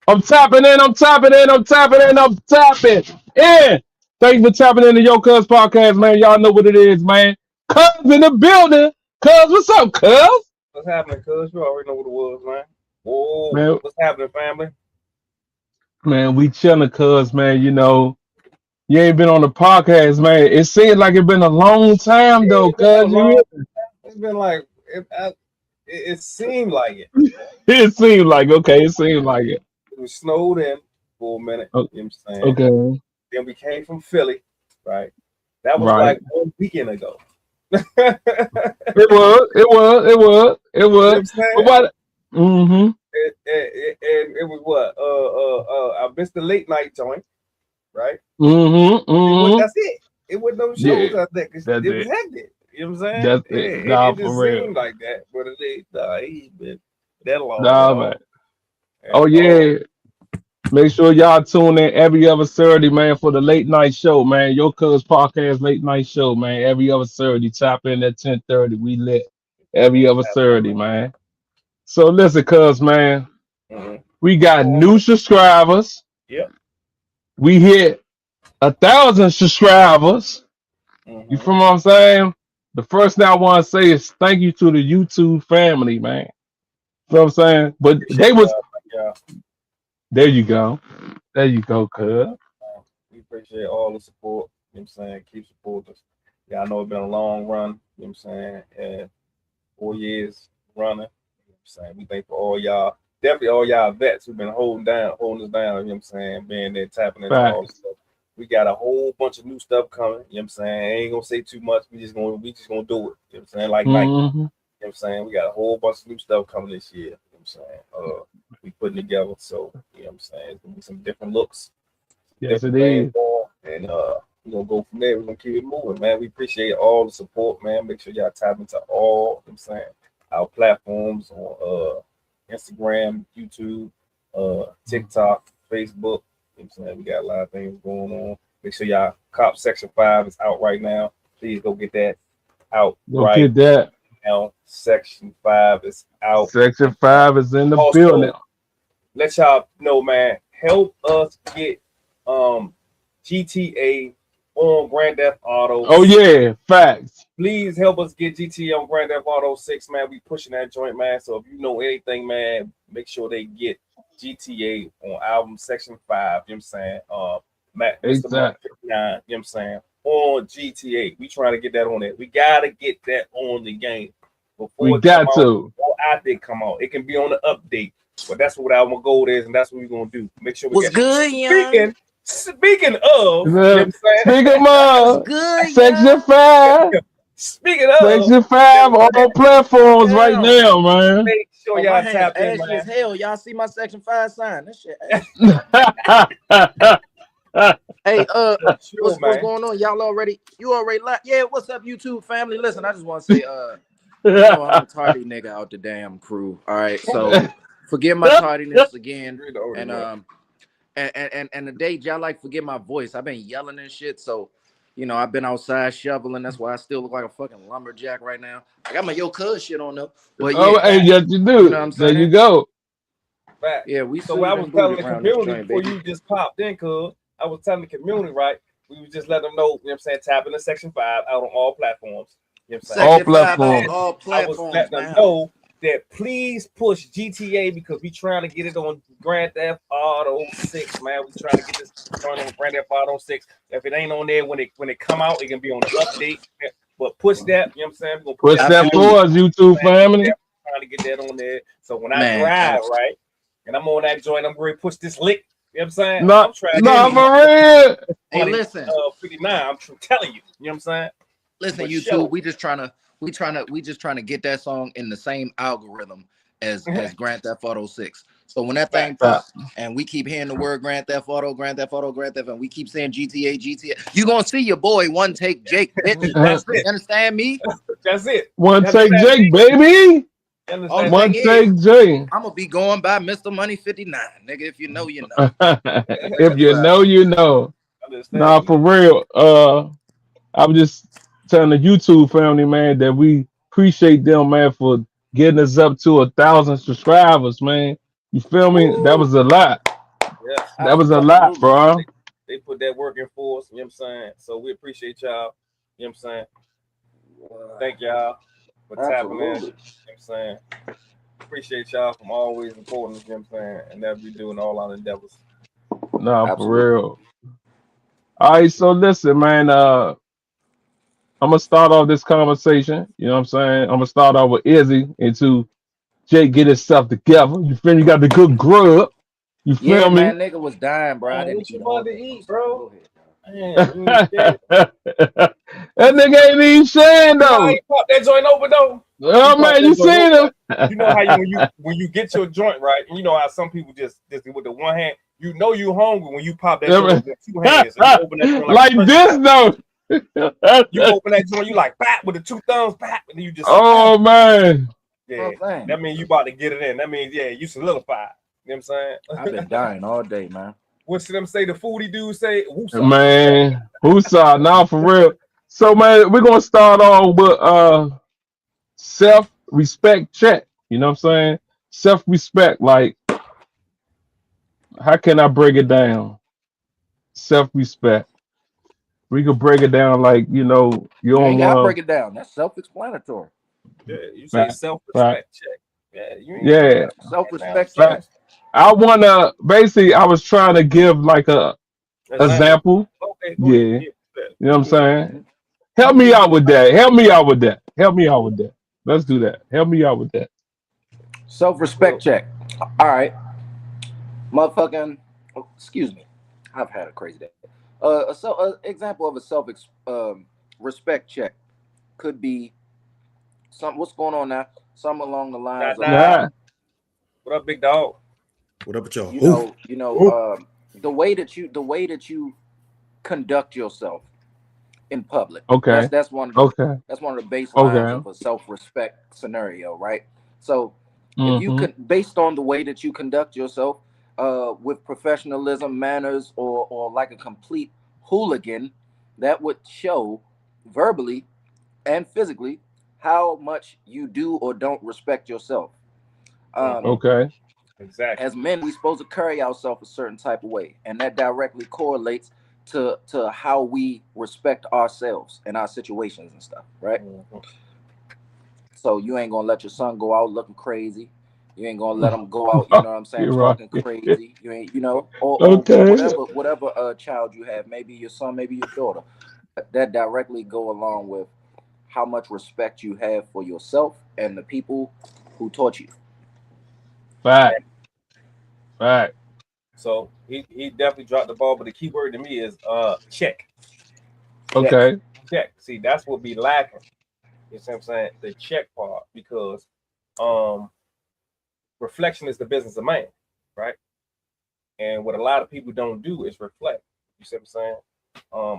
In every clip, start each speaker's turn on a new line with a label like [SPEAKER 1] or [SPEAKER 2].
[SPEAKER 1] I'm tapping in. I'm tapping in. I'm tapping in. I'm tapping in. Thank you for tapping in the Yocuzpodcast, man. Y'all know what it is, man. Cuz in the building. Cuz, what's up, Cuz?
[SPEAKER 2] What's happening, cuz? You already know what it was, man. Whoa,
[SPEAKER 1] Man,
[SPEAKER 2] what's happening, family?
[SPEAKER 1] man, we chilling, Cuz, man. You know, you ain't been on the podcast, man. It seems like it been a long time,
[SPEAKER 2] Yeah,
[SPEAKER 1] though,
[SPEAKER 2] it's been a
[SPEAKER 1] Cuz. You
[SPEAKER 2] long.
[SPEAKER 1] hear
[SPEAKER 2] It's been like it seemed like it.
[SPEAKER 1] me? It seems like, okay, it seems like it.
[SPEAKER 2] It was snowed in for a minute.
[SPEAKER 1] O-
[SPEAKER 2] You know what I'm saying?
[SPEAKER 1] Okay,
[SPEAKER 2] Then we came from Philly, right? That was
[SPEAKER 1] right.
[SPEAKER 2] like 1 weekend ago. you know
[SPEAKER 1] It
[SPEAKER 2] what
[SPEAKER 1] was.
[SPEAKER 2] I'm
[SPEAKER 1] But
[SPEAKER 2] saying?
[SPEAKER 1] what? Mm-hmm.
[SPEAKER 2] And it was what? I missed the late night joint, right?
[SPEAKER 1] Mm-hmm.
[SPEAKER 2] It was
[SPEAKER 1] Mm-hmm.
[SPEAKER 2] that's it. It wasn't no
[SPEAKER 1] Yeah,
[SPEAKER 2] shows out there 'cause
[SPEAKER 1] that's
[SPEAKER 2] it was
[SPEAKER 1] it.
[SPEAKER 2] hectic. You know what I'm saying?
[SPEAKER 1] That's
[SPEAKER 2] Yeah,
[SPEAKER 1] it.
[SPEAKER 2] it,
[SPEAKER 1] Nah,
[SPEAKER 2] it
[SPEAKER 1] for
[SPEAKER 2] just
[SPEAKER 1] real.
[SPEAKER 2] seemed like that, but it ain't. Nah, he ain't been that long
[SPEAKER 1] Nah, man.
[SPEAKER 2] at
[SPEAKER 1] Oh
[SPEAKER 2] all.
[SPEAKER 1] yeah. Make sure y'all tune in every other Saturday, man, for the late night show, man. Your Cuz Podcast late night show, man. Every other Saturday. Tap in at 10:30. We lit every other Saturday,
[SPEAKER 2] Absolutely.
[SPEAKER 1] man. So listen, Cuz, man.
[SPEAKER 2] Mm-hmm.
[SPEAKER 1] We
[SPEAKER 2] What's
[SPEAKER 1] got
[SPEAKER 2] going
[SPEAKER 1] new
[SPEAKER 2] on?
[SPEAKER 1] subscribers.
[SPEAKER 2] Yep.
[SPEAKER 1] We hit 1,000 subscribers. You
[SPEAKER 2] Mm-hmm.
[SPEAKER 1] feel what I'm saying? The first thing I want to say is thank you to the YouTube family, man. You know what I'm saying? But
[SPEAKER 2] Appreciate
[SPEAKER 1] they was
[SPEAKER 2] y'all. Yeah.
[SPEAKER 1] there you go. There you go, cuz.
[SPEAKER 2] We appreciate all the support. You know what I'm saying? Keep supporting us. Yeah, I know it's been a long run. You know what I'm saying? 4 years running. You know what I'm saying? We thank for all y'all. Definitely all y'all vets who've been holding us down, you know what I'm saying? Being there, tapping into all the
[SPEAKER 1] Facts.
[SPEAKER 2] stuff. We got a whole bunch of new stuff coming, you know what I'm saying? I ain't gonna say too much. We just gonna do it. You know what I'm saying? Like Nike.
[SPEAKER 1] Hmm.
[SPEAKER 2] You know what I'm saying? We got a whole bunch of new stuff coming this year. You know what I'm saying? We putting together. So, you know what I'm saying? It's gonna be some different looks,
[SPEAKER 1] Yes, it
[SPEAKER 2] different things
[SPEAKER 1] is.
[SPEAKER 2] going. And we're gonna go from there. We're gonna keep it moving, man. We appreciate all the support, man. Make sure y'all tap into all, you know what I'm saying, our platforms on Instagram, YouTube, TikTok, Facebook. You know what I'm saying? We got a lot of things going on. Make sure y'all cop section 5 is out right now. Please go get that out
[SPEAKER 1] Go
[SPEAKER 2] right
[SPEAKER 1] get that.
[SPEAKER 2] now. Section 5 is out.
[SPEAKER 1] Section 5 is in the building.
[SPEAKER 2] Also, let y'all know, man, help us get GTA on Grand Theft Auto
[SPEAKER 1] Oh
[SPEAKER 2] 6.
[SPEAKER 1] yeah, facts.
[SPEAKER 2] Please help us get GTA on Grand Theft Auto 6, man. We pushing that joint, man. So if you know anything, man, make sure they get GTA on album section 5. You know what I'm saying? Mr. Money
[SPEAKER 1] Exactly.
[SPEAKER 2] 59, you know what I'm saying? On GTA. We trying to get that on there. We gotta get that on the game
[SPEAKER 1] We
[SPEAKER 2] before it come
[SPEAKER 1] got
[SPEAKER 2] out,
[SPEAKER 1] to.
[SPEAKER 2] before after it come out. It can be on the update. But that's what our goal is, and that's what we're gonna do. Make sure we
[SPEAKER 3] What's
[SPEAKER 2] get
[SPEAKER 3] good, young?
[SPEAKER 2] speaking of, you know what I'm saying?
[SPEAKER 1] Speaking
[SPEAKER 3] What's
[SPEAKER 1] of
[SPEAKER 3] good,
[SPEAKER 1] Section
[SPEAKER 3] young?
[SPEAKER 1] 5,
[SPEAKER 2] Speaking of, you know
[SPEAKER 1] Section
[SPEAKER 2] what
[SPEAKER 1] 5
[SPEAKER 2] I'm saying?
[SPEAKER 1] on platforms right
[SPEAKER 3] Damn.
[SPEAKER 1] now, man.
[SPEAKER 2] Make sure
[SPEAKER 3] Oh, my
[SPEAKER 2] y'all
[SPEAKER 3] hands
[SPEAKER 2] tap in,
[SPEAKER 3] ashy as
[SPEAKER 2] man.
[SPEAKER 3] hell. Y'all see my Section 5 sign? That shit ashy. Hey,
[SPEAKER 2] For sure,
[SPEAKER 3] what's
[SPEAKER 2] man.
[SPEAKER 3] going on? You already like, yeah, what's up, YouTube family? Listen, I just want to say, you know, I'm the tardy nigga out the damn crew. All right, so forgive my tardiness again.
[SPEAKER 2] You know
[SPEAKER 3] And
[SPEAKER 2] what?
[SPEAKER 3] and the date, y'all like forget my voice. I've been yelling and shit, so you know, I've been outside shoveling. That's why I still look like a fucking lumberjack right now. I got my Yo Cuz shit on though. But
[SPEAKER 1] Oh,
[SPEAKER 3] yeah,
[SPEAKER 1] hey,
[SPEAKER 2] Fact,
[SPEAKER 1] yes, you
[SPEAKER 3] you know what
[SPEAKER 1] do.
[SPEAKER 3] I'm
[SPEAKER 1] There you
[SPEAKER 3] saying?
[SPEAKER 1] go.
[SPEAKER 2] fact.
[SPEAKER 3] Yeah, we
[SPEAKER 2] So what I
[SPEAKER 3] suited
[SPEAKER 2] was
[SPEAKER 3] and
[SPEAKER 2] telling
[SPEAKER 3] booted
[SPEAKER 2] the
[SPEAKER 3] around this
[SPEAKER 2] community
[SPEAKER 3] joint,
[SPEAKER 2] before
[SPEAKER 3] baby.
[SPEAKER 2] you just popped in, cuz I was telling the community, right? We would just let them know, you know what I'm saying, tap into section 5 out on all platforms. You know what I'm saying?
[SPEAKER 1] All
[SPEAKER 3] Section 5 out
[SPEAKER 1] platforms.
[SPEAKER 2] And
[SPEAKER 3] all
[SPEAKER 2] I was
[SPEAKER 3] platforms,
[SPEAKER 2] letting them
[SPEAKER 3] man.
[SPEAKER 2] know that please push GTA because we trying to get it on Grand Theft Auto 6, man. We trying to get this joint on Grand Theft Auto 6. If it ain't on there when it come out, it can be on the update. But push that, you know what I'm saying? We're gonna put
[SPEAKER 1] Push
[SPEAKER 2] that out
[SPEAKER 1] that
[SPEAKER 2] there.
[SPEAKER 3] Absolutely.
[SPEAKER 1] for us, YouTube
[SPEAKER 2] Man, we
[SPEAKER 1] family.
[SPEAKER 2] definitely trying to get that on there. So when I
[SPEAKER 3] Man,
[SPEAKER 2] drive, right, and I'm on that joint, I'm going to push this lick. You know what I'm saying?
[SPEAKER 1] No,
[SPEAKER 2] I'm trying to
[SPEAKER 3] hear
[SPEAKER 1] no,
[SPEAKER 3] me.
[SPEAKER 1] for real.
[SPEAKER 3] Hey,
[SPEAKER 2] money
[SPEAKER 3] listen.
[SPEAKER 2] 59. Telling you. You know what I'm saying?
[SPEAKER 3] Listen,
[SPEAKER 2] For
[SPEAKER 3] YouTube,
[SPEAKER 2] sure.
[SPEAKER 3] we just trying to get that song in the same algorithm as Grand Theft Auto 6. So when that thing
[SPEAKER 2] Facts.
[SPEAKER 3] pop and we keep hearing the word Grand Theft Auto, Grand Theft Auto, Grand Theft, and we keep saying GTA, GTA, you gonna see your boy one take Jake, bitch.
[SPEAKER 2] That's
[SPEAKER 3] You
[SPEAKER 2] it.
[SPEAKER 3] understand me?
[SPEAKER 2] That's it.
[SPEAKER 1] One
[SPEAKER 2] You
[SPEAKER 1] take
[SPEAKER 2] understand
[SPEAKER 1] Jake,
[SPEAKER 2] me?
[SPEAKER 1] baby.
[SPEAKER 2] You
[SPEAKER 3] Only
[SPEAKER 2] understand
[SPEAKER 3] thing
[SPEAKER 1] One
[SPEAKER 2] me?
[SPEAKER 3] is,
[SPEAKER 1] take Jake.
[SPEAKER 3] I'm gonna be going by Mr. Money 59, nigga. If you know, you know.
[SPEAKER 1] If you
[SPEAKER 3] But
[SPEAKER 1] know, you know. Nah,
[SPEAKER 2] Understand
[SPEAKER 1] for
[SPEAKER 2] me?
[SPEAKER 1] real. I was just telling the YouTube family, man, that we appreciate them, man, for getting us up to 1,000 subscribers, man. You feel me? That
[SPEAKER 2] Woo.
[SPEAKER 1] was a lot. That was a lot,
[SPEAKER 3] Absolutely.
[SPEAKER 1] bro.
[SPEAKER 2] They put that work in for us, you know what I'm saying? So we appreciate y'all, you know what I'm saying? Thank y'all for tapping in, you know
[SPEAKER 3] Absolutely.
[SPEAKER 2] what I'm saying? Appreciate y'all from always supporting us, you know what I'm saying? And that we doing all our endeavors.
[SPEAKER 1] No, for
[SPEAKER 3] Absolutely.
[SPEAKER 1] real. All right, so listen, man. I'm gonna start off this conversation. You know what I'm saying? I'm gonna start off with Izzy into Jake get himself together. You feel me? You got the good grub. You
[SPEAKER 3] Yeah,
[SPEAKER 1] feel me?
[SPEAKER 3] man, nigga was dying, bro. I
[SPEAKER 2] Man,
[SPEAKER 3] didn't
[SPEAKER 2] what you
[SPEAKER 3] eat all
[SPEAKER 2] about to
[SPEAKER 3] day.
[SPEAKER 2] eat, bro?
[SPEAKER 3] Go ahead, bro.
[SPEAKER 2] Man, you ain't shit.
[SPEAKER 1] That nigga ain't even saying
[SPEAKER 2] You know how
[SPEAKER 1] though.
[SPEAKER 2] you pop that joint open though? You
[SPEAKER 1] Oh
[SPEAKER 2] pop
[SPEAKER 1] man, you
[SPEAKER 2] that joint
[SPEAKER 1] seen
[SPEAKER 2] open.
[SPEAKER 1] him?
[SPEAKER 2] You know how you when you get your joint right, and you know how some people just with the one hand, you know you hungry when you pop that joint open with two hands. So you open that joint like a
[SPEAKER 1] Like this though.
[SPEAKER 2] you open that joint, you like bat with the two thumbs, bat, and then you just
[SPEAKER 1] Oh man.
[SPEAKER 2] yeah.
[SPEAKER 3] Man,
[SPEAKER 2] That means you about to get it in. That means you solidified. You know what I'm saying?
[SPEAKER 3] I've been dying all day, man.
[SPEAKER 2] What's them say? The foodie dude say, "Woosah."
[SPEAKER 1] Man, who saw now for real? So man, we're gonna start off with self-respect check. You know what I'm saying? Self-respect, like how can I break it down? Self-respect. We could break it down like, you
[SPEAKER 3] You
[SPEAKER 1] don't
[SPEAKER 3] ain't gotta
[SPEAKER 1] want
[SPEAKER 3] break it down. That's self-explanatory.
[SPEAKER 2] Yeah, you say
[SPEAKER 1] fact, fact.
[SPEAKER 2] self-respect check. Yeah, you ain't gotta
[SPEAKER 1] Yeah,
[SPEAKER 2] break it down.
[SPEAKER 3] Self-respect check.
[SPEAKER 1] fact. I wanna basically I was trying to give like a
[SPEAKER 2] Example.
[SPEAKER 1] example.
[SPEAKER 2] Okay, go ahead.
[SPEAKER 1] Yeah.
[SPEAKER 2] Yeah,
[SPEAKER 1] You know what I'm
[SPEAKER 2] good.
[SPEAKER 1] saying?
[SPEAKER 3] Mhm.
[SPEAKER 1] Help
[SPEAKER 2] You
[SPEAKER 1] me
[SPEAKER 2] can
[SPEAKER 1] out
[SPEAKER 2] give
[SPEAKER 1] with that. Help me out with that. Help me out with that. Let's do that. Help me out with that.
[SPEAKER 3] Self-respect
[SPEAKER 2] well,
[SPEAKER 3] check. All right, motherfucking. Oh, excuse me. I've had a crazy day. Example of a respect check could be some. What's going on now? Something along the lines of
[SPEAKER 2] nah.
[SPEAKER 1] Nah.
[SPEAKER 2] What up, big dog?
[SPEAKER 4] What up with y'all?
[SPEAKER 3] you
[SPEAKER 4] Ooh,
[SPEAKER 3] know, you know,
[SPEAKER 4] ooh.
[SPEAKER 3] the way that you conduct yourself in public.
[SPEAKER 1] Okay. Okay.
[SPEAKER 3] That's one of the baselines
[SPEAKER 1] Okay.
[SPEAKER 3] of a self-respect scenario, right? So if you
[SPEAKER 1] Mm-hmm.
[SPEAKER 3] can, based on the way that you conduct yourself, with professionalism, manners, or like a complete hooligan, that would show verbally and physically how much you do or don't respect yourself. Um,
[SPEAKER 1] Okay.
[SPEAKER 2] Exactly.
[SPEAKER 3] as men, we supposed to carry ourselves a certain type of way, and that directly correlates to how we respect ourselves and our situations and stuff, right?
[SPEAKER 2] Mhm.
[SPEAKER 3] So you ain't gonna let your son go out looking crazy. You ain't gonna let him go out, you know what I'm saying,
[SPEAKER 1] You're right.
[SPEAKER 3] talking crazy. You ain't, or
[SPEAKER 1] Okay.
[SPEAKER 3] whatever child you have, maybe your son, maybe your daughter. That directly go along with how much respect you have for yourself and the people who taught you.
[SPEAKER 1] Fact. Fact.
[SPEAKER 2] So he definitely dropped the ball, but the key word to me is check.
[SPEAKER 3] Check.
[SPEAKER 1] Okay.
[SPEAKER 2] Check. See, that's what be lacking. You see what I'm saying? The check part, because um reflection is the business of man, right? And what a lot of people don't do is reflect. You see what I'm saying?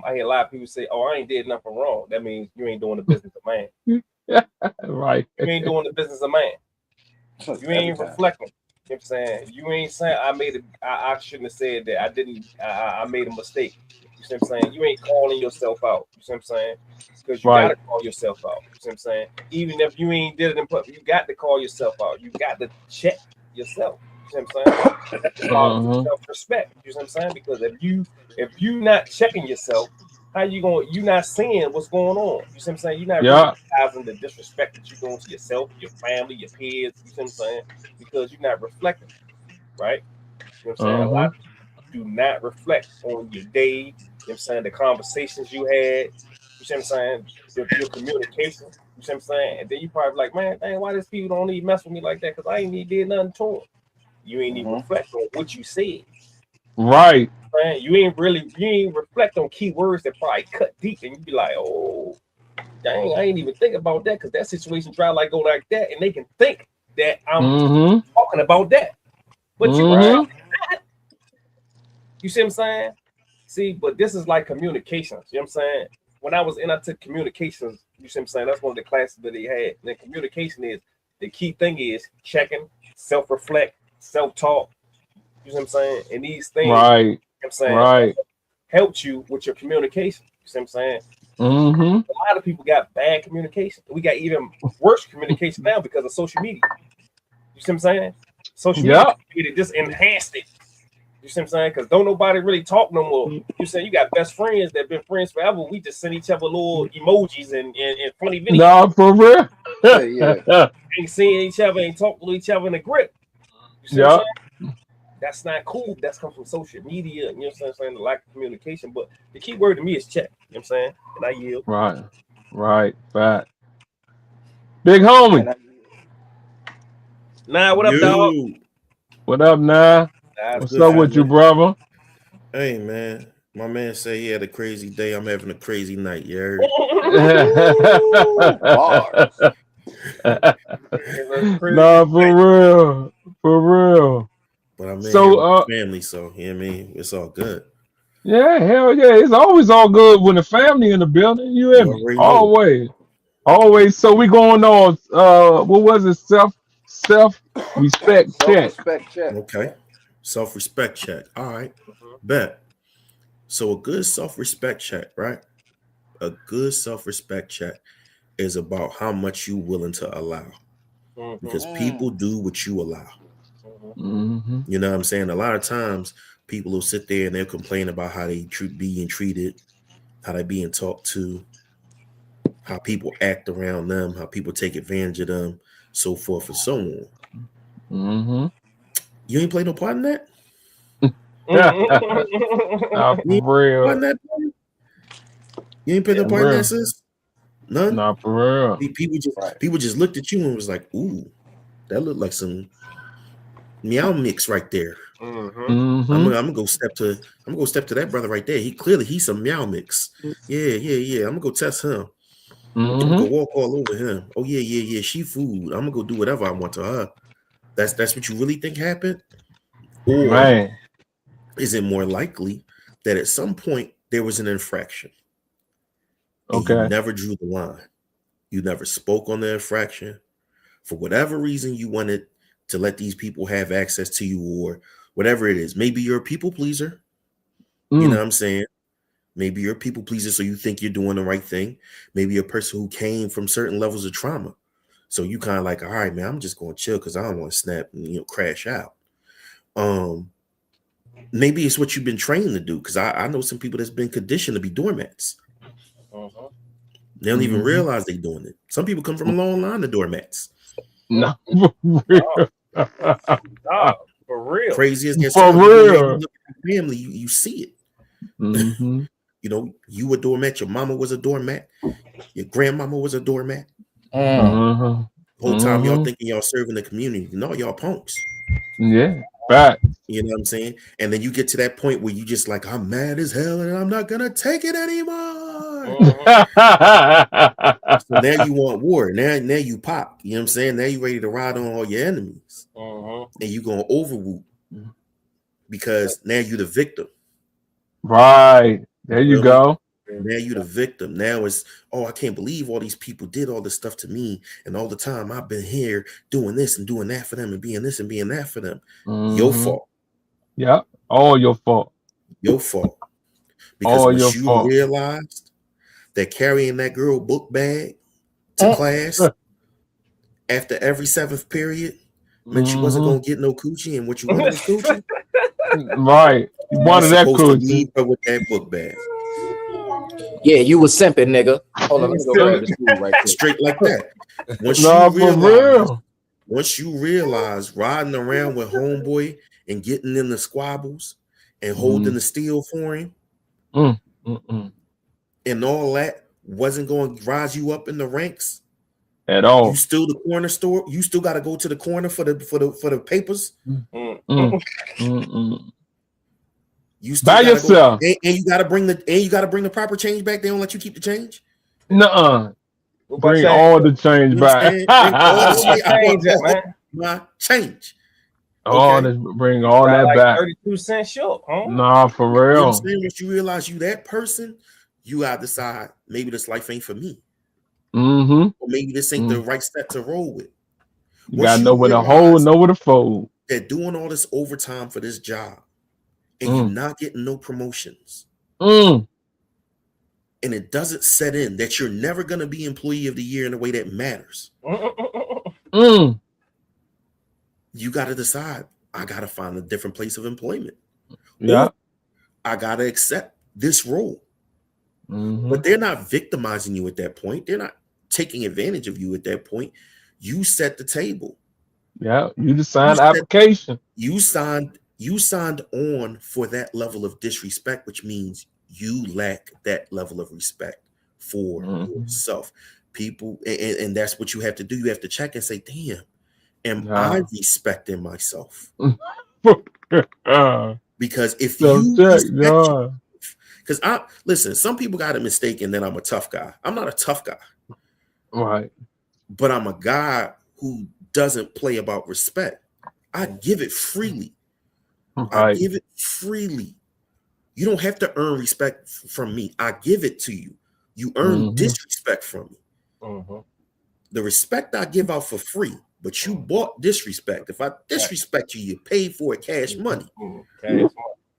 [SPEAKER 2] I hear a lot of people say, "Oh, I ain't did nothing wrong." That means you ain't doing the business of man.
[SPEAKER 1] Right.
[SPEAKER 2] You ain't doing the business of man. You
[SPEAKER 3] Every
[SPEAKER 2] ain't
[SPEAKER 3] time.
[SPEAKER 2] reflecting. You know what I'm saying? You ain't saying I made it. I shouldn't have said that. I didn't. I made a mistake. You see what I'm saying? You ain't calling yourself out. You see what I'm saying? Because you
[SPEAKER 1] Right.
[SPEAKER 2] gotta call yourself out. You see what I'm saying? Even if you ain't did it in public, you got to call yourself out. You got to check yourself. You see what I'm saying? It's part of the
[SPEAKER 1] Uh-huh.
[SPEAKER 2] self-respect. You see what I'm saying? Because if you not checking yourself, how you not seeing what's going on? You see what I'm saying? You're not
[SPEAKER 1] Yeah.
[SPEAKER 2] recognizing the disrespect that you're doing to yourself, your family, your peers. You see what I'm saying? Because you're not reflecting, right? You know what I'm saying? A lot
[SPEAKER 1] Uh-huh.
[SPEAKER 2] of people do not reflect on your day. You know what I'm saying? The conversations you had. You see what I'm saying? Your communication. You see what I'm saying? And then you probably like, man, dang, why these people don't even mess with me like that? Because I ain't even did nothing to them. You ain't even
[SPEAKER 3] Hmm.
[SPEAKER 2] reflect on what you said.
[SPEAKER 1] Right.
[SPEAKER 2] Man, you ain't reflect on key words that probably cut deep, and you be like, oh, dang, I ain't even think about that, because that situation try like go like that, and they can think that I'm
[SPEAKER 1] Mm-hmm.
[SPEAKER 2] talking about that, but you
[SPEAKER 3] Right.
[SPEAKER 1] Mm-hmm.
[SPEAKER 2] probably not. You see what I'm saying? See, but this is like communications. You know what I'm saying? When I was in, I took communications. You see what I'm saying? That's one of the classes that they had. And then communication is the key thing is checking, self-reflect, self-talk. You see what I'm saying? And these things, you know
[SPEAKER 1] Right.
[SPEAKER 2] what I'm saying,
[SPEAKER 1] Right.
[SPEAKER 2] helped you with your communication. You see what I'm saying?
[SPEAKER 1] Mm-hmm.
[SPEAKER 2] A lot of people got bad communication. We got even worse communication now because of social media. You see what I'm saying? Social media
[SPEAKER 1] Yep.
[SPEAKER 2] just enhanced it. You see what I'm saying? Because don't nobody really talk no more. You say you got best friends that been friends forever. We just send each other little emojis and funny videos.
[SPEAKER 1] Nah, for real.
[SPEAKER 3] Yeah.
[SPEAKER 2] Ain't seeing each other, ain't talking to each other in the grip. You see what I'm saying? That's not cool. That's come from social media. You know what I'm saying? The lack of communication. But the key word to me is check. You know what I'm saying? And I yield.
[SPEAKER 1] Right. Fact. Big homie.
[SPEAKER 3] And
[SPEAKER 2] Nah, what up, dog?
[SPEAKER 4] You.
[SPEAKER 1] What up, nah?
[SPEAKER 2] Nah,
[SPEAKER 1] What's
[SPEAKER 4] good,
[SPEAKER 1] up with you,
[SPEAKER 4] family?
[SPEAKER 1] brother?
[SPEAKER 4] Hey, man. My man say he had a crazy day. I'm having a crazy night. You heard?
[SPEAKER 3] bars.
[SPEAKER 1] Nah, for real. For real.
[SPEAKER 4] But I'm in here
[SPEAKER 1] So,
[SPEAKER 4] with the family, so you know what I mean? It's all good.
[SPEAKER 1] yeah, hell yeah. It's always all good when the family in the building. You hear
[SPEAKER 4] You
[SPEAKER 1] me?
[SPEAKER 4] already know.
[SPEAKER 1] Always. Always. So we going on what was it? Self respect check.
[SPEAKER 3] Self-respect check.
[SPEAKER 4] Okay. Self-respect check. All right. Bet. So a good self-respect check, right? A good self-respect check is about how much you willing to allow. Because people do what you allow.
[SPEAKER 1] Mm-hmm.
[SPEAKER 4] You know what I'm saying? A lot of times people will sit there and they'll complain about how they being treated, how they being talked to, how people act around them, how people take advantage of them, so forth and so on.
[SPEAKER 1] Mm-hmm.
[SPEAKER 4] You ain't play no part in that?
[SPEAKER 1] Nah,
[SPEAKER 4] You ain't
[SPEAKER 1] for
[SPEAKER 4] part in
[SPEAKER 1] real.
[SPEAKER 4] that? You ain't play no
[SPEAKER 1] For
[SPEAKER 4] part in that,
[SPEAKER 1] real.
[SPEAKER 4] sis? None?
[SPEAKER 1] Nah, for real.
[SPEAKER 3] Right.
[SPEAKER 4] People just looked at you and was like, ooh, that looked like some meow mix right there.
[SPEAKER 1] Mm-hmm.
[SPEAKER 4] I'm gonna go step to that brother right there. He's some meow mix. Yeah. I'm gonna go test him. I'm gonna go
[SPEAKER 1] Mm-hmm.
[SPEAKER 4] walk all over him. Oh yeah. She food. I'm gonna go do whatever I want to her. That's what you really think happened? Or
[SPEAKER 1] Man.
[SPEAKER 4] is it more likely that at some point there was an infraction and you
[SPEAKER 1] Okay.
[SPEAKER 4] never drew the line? You never spoke on the infraction. For whatever reason, you wanted to let these people have access to you or whatever it is. Maybe you're a people pleaser. You know
[SPEAKER 1] Mm.
[SPEAKER 4] what I'm saying? Maybe you're a people pleaser, so you think you're doing the right thing. Maybe you're a person who came from certain levels of trauma. So you kind of like, all right, man, I'm just going to chill because I don't want to snap and crash out. Maybe it's what you've been trained to do, because I know some people that's been conditioned to be doormats. They don't even
[SPEAKER 1] Mm-hmm.
[SPEAKER 4] realize they're doing it. Some people come from a long line of doormats.
[SPEAKER 1] Nah, for real.
[SPEAKER 2] For real.
[SPEAKER 4] Crazy as that
[SPEAKER 1] For
[SPEAKER 4] sounds, you go ahead
[SPEAKER 1] real.
[SPEAKER 4] and look at your family, you see it.
[SPEAKER 1] Mm-hmm.
[SPEAKER 4] You a doormat, your mama was a doormat, your grandmama was a doormat.
[SPEAKER 1] Mm-hmm.
[SPEAKER 4] Whole time y'all thinking y'all serving the community. No, y'all punks.
[SPEAKER 1] Yeah. Fact.
[SPEAKER 4] You know what I'm saying? And then you get to that point where you just like, I'm mad as hell and I'm not gonna take it anymore. So now you want war. Now you pop. You know what I'm saying? Now you ready to ride on all your enemies. And you gonna overwhoop because now you the victim.
[SPEAKER 1] Right. There you
[SPEAKER 4] Really?
[SPEAKER 1] go.
[SPEAKER 4] Now you the victim. Now it's, oh, I can't believe all these people did all this stuff to me. And all the time I've been here doing this and doing that for them and being this and being that for them. Your
[SPEAKER 1] Mm-hmm.
[SPEAKER 4] fault.
[SPEAKER 1] Yeah. All your fault.
[SPEAKER 4] Your fault. Because
[SPEAKER 1] All your
[SPEAKER 4] once you
[SPEAKER 1] fault.
[SPEAKER 4] realized that carrying that girl book bag to class after every 7th period meant you wasn't
[SPEAKER 1] Mm-hmm.
[SPEAKER 4] gonna get no coochie, and what you wanted was coochie,
[SPEAKER 1] Right. You
[SPEAKER 4] you were
[SPEAKER 1] wanted that
[SPEAKER 4] supposed to
[SPEAKER 1] coochie.
[SPEAKER 4] leave her with that book bag.
[SPEAKER 3] Yeah, you was simping, nigga. Hold on, let me go grab this food right quick.
[SPEAKER 4] Straight like that.
[SPEAKER 1] Nah, for real.
[SPEAKER 4] Once you realize riding around with homeboy and getting in the squabbles and holding the steel for him and all that wasn't going to rise you up in the ranks
[SPEAKER 1] at
[SPEAKER 4] you
[SPEAKER 1] all.
[SPEAKER 4] still the corner store. You still got to go to the corner for the papers. You still
[SPEAKER 1] By
[SPEAKER 4] got to go
[SPEAKER 1] yourself.
[SPEAKER 4] and you got to bring the proper change back. They don't let you keep the change.
[SPEAKER 1] Nuh-uh. Bring all the change
[SPEAKER 4] You know what I'm
[SPEAKER 1] back.
[SPEAKER 4] saying? Bring all the change. I want
[SPEAKER 2] that,
[SPEAKER 4] all
[SPEAKER 2] man.
[SPEAKER 4] my change.
[SPEAKER 1] All
[SPEAKER 4] Okay.
[SPEAKER 1] this, bring all that
[SPEAKER 2] like
[SPEAKER 1] back.
[SPEAKER 2] 32 cents short, huh?
[SPEAKER 1] Nah, for
[SPEAKER 4] You know what I'm
[SPEAKER 1] real.
[SPEAKER 4] saying? Once you realize you that person, you gotta decide maybe this life ain't for me.
[SPEAKER 1] Mm-hmm.
[SPEAKER 4] Or maybe this ain't the right step to roll with.
[SPEAKER 1] You
[SPEAKER 4] Once
[SPEAKER 1] gotta
[SPEAKER 4] you
[SPEAKER 1] know where to hold,
[SPEAKER 4] realize
[SPEAKER 1] know where to fold.
[SPEAKER 4] that doing all this overtime for this job and you not getting no promotions, and it doesn't set in that you're never gonna be employee of the year in a way that matters. You gotta decide, I gotta find a different place of employment.
[SPEAKER 1] Yeah.
[SPEAKER 4] Or I gotta accept this role.
[SPEAKER 1] Mm-hmm.
[SPEAKER 4] But they're not victimizing you at that point. They're not taking advantage of you at that point. You set the table.
[SPEAKER 1] Yeah. You just
[SPEAKER 4] You
[SPEAKER 1] signed the
[SPEAKER 4] set
[SPEAKER 1] application.
[SPEAKER 4] you signed on for that level of disrespect, which means you lack that level of respect for
[SPEAKER 1] Mm-hmm.
[SPEAKER 4] yourself. People, and that's what you have to do. You have to check and say, damn, am I
[SPEAKER 1] Yeah.
[SPEAKER 4] respecting myself?
[SPEAKER 1] Uh,
[SPEAKER 4] Because if you
[SPEAKER 1] self-check,
[SPEAKER 4] respect
[SPEAKER 1] yeah.
[SPEAKER 4] because listen, some people got it mistaken that I'm a tough guy. I'm not a tough guy,
[SPEAKER 1] Right.
[SPEAKER 4] but I'm a guy who doesn't play about respect. I give it freely. I
[SPEAKER 1] Right.
[SPEAKER 4] give it freely. You don't have to earn respect from me. I give it to you. You earn
[SPEAKER 1] Mm-hmm.
[SPEAKER 4] disrespect from me.
[SPEAKER 2] Mhm.
[SPEAKER 4] The respect I give out for free, but you bought disrespect. If I disrespect you, you paid for it cash money.
[SPEAKER 2] Cash money.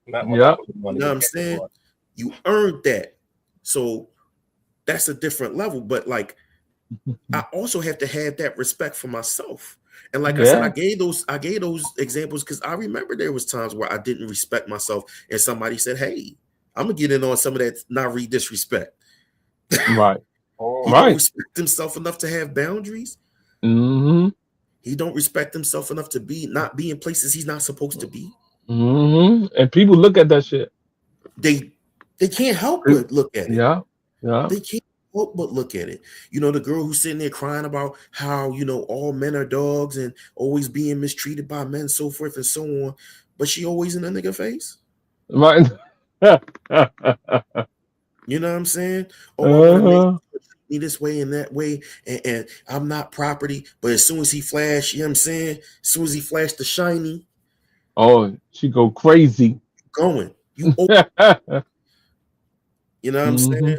[SPEAKER 2] Not
[SPEAKER 1] Yep.
[SPEAKER 2] monopoly
[SPEAKER 4] You
[SPEAKER 2] money.
[SPEAKER 4] know what I'm
[SPEAKER 2] cash
[SPEAKER 4] saying?
[SPEAKER 2] money.
[SPEAKER 4] You earned that. So that's a different level. But like, I also have to have that respect for myself. And like I said, I
[SPEAKER 1] Yeah.
[SPEAKER 4] gave those examples because I remember there was times where I didn't respect myself, and somebody said, "Hey, I'm gonna get in on some of that not disrespect."
[SPEAKER 1] Right.
[SPEAKER 4] He
[SPEAKER 2] Oh,
[SPEAKER 4] don't
[SPEAKER 1] Right.
[SPEAKER 4] respect himself enough to have boundaries.
[SPEAKER 1] Mm-hmm.
[SPEAKER 4] He don't respect himself enough to not be in places he's not supposed to be.
[SPEAKER 1] Mm-hmm. And people look at that shit.
[SPEAKER 4] They can't help but look at it.
[SPEAKER 1] Yeah. Yeah.
[SPEAKER 4] They can't help but look at it. You know, the girl who's sitting there crying about how, all men are dogs and always being mistreated by men, so forth and so on. But she always in a nigga face.
[SPEAKER 1] Right.
[SPEAKER 4] You know what I'm saying? Oh, I want to make
[SPEAKER 1] Uh-huh.
[SPEAKER 4] me this way and that way, and I'm not property. But as soon as he flash, you know what I'm saying? As soon as he flash the shiny,
[SPEAKER 1] Oh, she go crazy.
[SPEAKER 4] going. You know what I'm
[SPEAKER 1] Mm-hmm.
[SPEAKER 4] saying?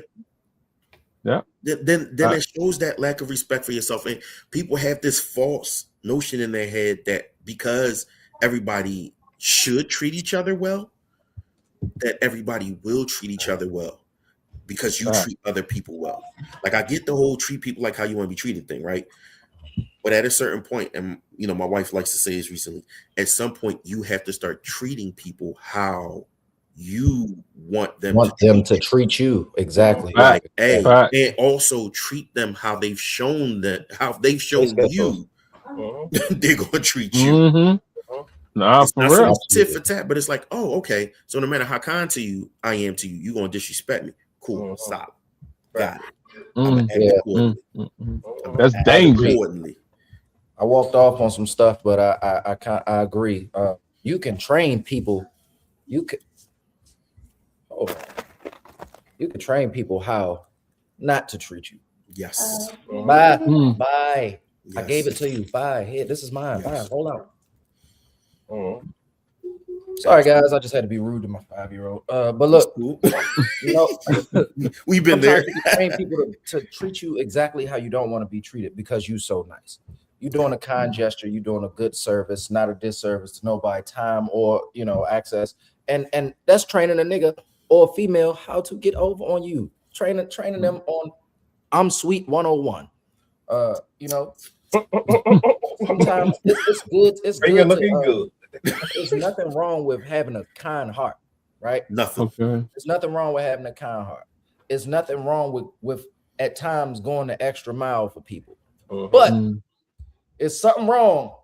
[SPEAKER 1] Yeah.
[SPEAKER 4] Then
[SPEAKER 1] Uh,
[SPEAKER 4] it shows that lack of respect for yourself. And people have this false notion in their head that because everybody should treat each other well, that everybody will treat each other well because you treat other people well. Like I get the whole treat people like how you want to be treated thing, right? But at a certain point, and my wife likes to say this recently, at some point you have to start treating people how you want them to
[SPEAKER 3] treat you exactly.
[SPEAKER 1] fact.
[SPEAKER 4] Hey,
[SPEAKER 1] Fact.
[SPEAKER 4] and also treat them how they've shown you they're gonna treat you.
[SPEAKER 1] Mm-hmm. Nah,
[SPEAKER 4] It's
[SPEAKER 1] for
[SPEAKER 4] not so much
[SPEAKER 1] real.
[SPEAKER 4] tit for tat, but it's like, oh, okay. So no matter how kind to you I am to you, you're gonna disrespect me. Cool, stop. Got it. I'm gonna act accordingly.
[SPEAKER 1] That's dangerous.
[SPEAKER 3] I walked off on some stuff, but I agree. You can train people. You can train people how not to treat you.
[SPEAKER 4] Yes.
[SPEAKER 3] Bye.
[SPEAKER 1] Mm.
[SPEAKER 3] Bye.
[SPEAKER 4] Yes.
[SPEAKER 3] I gave it to you. Bye. Here, this is mine.
[SPEAKER 4] Yes.
[SPEAKER 3] Bye. Hold on. Sorry, guys. I just had to be rude to my 5-year-old. But look,
[SPEAKER 4] we've been there.
[SPEAKER 3] You train people to treat you exactly how you don't want to be treated because you're so nice. You're doing a kind gesture. You're doing a good service, not a disservice to nobody, time or access. And that's training a nigga or a female how to get over on you. Training them on I'm sweet 101. Sometimes it's good. It's good.
[SPEAKER 2] good.
[SPEAKER 3] There's nothing wrong with having a kind heart, right?
[SPEAKER 4] Nothing.
[SPEAKER 1] Okay.
[SPEAKER 3] There's nothing wrong with having a kind heart. There's nothing wrong with at times going the extra mile for people. But it's something wrong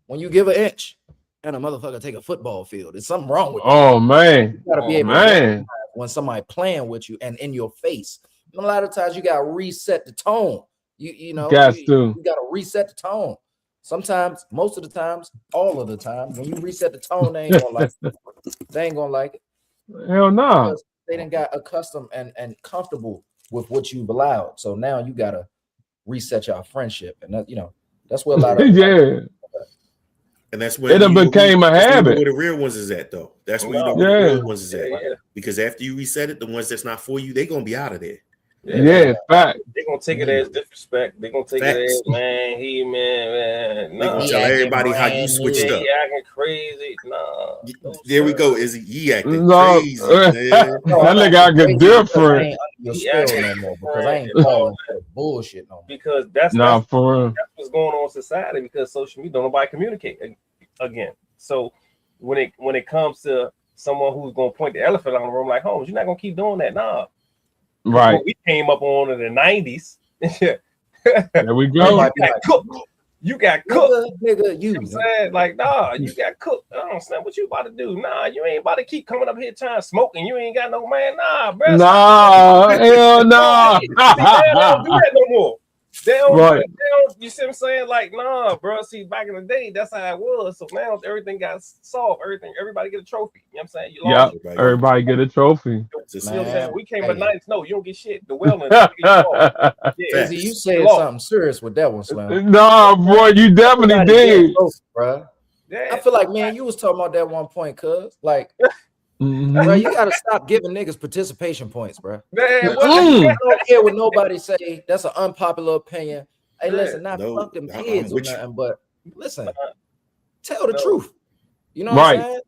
[SPEAKER 3] when you give an inch and a motherfucker take a football field. There's something wrong with that.
[SPEAKER 1] Oh man.
[SPEAKER 3] You gotta be able to recognize when somebody playing with you and in your face. And a lot of times you gotta reset the tone. You gotta reset the tone. Sometimes, most of the times, all of the time, when you reset the tone, they ain't gonna like it. They ain't gonna like it.
[SPEAKER 1] Hell no.
[SPEAKER 3] Because they didn't got accustomed and comfortable with what you've allowed. So now you gotta reset your friendship, and that that's where a lot of
[SPEAKER 4] and that's where
[SPEAKER 1] it became a habit.
[SPEAKER 4] Where the real ones is at, though. That's where where the real ones is at. Because after you reset it, the ones that's not for you, they're gonna be out of there.
[SPEAKER 1] Yeah, fact.
[SPEAKER 2] They're gonna take it as disrespect. They're gonna take it as man.
[SPEAKER 4] They're gonna tell everybody how you switched up.
[SPEAKER 2] He acting crazy. Nah.
[SPEAKER 4] There we go. Is he acting crazy?
[SPEAKER 1] That nigga acting different.
[SPEAKER 3] Because I ain't calling for bullshit no more.
[SPEAKER 2] Because that's
[SPEAKER 1] for real.
[SPEAKER 2] That's what's going on in society. Because social media, don't nobody communicate again. So when it comes to someone who's gonna point the elephant on the room, like, Holmes, you're not gonna keep doing that, nah.
[SPEAKER 1] Right.
[SPEAKER 2] When we came up on in the 90s,
[SPEAKER 1] There we
[SPEAKER 2] you
[SPEAKER 1] go.
[SPEAKER 2] got cooked. You got cooked.
[SPEAKER 3] Nigga,
[SPEAKER 2] You know what I'm saying? Like, nah, you got cooked. I don't understand what you about to do. Nah, you ain't about to keep coming up here trying to smoke and you ain't got no man. Nah, bro.
[SPEAKER 1] Nah, hell no.
[SPEAKER 2] See, they don't do that no more. They don't,
[SPEAKER 1] Right.
[SPEAKER 2] you see what I'm saying? Like, nah, bro. See, back in the day, that's how it was. So now everything got solved. Everybody get a trophy. You know what I'm saying? You lost.
[SPEAKER 1] Yep. Everybody get a trophy.
[SPEAKER 2] You know what I'm saying? We came
[SPEAKER 3] Hey.
[SPEAKER 2] at 9th. No, you don't get shit. The wellness. Yeah,
[SPEAKER 3] Izzy, you said something serious with that one, Slim.
[SPEAKER 1] Nah, boy, you definitely did.
[SPEAKER 3] Bro.
[SPEAKER 2] Yeah.
[SPEAKER 3] I feel like, man, you was talking about that one point, cuz. Like,
[SPEAKER 1] Mhm.
[SPEAKER 3] bro, you gotta stop giving niggas participation points, bro.
[SPEAKER 2] Man,
[SPEAKER 3] I don't care what nobody say. That's an unpopular opinion. Hey, listen, not
[SPEAKER 4] No,
[SPEAKER 3] fuck them
[SPEAKER 4] I'm
[SPEAKER 3] kids or
[SPEAKER 4] with you.
[SPEAKER 3] nothing, but listen, tell the
[SPEAKER 2] No.
[SPEAKER 3] truth. You know
[SPEAKER 1] Right.
[SPEAKER 3] what I'm saying?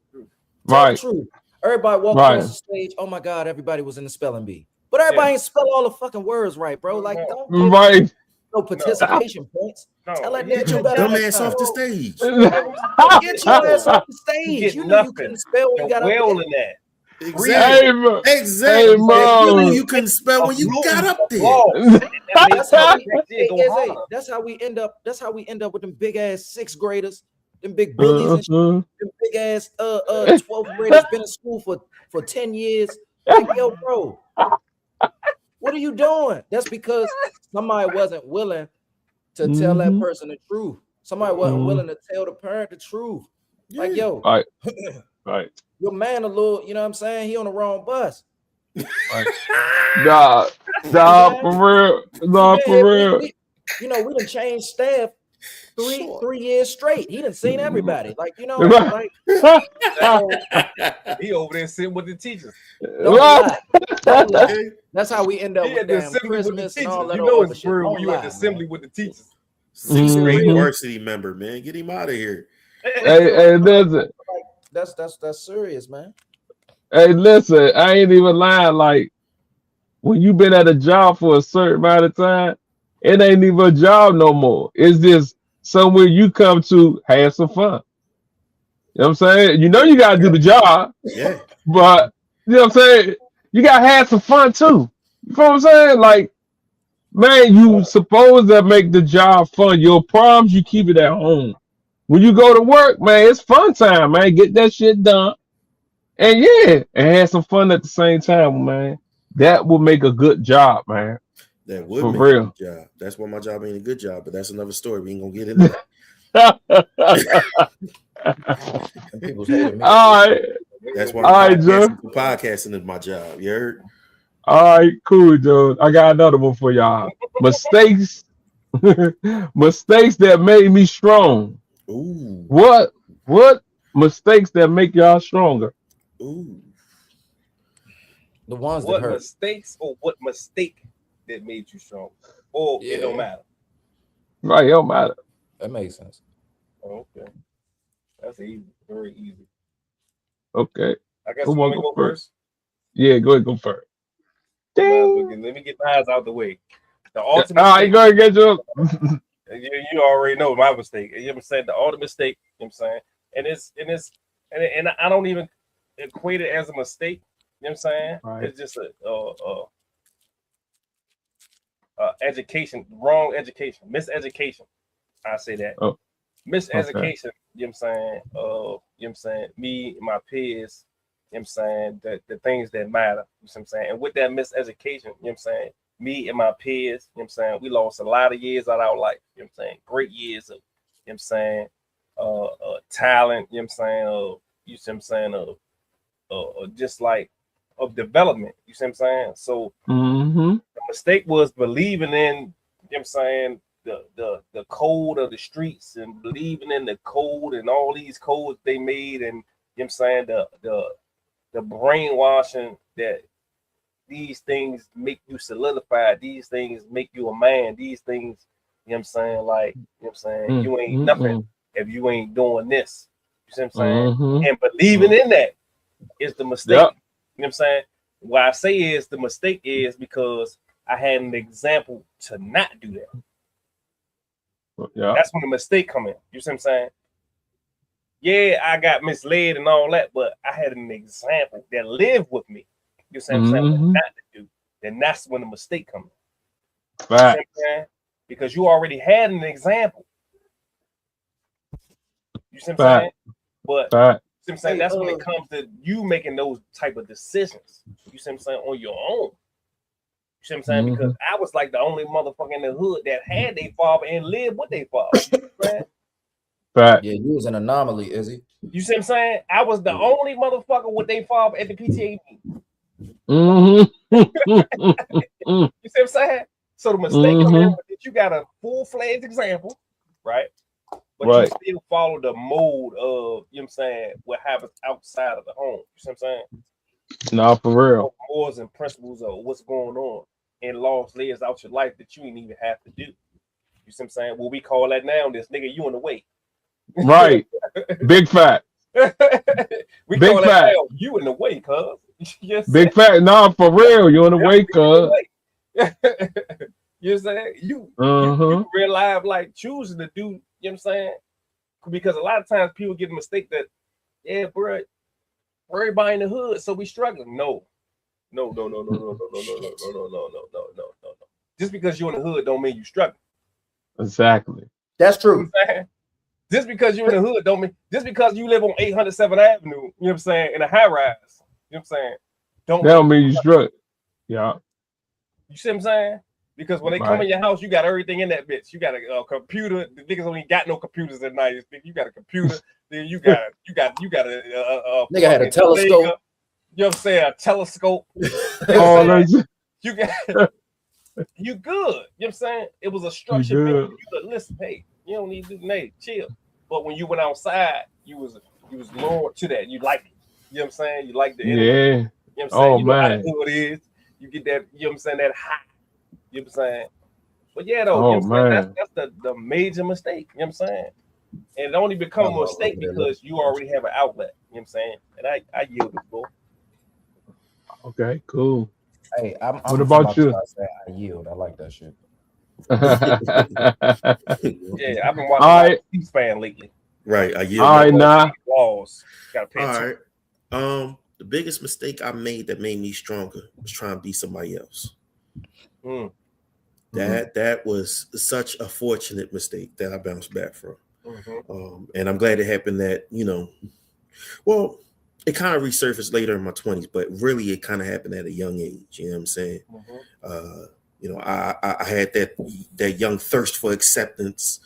[SPEAKER 3] Tell
[SPEAKER 1] Right.
[SPEAKER 3] the truth. Everybody walk
[SPEAKER 1] Right.
[SPEAKER 3] across the stage. Oh my God, everybody was in the spelling bee. But everybody ain't spell all the fucking words right, bro. Like, don't give
[SPEAKER 1] Right.
[SPEAKER 3] no participation points.
[SPEAKER 2] No.
[SPEAKER 3] Tell that
[SPEAKER 2] You
[SPEAKER 3] nigga you better next
[SPEAKER 4] Dumbass
[SPEAKER 3] time.
[SPEAKER 4] off the stage.
[SPEAKER 3] Get your ass off the stage.
[SPEAKER 2] Get
[SPEAKER 3] You knew you
[SPEAKER 2] nothing.
[SPEAKER 3] couldn't spell when you got up
[SPEAKER 2] well
[SPEAKER 3] there.
[SPEAKER 2] in that.
[SPEAKER 4] Exactly.
[SPEAKER 1] Hey, man.
[SPEAKER 4] Exactly.
[SPEAKER 1] Hey,
[SPEAKER 4] You
[SPEAKER 1] man.
[SPEAKER 4] you couldn't spell when you got up there.
[SPEAKER 3] That's how we,
[SPEAKER 2] Go
[SPEAKER 3] hey,
[SPEAKER 2] harder.
[SPEAKER 3] that's how we end up. That's how we end up with them big ass 6th graders, them big bullies and shit, them big ass 12th graders been in school for 10 years. Like, yo, bro, what are you doing? That's because somebody wasn't willing to tell that person the truth. Somebody wasn't willing to tell the parent the truth. Like, yo,
[SPEAKER 1] Right. Right.
[SPEAKER 3] your man a little, you know what I'm saying? He on the wrong bus.
[SPEAKER 1] Right. Nah, for real. Nah, for real.
[SPEAKER 3] We done changed staff three years straight. He done seen everybody. Like,
[SPEAKER 1] Right.
[SPEAKER 2] He over there sitting with the teachers.
[SPEAKER 3] Don't lie. Don't lie. That's how we end up
[SPEAKER 2] He
[SPEAKER 3] with
[SPEAKER 2] at the
[SPEAKER 3] damn
[SPEAKER 2] assembly with the
[SPEAKER 3] Christmas and
[SPEAKER 2] teachers.
[SPEAKER 3] all that
[SPEAKER 2] You know
[SPEAKER 3] other
[SPEAKER 2] it's
[SPEAKER 3] shit.
[SPEAKER 2] real when
[SPEAKER 3] Don't
[SPEAKER 2] you at
[SPEAKER 3] lie,
[SPEAKER 2] the assembly
[SPEAKER 3] man.
[SPEAKER 2] with the teachers.
[SPEAKER 4] 6th grade
[SPEAKER 1] Mhm.
[SPEAKER 4] varsity member, man. Get him out of here.
[SPEAKER 1] Hey, listen.
[SPEAKER 3] That's serious, man.
[SPEAKER 1] Hey, listen. I ain't even lying. Like, when you been at a job for a certain amount of time, it ain't even a job no more. It's just somewhere you come to have some fun. You know what I'm saying? You know you gotta do the job,
[SPEAKER 4] Yeah.
[SPEAKER 1] but you know what I'm saying? You gotta have some fun too. You know what I'm saying? Like, man, you supposed to make the job fun. Your problems, you keep it at home. When you go to work, man, it's fun time, man. Get that shit done. And yeah, and have some fun at the same time, man. That will make a good job, man.
[SPEAKER 4] That would
[SPEAKER 1] For
[SPEAKER 4] make
[SPEAKER 1] real.
[SPEAKER 4] a good job. That's why my job ain't a good job, but that's another story. We ain't gonna get into that.
[SPEAKER 3] And people's hating me.
[SPEAKER 1] All right.
[SPEAKER 4] That's why
[SPEAKER 1] All right, Joe.
[SPEAKER 4] podcasting is my job. You heard?
[SPEAKER 1] All right, cool, Joe. I got another one for y'all. Mistakes. Mistakes that made me strong.
[SPEAKER 4] Ooh.
[SPEAKER 1] What mistakes that make y'all stronger?
[SPEAKER 4] Ooh.
[SPEAKER 3] The ones that
[SPEAKER 2] What
[SPEAKER 3] hurt.
[SPEAKER 2] mistakes or what mistake that made you strong? Or it don't matter.
[SPEAKER 1] Right, it don't matter.
[SPEAKER 3] That makes sense.
[SPEAKER 2] Okay. That's easy. Very easy.
[SPEAKER 1] Okay.
[SPEAKER 2] I guess
[SPEAKER 1] Who
[SPEAKER 2] you
[SPEAKER 1] wanna
[SPEAKER 2] want to
[SPEAKER 1] go
[SPEAKER 2] go first?
[SPEAKER 1] Yeah, go ahead, go first.
[SPEAKER 2] Let me get my eyes out the way. The
[SPEAKER 1] All
[SPEAKER 2] ultimate
[SPEAKER 1] right, go ahead, get your
[SPEAKER 2] you already know my mistake. You know what I'm saying? The ultimate mistake, you know what I'm saying? And I don't even equate it as a mistake. You know what I'm saying?
[SPEAKER 1] Right.
[SPEAKER 2] It's just a education, wrong education, miseducation. I say that.
[SPEAKER 1] Oh,
[SPEAKER 2] Miseducation, you know what I'm saying? You know what I'm saying? Me, my peers, you know what I'm saying? The things that matter, you know what I'm saying? And with that miseducation, you know what I'm saying? Me and my peers, you know what I'm saying? We lost a lot of years out of our life, you know what I'm saying? Great years of, you know what I'm saying? Talent, you know what I'm saying? You see what I'm saying? Just like of development, you see what I'm saying? So the mistake was believing in, you know what I'm saying, the code of the streets and believing in the code and all these codes they made, and you know what I'm saying, the brainwashing that these things make you solidified, these things make you a man, these things, you know what I'm saying, like, you know what I'm saying, you ain't nothing if you ain't doing this. You see what I'm saying? And believing in that is the mistake.
[SPEAKER 1] Yep.
[SPEAKER 2] You know what I'm saying? What I say is the mistake is because I had an example to not do that.
[SPEAKER 1] Yeah.
[SPEAKER 2] That's when the mistake come in. You see what I'm saying? yeah, I got misled and all that, but I had an example that lived with me. You see what I'm saying? What
[SPEAKER 1] Mm-hmm.
[SPEAKER 2] not to do. Then that's when the mistake comes. You see what I'm
[SPEAKER 1] Fact.
[SPEAKER 2] saying? Because you already had an example. You see what I'm saying?
[SPEAKER 1] Fact.
[SPEAKER 2] But
[SPEAKER 1] Fact.
[SPEAKER 2] you see what I'm saying?
[SPEAKER 3] Hey,
[SPEAKER 2] That's when it comes to you making those type of decisions. You see what I'm saying? On your own. You see what I'm saying?
[SPEAKER 1] Mm-hmm.
[SPEAKER 2] Because I was like the only motherfucker in the hood that had their father and lived with their father. You know what I'm saying?
[SPEAKER 1] Fact.
[SPEAKER 3] Yeah, you was an anomaly, Izzy.
[SPEAKER 2] You see what I'm saying? I was the only motherfucker with their father at the PTA meeting.
[SPEAKER 1] Mm-hmm.
[SPEAKER 2] You see what I'm saying? So the mistake come in
[SPEAKER 1] Mm-hmm.
[SPEAKER 2] that you got a full-fledged example, right? But you
[SPEAKER 1] Right.
[SPEAKER 2] still follow the mode of, you know what I'm saying, what happens outside of the home. You see what I'm saying?
[SPEAKER 1] Nah, for real.
[SPEAKER 2] Morals and principles of what's going on and laws layers out your life that you ain't even have to do. You see what I'm saying? What we call that now, this nigga, you in the way.
[SPEAKER 1] Right. Big fact.
[SPEAKER 2] We
[SPEAKER 1] Big
[SPEAKER 2] call that
[SPEAKER 1] fact.
[SPEAKER 2] now, you in the way, cuz. Yes,
[SPEAKER 1] Big fact. Nah, for real. You in the way,
[SPEAKER 2] you in the
[SPEAKER 1] cuz.
[SPEAKER 2] way. You know what I'm saying? You
[SPEAKER 1] Uh-huh.
[SPEAKER 2] real life like choosing to do, you know what I'm saying? Because a lot of times people get the mistake that, yeah, bro, everybody in the hood, so we struggling. No. No, no, no, no, no, no, no, no, no,
[SPEAKER 3] Shit.
[SPEAKER 2] no, no, no, no, no, no, no. Just because you're in the hood don't mean you struggling.
[SPEAKER 1] Exactly.
[SPEAKER 3] That's
[SPEAKER 2] You know
[SPEAKER 3] true.
[SPEAKER 2] what I'm saying? Just because you're in the hood don't mean just because you live on 807th Avenue, you know what I'm saying, in a high rise, you know what I'm saying, don't
[SPEAKER 1] That
[SPEAKER 2] mean
[SPEAKER 1] don't mean you struck. Yeah.
[SPEAKER 2] you see what I'm saying? Because when they come
[SPEAKER 1] Right.
[SPEAKER 2] in your house, you got everything in that bitch. You got a computer. The niggas don't even got no computers at night. You got a computer. Then you got a
[SPEAKER 3] Nigga had a
[SPEAKER 2] fucking
[SPEAKER 3] telescope.
[SPEAKER 2] Sega, you know what I'm saying? A telescope. You know what
[SPEAKER 1] Oh,
[SPEAKER 2] I'm saying?
[SPEAKER 1] that's
[SPEAKER 2] You got you good. You know what I'm saying? It was a
[SPEAKER 1] you
[SPEAKER 2] structure built
[SPEAKER 1] good.
[SPEAKER 2] for you to listen. Hey, you don't need to do nothing. Chill. But when you went outside, you was loyal to that. You like it. You know what I'm saying? You like the energy.
[SPEAKER 1] Yeah.
[SPEAKER 2] You know what I'm saying?
[SPEAKER 1] Oh
[SPEAKER 2] You know how the
[SPEAKER 1] man.
[SPEAKER 2] hood is. You get that, you know what I'm saying, that high. You know what I'm saying? But yeah, though, you know
[SPEAKER 1] Oh
[SPEAKER 2] what I'm saying?
[SPEAKER 1] man.
[SPEAKER 2] That's the major mistake. You know what I'm saying? And it only become
[SPEAKER 3] My
[SPEAKER 2] a
[SPEAKER 3] mom over
[SPEAKER 2] mistake
[SPEAKER 3] there looking
[SPEAKER 2] because you
[SPEAKER 3] for that
[SPEAKER 2] already
[SPEAKER 3] shit.
[SPEAKER 2] have an outlet. You know what I'm saying? And I yield the floor.
[SPEAKER 1] Okay, cool.
[SPEAKER 3] Hey, I'm
[SPEAKER 1] What
[SPEAKER 3] from
[SPEAKER 1] about
[SPEAKER 3] about to
[SPEAKER 1] you?
[SPEAKER 3] start saying I yield. I like that shit.
[SPEAKER 2] Yeah, I've been
[SPEAKER 1] All
[SPEAKER 2] watching a lot of
[SPEAKER 1] right.
[SPEAKER 2] C-SPAN lately.
[SPEAKER 4] Right. I yield
[SPEAKER 1] All
[SPEAKER 4] my
[SPEAKER 1] right
[SPEAKER 4] mic.
[SPEAKER 1] now.
[SPEAKER 2] Laws. Gotta pay
[SPEAKER 4] All
[SPEAKER 2] attention.
[SPEAKER 4] right. The biggest mistake I made that made me stronger was trying to be somebody else.
[SPEAKER 2] Mm,
[SPEAKER 4] That was such a fortunate mistake that I bounced back from.
[SPEAKER 2] mm-hmm.
[SPEAKER 4] And I'm glad it happened that, well, it kind of resurfaced later in my 20s, but really it kind of happened at a young age. You know what I'm saying?
[SPEAKER 2] Mm-hmm.
[SPEAKER 4] I had that young thirst for acceptance,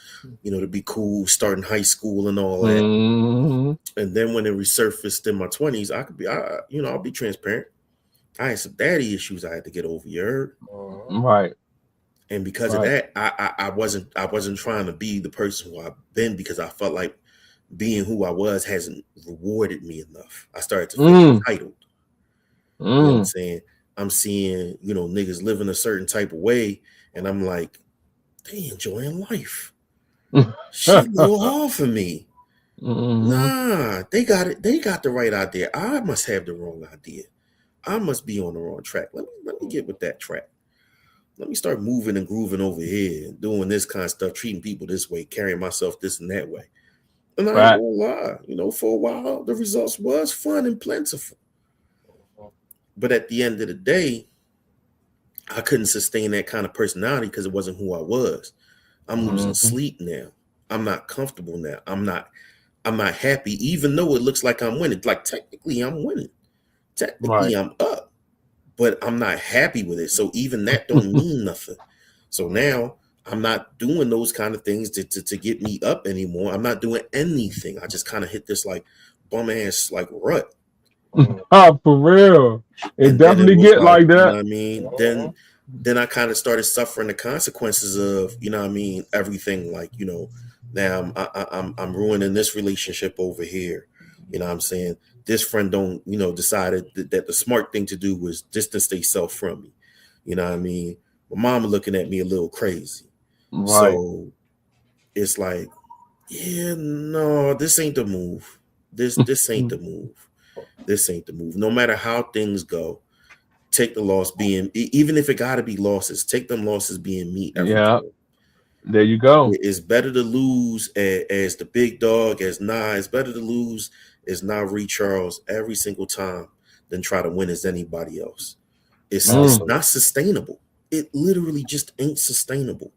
[SPEAKER 4] to be cool, starting high school and all that.
[SPEAKER 1] Mm-hmm.
[SPEAKER 4] And then when it resurfaced in my 20s, I'll be transparent. I had some daddy issues I had to get over. You heard?
[SPEAKER 2] Mm-hmm.
[SPEAKER 1] Right.
[SPEAKER 4] And because of
[SPEAKER 1] Right.
[SPEAKER 4] that, I wasn't trying to be the person who I've been because I felt like being who I was hasn't rewarded me enough. I started to feel
[SPEAKER 1] Mm.
[SPEAKER 4] entitled. You know what I'm
[SPEAKER 1] Mm.
[SPEAKER 4] saying? I'm seeing, niggas living a certain type of way, and I'm like, they enjoying life. Shit, a little hard for me.
[SPEAKER 1] Mm-hmm.
[SPEAKER 4] Nah, they got it. They got the right idea. I must have the wrong idea. I must be on the wrong track. Let me get with that track. Let me start moving and grooving over here and doing this kind of stuff, treating people this way, carrying myself this and that way. And I ain't
[SPEAKER 1] Right.
[SPEAKER 4] gonna lie, for a while, the results was fun and plentiful. But at the end of the day, I couldn't sustain that kind of personality because it wasn't who I was. I'm losing
[SPEAKER 1] Mm-hmm.
[SPEAKER 4] sleep now. I'm not comfortable now. I'm not happy, even though it looks like I'm winning. Like technically I'm winning. Technically
[SPEAKER 1] Right.
[SPEAKER 4] I'm up, but I'm not happy with it. So even that don't mean nothing. So now I'm not doing those kind of things to get me up anymore. I'm not doing anything. I just kind of hit this like bum ass like rut.
[SPEAKER 1] Oh, for real. It
[SPEAKER 4] And then it
[SPEAKER 1] definitely
[SPEAKER 4] was
[SPEAKER 1] get
[SPEAKER 4] like,
[SPEAKER 1] like
[SPEAKER 4] you know
[SPEAKER 1] that.
[SPEAKER 4] what I mean? Then I kind of started suffering the consequences of, you know what I mean, everything. Like, now I'm ruining this relationship over here. You know what I'm saying? This friend don't, decided that the smart thing to do was distance themselves from me. You know what I mean? My mama looking at me a little crazy.
[SPEAKER 1] Right.
[SPEAKER 4] So it's like, yeah, no, this ain't the move. This ain't the move. This ain't the move. No matter how things go, take the loss being, even if it got to be losses, take them losses being me every
[SPEAKER 1] Yeah.
[SPEAKER 4] time.
[SPEAKER 1] There you go.
[SPEAKER 4] It's better to lose as the big dog, as Nah. It's better to lose as Ray Charles every single time than try to win as anybody else. It's not sustainable. It literally just ain't sustainable.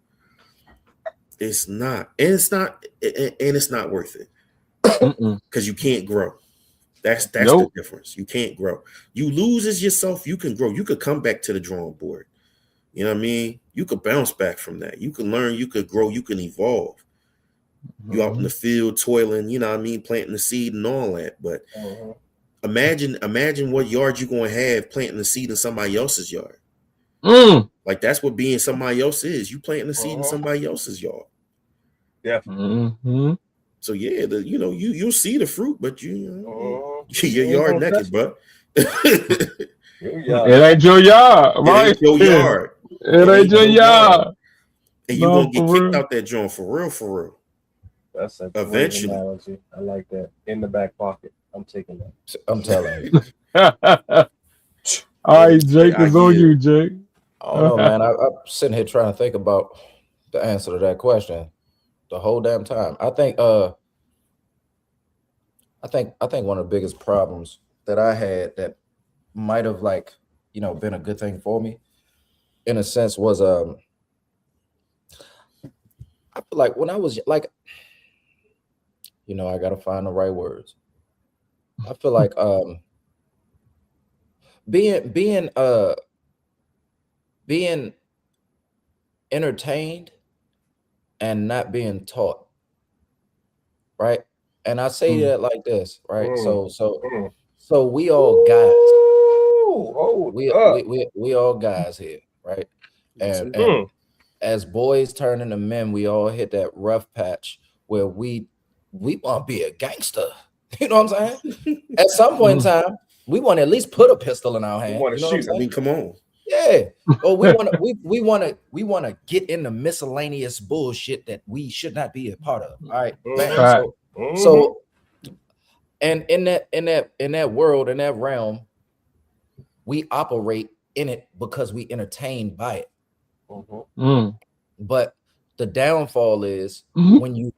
[SPEAKER 4] It's not, and it's not worth it because you can't grow. That's the difference. You can't grow. You lose as yourself. You can grow. You could come back to the drawing board. You know what I mean? You could bounce back from that. You can learn. You could grow. You can evolve. You out in the field toiling. You know what I mean? Planting the seed and all that. But imagine what yard you gonna have planting the seed in somebody else's yard. Like that's what being somebody else is. You planting the seed in somebody else's yard.
[SPEAKER 2] Yeah.
[SPEAKER 4] So yeah, you'll see the fruit, but your yard naked, bro.
[SPEAKER 1] It ain't your yard, right?
[SPEAKER 4] It ain't your yard.
[SPEAKER 1] It ain't your yard.
[SPEAKER 4] And you gonna get kicked out that joint for real.
[SPEAKER 2] That's a
[SPEAKER 4] eventually.
[SPEAKER 2] Analogy. I like that. In the back pocket. I'm taking that.
[SPEAKER 3] I'm telling you.
[SPEAKER 1] All right, Jake, it's on you, Jake.
[SPEAKER 3] I don't know, man. I'm sitting here trying to think about the answer to that question the whole damn time. I think one of the biggest problems that I had that might have been a good thing for me in a sense was I feel like when I was like, I gotta find the right words. I feel like being entertained and not being taught, right? And I say that like this, right? So we all guys. We all guys here, right? And as boys turn into men, we all hit that rough patch where we want to be a gangster. You know what I'm saying? At some point in time, we want to at least put a pistol in our hand.
[SPEAKER 2] We want to shoot.
[SPEAKER 4] I mean, come on.
[SPEAKER 3] Yeah. Or we want to get into miscellaneous bullshit that we should not be a part of. All right. So and in that world, in that realm, we operate in it because we entertained by it. But the downfall is when you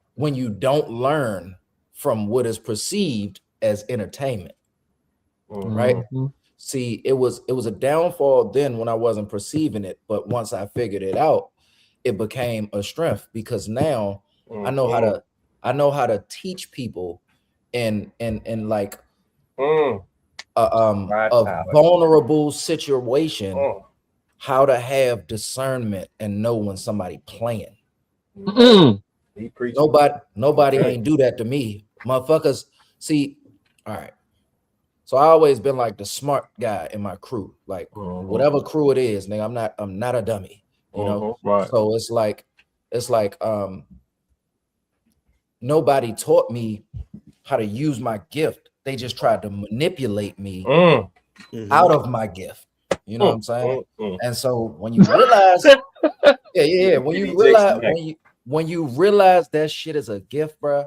[SPEAKER 3] don't learn from what is perceived as entertainment. Right? See, it was a downfall then when I wasn't perceiving it, but once I figured it out, it became a strength because now I know how to teach people in like a vulnerable situation how to have discernment and know when somebody playing. Nobody ain't do that to me, motherfuckers. See, all right. So I always been like the smart guy in my crew, like whatever crew it is, nigga. I'm not a dummy, you know.
[SPEAKER 1] Right.
[SPEAKER 3] So it's like nobody taught me how to use my gift. They just tried to manipulate me out of my gift. You know what I'm saying? And so when you realize, when you realize that shit is a gift, bro,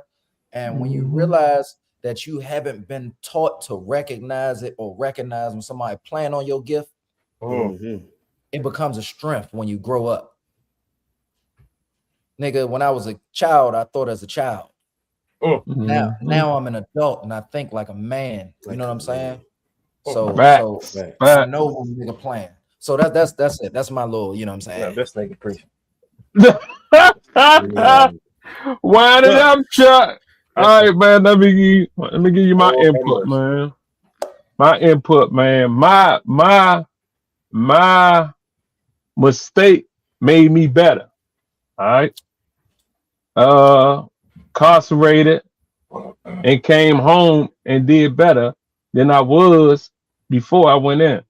[SPEAKER 3] and when you realize that you haven't been taught to recognize it or recognize when somebody playing on your gift, it becomes a strength when you grow up. Nigga, when I was a child, I thought as a child. Now I'm an adult and I think like a man. You know what I'm saying? So I know when nigga playing. So that's it. That's my little, you know what I'm saying?
[SPEAKER 2] Yeah, this nigga preaching.
[SPEAKER 1] Wind it up, Chuck. All right, man. Let me give you my input, man. My input, man. My mistake made me better. All right. Incarcerated and came home and did better than I was before I went in.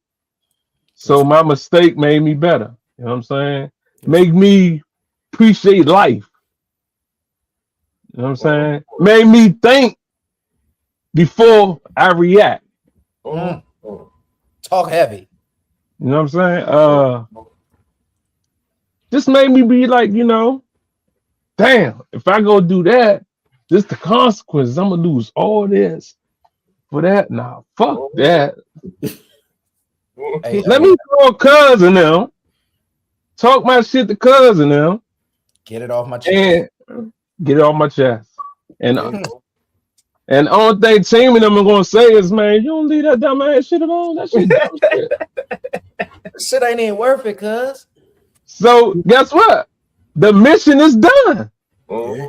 [SPEAKER 1] So my mistake made me better. You know what I'm saying? Make me appreciate life. You know what I'm saying? Made me think before I react.
[SPEAKER 3] Talk heavy.
[SPEAKER 1] You know what I'm saying? Just made me be like, damn, if I go do that, this the consequences. I'm gonna lose all this for that. Nah, fuck that. Let me call cousin now. Talk my shit to cousin now.
[SPEAKER 3] Get it off my chest.
[SPEAKER 1] and get it off my chest. And
[SPEAKER 4] Yeah.
[SPEAKER 1] and the only thing team and them are gonna say is, man, you don't leave that dumb ass shit alone. That shit dumb shit.
[SPEAKER 3] Shit ain't even worth it, cuz.
[SPEAKER 1] So guess what? The mission is done.
[SPEAKER 4] Yeah.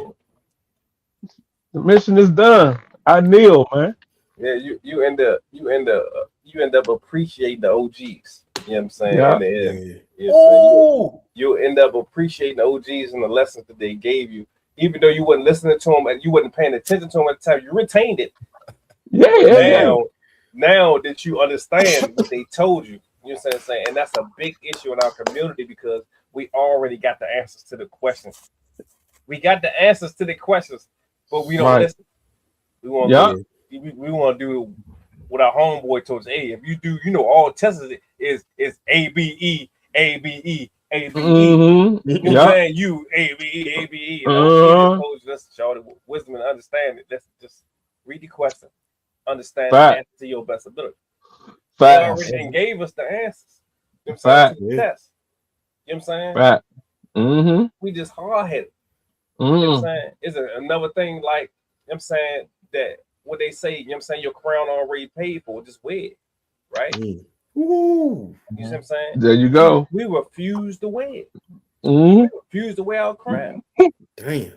[SPEAKER 1] The mission is done. I kneel, man.
[SPEAKER 2] Yeah, you end up appreciating the OGs. You know what I'm saying?
[SPEAKER 1] Yeah.
[SPEAKER 2] In the end.
[SPEAKER 4] Yeah.
[SPEAKER 2] You know what I'm saying?
[SPEAKER 3] Ooh.
[SPEAKER 2] You end up appreciating the OGs and the lessons that they gave you, even though you wasn't listening to them and you wasn't paying attention to them at the time. You retained it.
[SPEAKER 1] Yeah.
[SPEAKER 2] Now that you understand what they told you, you know what I'm saying? And that's a big issue in our community because we already got the answers to the questions. We got the answers to the questions, but we don't listen. We want to we want to do what our homeboy told us. Hey, if you do, all tests is ABE, ABE, ABE.
[SPEAKER 1] Mm-hmm.
[SPEAKER 2] You know what I'm saying? You ABE, ABE. Told you that's wisdom and understanding. Let's just read the question, understand the answer to your best ability. They already gave us the answers. You know what I'm saying? To the test. You know what I'm saying?
[SPEAKER 1] Right. Mm-hmm.
[SPEAKER 2] We just hard headed. You know what I'm saying? Is it another thing like, you know what I'm saying, that what they say, you know what I'm saying, your crown already paid for, just wear it, right?
[SPEAKER 4] Ooh.
[SPEAKER 2] You know what I'm saying?
[SPEAKER 1] There you go.
[SPEAKER 2] We refuse to wear it.
[SPEAKER 1] Mm-hmm.
[SPEAKER 2] We refuse to wear our crown.
[SPEAKER 4] Damn.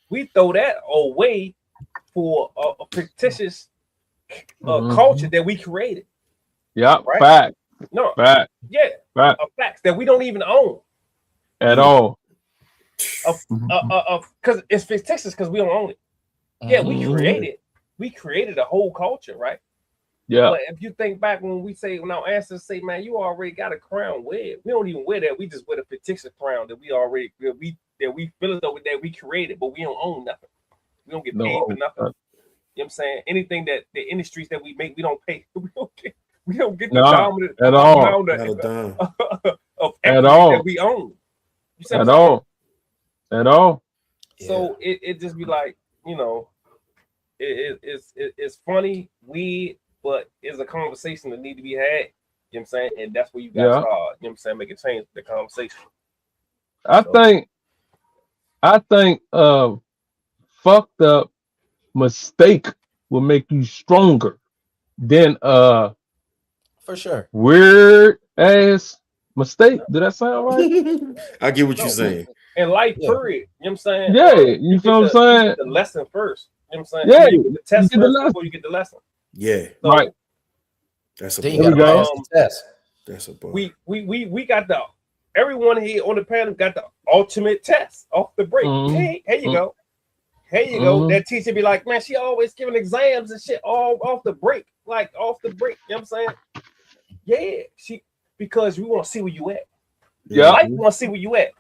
[SPEAKER 2] We throw that away for a fictitious culture that we created.
[SPEAKER 1] Yep.
[SPEAKER 2] Right?
[SPEAKER 1] Fact.
[SPEAKER 2] No.
[SPEAKER 1] Fact.
[SPEAKER 2] Yeah.
[SPEAKER 1] Fact.
[SPEAKER 2] A facts that we don't even own.
[SPEAKER 1] At all.
[SPEAKER 2] Because it's fictitious because we don't own it. Yeah, we created a whole culture, right?
[SPEAKER 1] Yeah.
[SPEAKER 2] But if you think back when our ancestors say, man, you already got a crown, wear it. We don't even wear that. We just wear the fictitious crown that we feel as though that we created, but we don't own nothing. We don't get paid for nothing. You know what I'm saying? Anything that the industries that we make, we don't pay. We don't get the dominant
[SPEAKER 1] at all.
[SPEAKER 2] of everything that we own. You see
[SPEAKER 1] at all. At all.
[SPEAKER 2] So it just be like, it's funny, weird, but it's a conversation that need to be had. You know what I'm saying? And that's where you guys start, you know what I'm saying, make a change the conversation.
[SPEAKER 1] I think fucked up mistake will make you stronger than
[SPEAKER 3] for sure
[SPEAKER 1] weird ass mistake. Did that sound right?
[SPEAKER 4] I get what you're saying.
[SPEAKER 2] And life, period. You know what I'm saying?
[SPEAKER 1] Yeah, you feel what I'm saying?
[SPEAKER 2] The lesson first. You know what I'm saying?
[SPEAKER 1] Yeah,
[SPEAKER 2] you get the test first before you get the lesson.
[SPEAKER 4] Yeah.
[SPEAKER 2] So,
[SPEAKER 1] right.
[SPEAKER 4] That's a
[SPEAKER 3] then you gotta pass the test.
[SPEAKER 4] That's a bar.
[SPEAKER 2] We got everyone here on the panel got the ultimate test off the break. Hey, here you go. Here you go. That teacher be like, man, she always giving exams and shit all off the break. Like off the break. You know what I'm saying? Yeah, because we want to see where you at.
[SPEAKER 1] Yeah.
[SPEAKER 2] Life want to see where you at.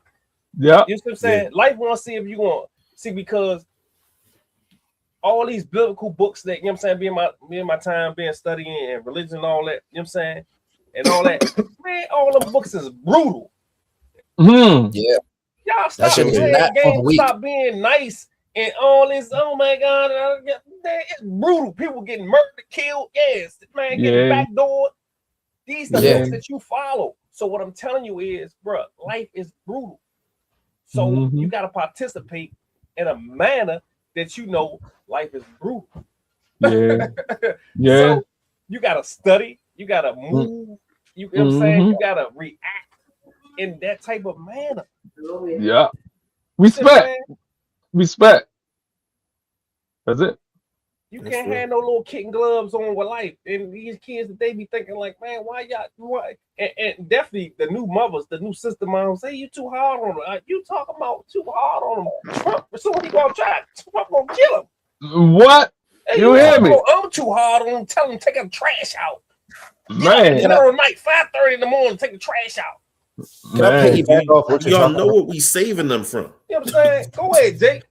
[SPEAKER 1] Yeah.
[SPEAKER 2] You know what I'm saying? Yeah. Life want to see if you want to see, because all these biblical books that, you know what I'm saying, being my time being studying and religion and all that, you know what I'm saying? And all that. Man, all them books is brutal.
[SPEAKER 3] Yeah.
[SPEAKER 2] Y'all stop playing games, stop being nice and all this. Oh my God. It's brutal. People getting murdered, killed. Yes, man, getting backdoored. These are the books that you follow. So what I'm telling you is, bro, life is brutal. So you got to participate in a manner that life is brutal.
[SPEAKER 1] Yeah.
[SPEAKER 2] So you got to study. You got to move. You know what I'm saying? You got to react in that type of manner.
[SPEAKER 1] Yeah. Respect. That's it.
[SPEAKER 2] You can't have no little kitten gloves on with life. And these kids that they be thinking like, man, why y'all? And definitely the new mothers, the new sister moms, say you too hard on them. You talking about too hard on them. Trump, so he gonna try. Trump gonna kill him.
[SPEAKER 1] What?
[SPEAKER 2] Hey,
[SPEAKER 1] you hear me?
[SPEAKER 2] I'm too hard on him. Tell him to take the trash out.
[SPEAKER 1] Man.
[SPEAKER 2] Tomorrow night, 5:30 in the morning, take the trash out.
[SPEAKER 3] Can I piggyback off what
[SPEAKER 4] y'all know what we saving them from?
[SPEAKER 2] You know what I'm saying? Go ahead, Jake.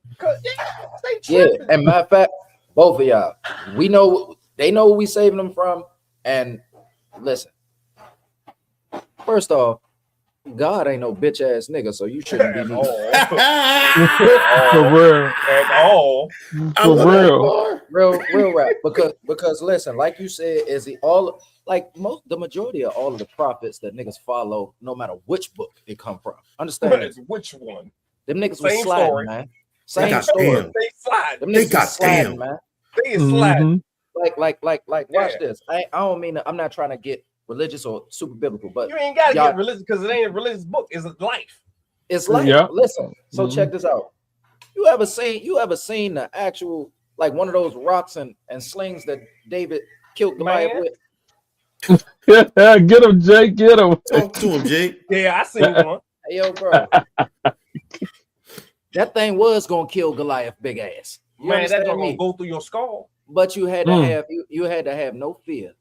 [SPEAKER 3] Yeah, and matter of fact, both of y'all, they know what we saving them from. And listen, first off, God ain't no bitch ass nigga, so you shouldn't be me.
[SPEAKER 1] For real.
[SPEAKER 2] At all.
[SPEAKER 1] For real.
[SPEAKER 3] Real rap. Because listen, like you said, is he all like the majority of all of the prophets that niggas follow, no matter which book they come from. Understand this.
[SPEAKER 2] Which one?
[SPEAKER 3] Them niggas was
[SPEAKER 2] Same
[SPEAKER 3] sliding,
[SPEAKER 2] story.
[SPEAKER 3] man.
[SPEAKER 4] They
[SPEAKER 3] Same
[SPEAKER 4] got
[SPEAKER 3] story.
[SPEAKER 4] damn.
[SPEAKER 2] They slide.
[SPEAKER 3] Them
[SPEAKER 4] They
[SPEAKER 3] niggas
[SPEAKER 4] got
[SPEAKER 3] was sliding,
[SPEAKER 4] damn.
[SPEAKER 3] man.
[SPEAKER 2] They is sliding.
[SPEAKER 3] Like, watch
[SPEAKER 2] Yeah.
[SPEAKER 3] this. I don't mean I'm not trying to get religious or super biblical, but
[SPEAKER 2] You ain't gotta
[SPEAKER 3] y'all-
[SPEAKER 2] get religious because it ain't a religious book. It's a life.
[SPEAKER 3] it's like,
[SPEAKER 1] Yeah.
[SPEAKER 3] listen. So check this out. You ever seen the actual like one of those rocks and slings that David killed Goliath
[SPEAKER 2] Man.
[SPEAKER 3] with?
[SPEAKER 1] Get him, Jake. Get him.
[SPEAKER 4] Talk to him, Jake.
[SPEAKER 2] Yeah, I seen one.
[SPEAKER 3] Hey, yo, bro. That thing was gonna kill Goliath, big ass. You
[SPEAKER 2] Man, that's
[SPEAKER 3] understand
[SPEAKER 2] gonna
[SPEAKER 3] me?
[SPEAKER 2] go through your skull.
[SPEAKER 3] But you had to have you had to have no fear.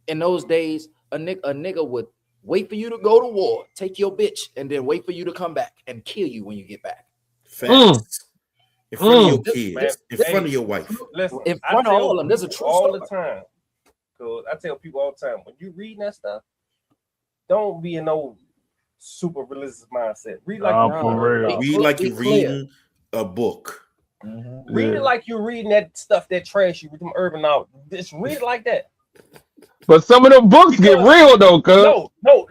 [SPEAKER 3] In those days, a nigga would wait for you to go to war, take your bitch, and then wait for you to come back and kill you when you get back.
[SPEAKER 4] Facts. In front of your kids,
[SPEAKER 2] Man,
[SPEAKER 4] in front of your wife.
[SPEAKER 2] Listen,
[SPEAKER 3] In
[SPEAKER 2] I
[SPEAKER 3] front of
[SPEAKER 2] tell
[SPEAKER 3] all of them, there's a
[SPEAKER 2] people
[SPEAKER 3] true
[SPEAKER 2] all
[SPEAKER 3] story.
[SPEAKER 2] the time. Cause I tell people all the time, when you reading that stuff, don't be in no super religious mindset. Read like
[SPEAKER 1] Oh,
[SPEAKER 2] you're
[SPEAKER 1] for real.
[SPEAKER 4] Read like
[SPEAKER 3] Be
[SPEAKER 4] you're
[SPEAKER 3] clear.
[SPEAKER 4] reading a book.
[SPEAKER 2] Read
[SPEAKER 1] Yeah.
[SPEAKER 2] it like you're reading that stuff that trash you with them urban knowledge. Just read it like that.
[SPEAKER 1] But some of them books get
[SPEAKER 2] Because-
[SPEAKER 1] real though, cuz.
[SPEAKER 2] No,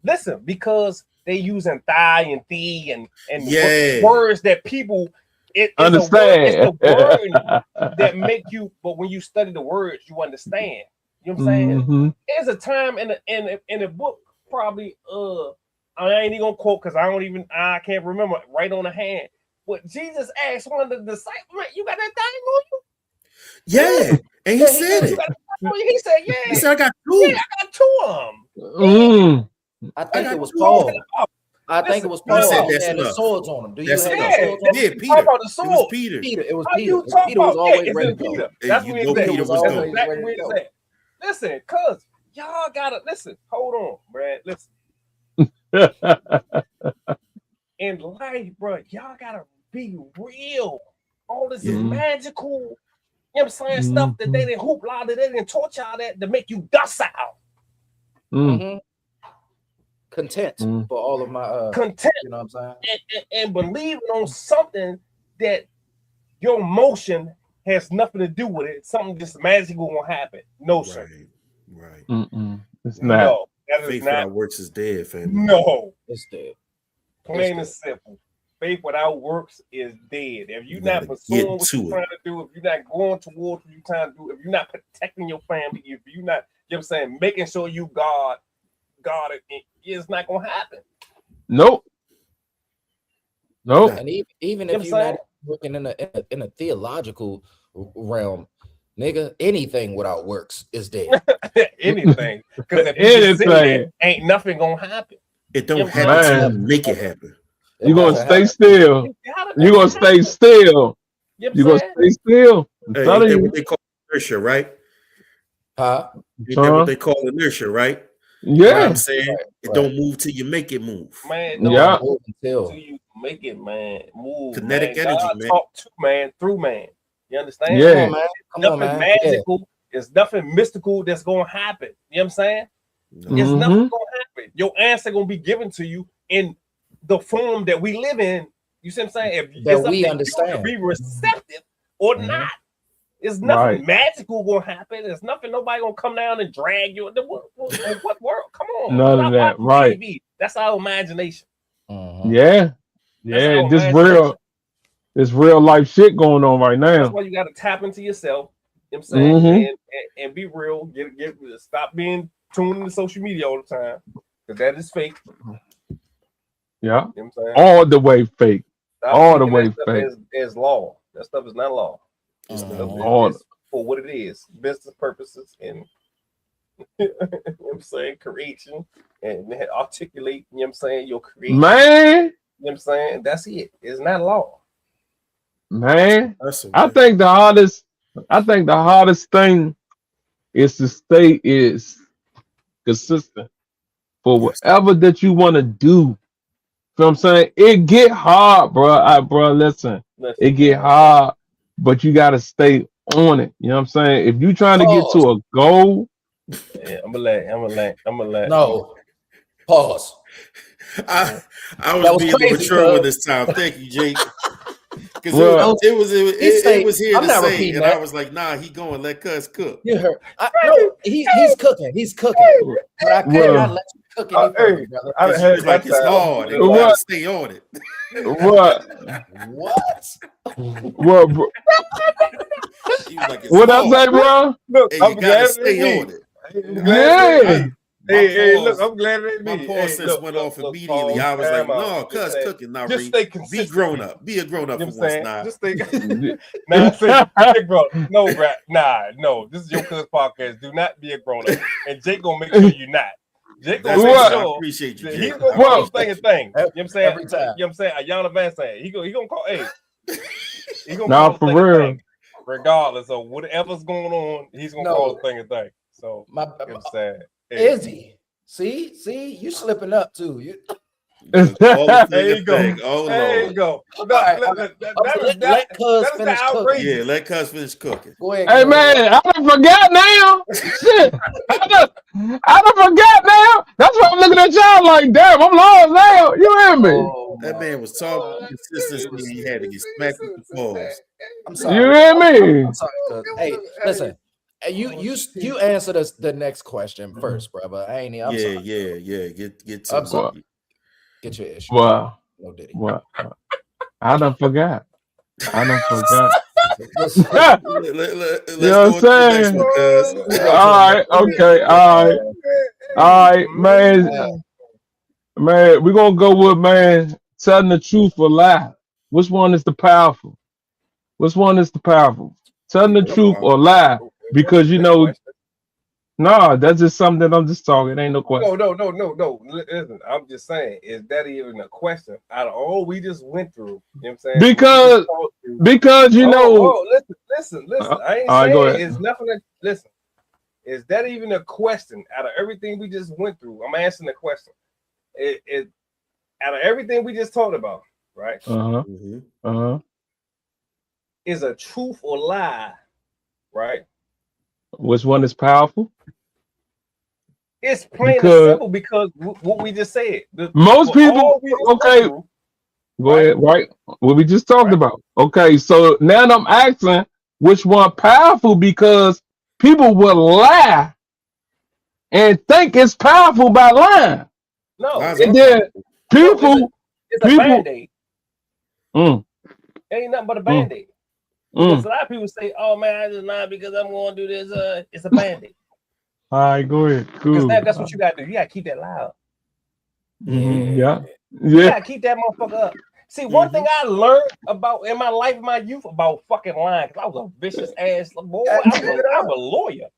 [SPEAKER 2] listen, because they using thigh and thee and
[SPEAKER 4] Yeah.
[SPEAKER 2] words that people it's
[SPEAKER 1] Understand.
[SPEAKER 2] it's the word that make you. But when you study the words, you understand. You know what I'm saying?
[SPEAKER 1] Mhm.
[SPEAKER 2] There's a time in a book, probably I ain't even gonna quote because I can't remember right on the hand. But Jesus asked one of the disciples, "Man, you got that thing on you?"
[SPEAKER 4] Yeah, and he
[SPEAKER 2] Yeah,
[SPEAKER 4] said
[SPEAKER 2] "You
[SPEAKER 4] it.
[SPEAKER 2] got that thing on you?" He said, "Yeah,
[SPEAKER 4] He said, "I got two."
[SPEAKER 2] yeah, I got two of them."
[SPEAKER 1] Mm.
[SPEAKER 3] I think
[SPEAKER 4] got
[SPEAKER 3] it was
[SPEAKER 4] two.
[SPEAKER 3] Paul. I think it was
[SPEAKER 2] Listen,
[SPEAKER 3] Paul.
[SPEAKER 4] he said
[SPEAKER 3] He
[SPEAKER 4] that's
[SPEAKER 3] had the
[SPEAKER 4] enough.
[SPEAKER 3] swords on him. Do you
[SPEAKER 4] That's
[SPEAKER 3] have
[SPEAKER 4] enough.
[SPEAKER 3] the swords on him?
[SPEAKER 4] Yeah,
[SPEAKER 2] Talk
[SPEAKER 4] Peter.
[SPEAKER 2] about the
[SPEAKER 4] It was
[SPEAKER 2] sword.
[SPEAKER 4] Peter.
[SPEAKER 3] Peter. It was
[SPEAKER 2] How
[SPEAKER 3] Peter.
[SPEAKER 2] you talk
[SPEAKER 3] Peter was
[SPEAKER 2] about
[SPEAKER 3] always
[SPEAKER 2] it's
[SPEAKER 3] ready
[SPEAKER 2] in
[SPEAKER 3] to go.
[SPEAKER 2] Peter?
[SPEAKER 4] Hey,
[SPEAKER 2] That's
[SPEAKER 4] you
[SPEAKER 2] where
[SPEAKER 4] know
[SPEAKER 2] it's at.
[SPEAKER 4] Peter was
[SPEAKER 2] That's
[SPEAKER 4] going.
[SPEAKER 2] exactly
[SPEAKER 3] Ready
[SPEAKER 2] where
[SPEAKER 3] to
[SPEAKER 2] it's
[SPEAKER 3] go.
[SPEAKER 2] at. Listen, cuz y'all gotta listen. Hold on, Brad. Listen. In life, bro, y'all gotta be real. All this is
[SPEAKER 1] Mhm.
[SPEAKER 2] magical. You know what I'm saying? Stuff that they didn't hoopla, that they didn't taught y'all that to make you docile.
[SPEAKER 1] Mm.
[SPEAKER 3] Mhm. Content
[SPEAKER 1] Mm.
[SPEAKER 3] for all of my
[SPEAKER 2] Content
[SPEAKER 3] you know what I'm saying?
[SPEAKER 2] and believing on something that your emotion has nothing to do with it. Something just magical gonna happen. No, sir.
[SPEAKER 4] Right.
[SPEAKER 1] Mm-mm. It's
[SPEAKER 4] Right.
[SPEAKER 1] not.
[SPEAKER 2] No, that is
[SPEAKER 4] Faith
[SPEAKER 2] not.
[SPEAKER 4] without works is dead, family.
[SPEAKER 2] No.
[SPEAKER 3] It's dead.
[SPEAKER 2] Plain and simple. Faith without works is dead. If you're
[SPEAKER 4] You
[SPEAKER 2] not
[SPEAKER 4] gotta
[SPEAKER 2] pursuing
[SPEAKER 4] get
[SPEAKER 2] what
[SPEAKER 4] to
[SPEAKER 2] you're
[SPEAKER 4] it.
[SPEAKER 2] trying to do, if you're not going towards what you're trying to do, if you're not protecting your family, if you're not, you know what I'm saying, making sure you God, it's not gonna happen.
[SPEAKER 1] Nope. Nope.
[SPEAKER 3] And even
[SPEAKER 2] You know
[SPEAKER 3] if
[SPEAKER 2] what
[SPEAKER 3] you're
[SPEAKER 2] I'm
[SPEAKER 3] not working in a theological realm, nigga, anything without works is dead.
[SPEAKER 2] Anything. Because if you just sit there,
[SPEAKER 1] Anything.
[SPEAKER 2] ain't nothing gonna happen.
[SPEAKER 4] It don't
[SPEAKER 2] Yeah,
[SPEAKER 4] happen till you
[SPEAKER 1] man.
[SPEAKER 4] make it happen.
[SPEAKER 1] You're gonna
[SPEAKER 3] doesn't
[SPEAKER 1] stay
[SPEAKER 3] happen.
[SPEAKER 1] still.
[SPEAKER 2] You gotta
[SPEAKER 1] You're gonna stay still.
[SPEAKER 2] You know
[SPEAKER 1] You're
[SPEAKER 2] what
[SPEAKER 1] gonna
[SPEAKER 2] I'm saying?
[SPEAKER 1] stay still. I'm
[SPEAKER 4] Hey,
[SPEAKER 1] telling
[SPEAKER 4] ain't that
[SPEAKER 1] you.
[SPEAKER 4] what they call inertia, right?
[SPEAKER 3] Huh?
[SPEAKER 4] Ain't that what they call inertia, right? You know what
[SPEAKER 1] Yeah.
[SPEAKER 4] I'm saying? It
[SPEAKER 3] right.
[SPEAKER 4] don't move till you make it move.
[SPEAKER 2] Man,
[SPEAKER 1] Yeah.
[SPEAKER 2] don't
[SPEAKER 3] Until
[SPEAKER 2] until you make it, man. Move,
[SPEAKER 4] Kinetic
[SPEAKER 2] man.
[SPEAKER 4] energy,
[SPEAKER 2] God
[SPEAKER 4] man.
[SPEAKER 2] talk to man through man. You understand?
[SPEAKER 1] Yeah.
[SPEAKER 3] come on, man. Come on,
[SPEAKER 2] Nothing
[SPEAKER 3] man. Yeah.
[SPEAKER 2] magical. There's nothing mystical that's gonna happen. You know what I'm saying?
[SPEAKER 4] No.
[SPEAKER 2] It's
[SPEAKER 1] Mhm.
[SPEAKER 2] nothing gonna happen. Your answer gonna be given to you in the form that we live in. You see what I'm saying? If
[SPEAKER 3] That
[SPEAKER 2] it's up
[SPEAKER 3] we
[SPEAKER 2] to you
[SPEAKER 3] understand.
[SPEAKER 2] to be receptive or
[SPEAKER 3] Mhm.
[SPEAKER 2] not. It's nothing
[SPEAKER 1] Right.
[SPEAKER 2] magical gonna happen. There's nothing nobody gonna come down and drag you. What world? Come on.
[SPEAKER 1] None of that.
[SPEAKER 2] Stop watching
[SPEAKER 1] Right.
[SPEAKER 2] TV. That's our imagination.
[SPEAKER 3] Mhm.
[SPEAKER 1] Yeah.
[SPEAKER 2] That's
[SPEAKER 1] Yeah.
[SPEAKER 2] our
[SPEAKER 1] This
[SPEAKER 2] imagination.
[SPEAKER 1] real life shit going on right
[SPEAKER 2] That's
[SPEAKER 1] now.
[SPEAKER 2] why you got to tap into yourself. You know what I'm saying?
[SPEAKER 1] Mhm.
[SPEAKER 2] And be real. Get stop being tuned into social media all the time. Because that is fake.
[SPEAKER 1] Yeah.
[SPEAKER 2] You know what I'm saying?
[SPEAKER 1] All the way fake.
[SPEAKER 2] Stop
[SPEAKER 1] all the
[SPEAKER 2] taking
[SPEAKER 1] way
[SPEAKER 2] that stuff
[SPEAKER 1] fake.
[SPEAKER 2] as law. That stuff is not law.
[SPEAKER 4] It's
[SPEAKER 3] Mhm.
[SPEAKER 4] not
[SPEAKER 1] All-
[SPEAKER 2] It's for what it is. Business purposes and you know what I'm saying, creation and articulate, you know what I'm saying, your creation.
[SPEAKER 1] Man.
[SPEAKER 2] You know what I'm saying? That's it. It's not law.
[SPEAKER 1] Man.
[SPEAKER 4] Hustle,
[SPEAKER 1] I
[SPEAKER 4] man.
[SPEAKER 1] think the hardest thing is to stay is consistent for
[SPEAKER 4] Yes.
[SPEAKER 1] whatever that you want to do. You know what I'm saying? It get hard, bro. Listen,
[SPEAKER 2] Listen,
[SPEAKER 1] it get
[SPEAKER 2] man.
[SPEAKER 1] hard, but you gotta stay on it. You know what I'm saying? If you trying to get to a goal,
[SPEAKER 2] Yeah, I'm gonna let.
[SPEAKER 3] No. Pause.
[SPEAKER 4] I
[SPEAKER 3] That
[SPEAKER 4] was
[SPEAKER 3] was
[SPEAKER 4] being the
[SPEAKER 3] crazy,
[SPEAKER 4] mature
[SPEAKER 3] cuz.
[SPEAKER 4] one this time. Thank you, Jake. Because
[SPEAKER 1] Well,
[SPEAKER 4] it was here
[SPEAKER 3] I'm
[SPEAKER 4] to
[SPEAKER 3] not
[SPEAKER 4] say,
[SPEAKER 3] repeating
[SPEAKER 4] and
[SPEAKER 3] that.
[SPEAKER 4] I was like, nah, he cook.
[SPEAKER 3] You heard? No, he's cooking. He's cooking. But I
[SPEAKER 1] Well-
[SPEAKER 3] cannot let you
[SPEAKER 5] cooking any further,
[SPEAKER 2] Hey,
[SPEAKER 5] brother.
[SPEAKER 2] I
[SPEAKER 4] Because
[SPEAKER 2] done
[SPEAKER 4] you
[SPEAKER 2] had
[SPEAKER 4] was
[SPEAKER 2] my
[SPEAKER 4] like, it's
[SPEAKER 2] time.
[SPEAKER 4] hard and you
[SPEAKER 1] What?
[SPEAKER 4] gotta stay on it.
[SPEAKER 1] What?
[SPEAKER 5] What?
[SPEAKER 1] What? Bro?
[SPEAKER 4] You was like, it's
[SPEAKER 1] What I
[SPEAKER 4] hard.
[SPEAKER 1] say, bro?
[SPEAKER 2] Look,
[SPEAKER 4] Hey, you
[SPEAKER 2] I'm
[SPEAKER 4] gotta
[SPEAKER 2] glad it
[SPEAKER 4] stay
[SPEAKER 2] ain't
[SPEAKER 4] on
[SPEAKER 2] me.
[SPEAKER 4] it.
[SPEAKER 2] I'm glad it ain't
[SPEAKER 1] Yeah.
[SPEAKER 2] me.
[SPEAKER 4] My
[SPEAKER 2] Hey, look,
[SPEAKER 4] pause,
[SPEAKER 2] I'm glad it ain't
[SPEAKER 4] my
[SPEAKER 2] me.
[SPEAKER 4] pause
[SPEAKER 2] Hey,
[SPEAKER 4] sense went off
[SPEAKER 2] look,
[SPEAKER 4] immediately.
[SPEAKER 2] pause,
[SPEAKER 4] I was like,
[SPEAKER 2] time out.
[SPEAKER 4] no,
[SPEAKER 2] I'm just
[SPEAKER 4] cuz
[SPEAKER 2] saying,
[SPEAKER 4] cooking, not
[SPEAKER 2] just
[SPEAKER 4] Reed.
[SPEAKER 2] stay
[SPEAKER 4] Be
[SPEAKER 2] consistent.
[SPEAKER 4] grown up. Be a grown up
[SPEAKER 2] You know
[SPEAKER 4] for
[SPEAKER 2] what I'm
[SPEAKER 4] once
[SPEAKER 2] saying?
[SPEAKER 4] now.
[SPEAKER 2] Just stay. Nah, say, big bro. No, bro. No. This is your cuz podcast. Do not be a grown up. And Jake gonna make sure you're not. Jake gonna
[SPEAKER 4] That's
[SPEAKER 2] make
[SPEAKER 4] good. I
[SPEAKER 2] sure
[SPEAKER 4] appreciate you,
[SPEAKER 2] that
[SPEAKER 4] Jake.
[SPEAKER 2] he's gonna
[SPEAKER 4] I
[SPEAKER 2] call
[SPEAKER 1] What?
[SPEAKER 2] thing a
[SPEAKER 4] appreciate
[SPEAKER 2] thing. You know what I'm saying?
[SPEAKER 5] Every time.
[SPEAKER 2] You know what I'm saying? Ayana Van saying he gonna call, hey, he gonna
[SPEAKER 1] Nah,
[SPEAKER 2] call the
[SPEAKER 1] for
[SPEAKER 2] thing a
[SPEAKER 1] real.
[SPEAKER 2] thing. Regardless of whatever's going on, he's gonna call the thing a thing. So
[SPEAKER 5] My,
[SPEAKER 2] you know what I'm saying?
[SPEAKER 5] is he? See, you slipping up too. You
[SPEAKER 4] you. Call the
[SPEAKER 2] There
[SPEAKER 4] thing a
[SPEAKER 2] you go.
[SPEAKER 4] thing. Oh,
[SPEAKER 2] There you
[SPEAKER 4] Lord.
[SPEAKER 2] go.
[SPEAKER 5] all right? Let Cuz
[SPEAKER 2] That is the
[SPEAKER 5] finish cooking.
[SPEAKER 2] outrageous.
[SPEAKER 4] Yeah, let cuz finish cooking.
[SPEAKER 5] Go ahead,
[SPEAKER 1] Hey
[SPEAKER 5] Cuz.
[SPEAKER 1] man, I done forgot now. Shit, I done forgot now. That's why I'm looking at y'all like, damn, I'm lost now. You hear me?
[SPEAKER 5] Oh,
[SPEAKER 4] That
[SPEAKER 5] my
[SPEAKER 4] man was talking
[SPEAKER 5] God.
[SPEAKER 4] consistency. He had to get smacked with the balls.
[SPEAKER 5] I'm
[SPEAKER 1] You
[SPEAKER 5] sorry.
[SPEAKER 1] hear me?
[SPEAKER 5] I'm sorry, Cuz. Hey, listen. Hey, you answer the next question first, brother. I'm
[SPEAKER 4] Yeah,
[SPEAKER 5] sorry.
[SPEAKER 4] yeah. Get to
[SPEAKER 5] I'm
[SPEAKER 4] it.
[SPEAKER 5] sorry. Get your issue.
[SPEAKER 1] Well,
[SPEAKER 5] No Diddy.
[SPEAKER 1] well, I done forgot. I done forgot.
[SPEAKER 5] Listen,
[SPEAKER 4] Let's
[SPEAKER 1] You know
[SPEAKER 4] go
[SPEAKER 1] what
[SPEAKER 4] on to the next
[SPEAKER 1] I'm saying?
[SPEAKER 4] one, cuz.
[SPEAKER 5] we go to
[SPEAKER 1] All
[SPEAKER 5] the
[SPEAKER 1] right, okay, all right, man, we're gonna go with man telling the truth or lie. Which one is the powerful? Which one is the powerful? Telling the truth or lie? Because you know, nah, that's just something that I'm just talking. It ain't no question.
[SPEAKER 2] No. Listen, I'm just saying, is that even a question? Out of all we just went through, you know what I'm saying?
[SPEAKER 1] Because you know.
[SPEAKER 2] Listen.
[SPEAKER 1] All
[SPEAKER 2] I ain't
[SPEAKER 1] right, go
[SPEAKER 2] saying
[SPEAKER 1] ahead.
[SPEAKER 2] it's nothing. Listen, is that even a question? Out of everything we just went through, I'm answering the question. It out of everything we just talked about, right? Is a truth or lie, right?
[SPEAKER 1] Which one is powerful?
[SPEAKER 2] It's plain and simple because what we just said.
[SPEAKER 1] Most people, okay,
[SPEAKER 2] through,
[SPEAKER 1] go ahead, right? What we just talked about. Okay, so now I'm asking which one powerful because people will lie and think it's powerful by lying.
[SPEAKER 2] No,
[SPEAKER 1] and then people,
[SPEAKER 2] it's a band-aid.
[SPEAKER 1] It
[SPEAKER 2] ain't nothing but a band-aid. Because a lot of people say, "Oh man, I just lied because I'm going to do this." It's a band-aid.
[SPEAKER 1] All right, go ahead. Cool.
[SPEAKER 2] Because that's what you got to do. You got to keep that lie up.
[SPEAKER 1] Yeah.
[SPEAKER 2] You got to keep that motherfucker up. See, one thing I learned about in my life, in my youth, about fucking lying, because I was a vicious ass boy. I'm a lawyer.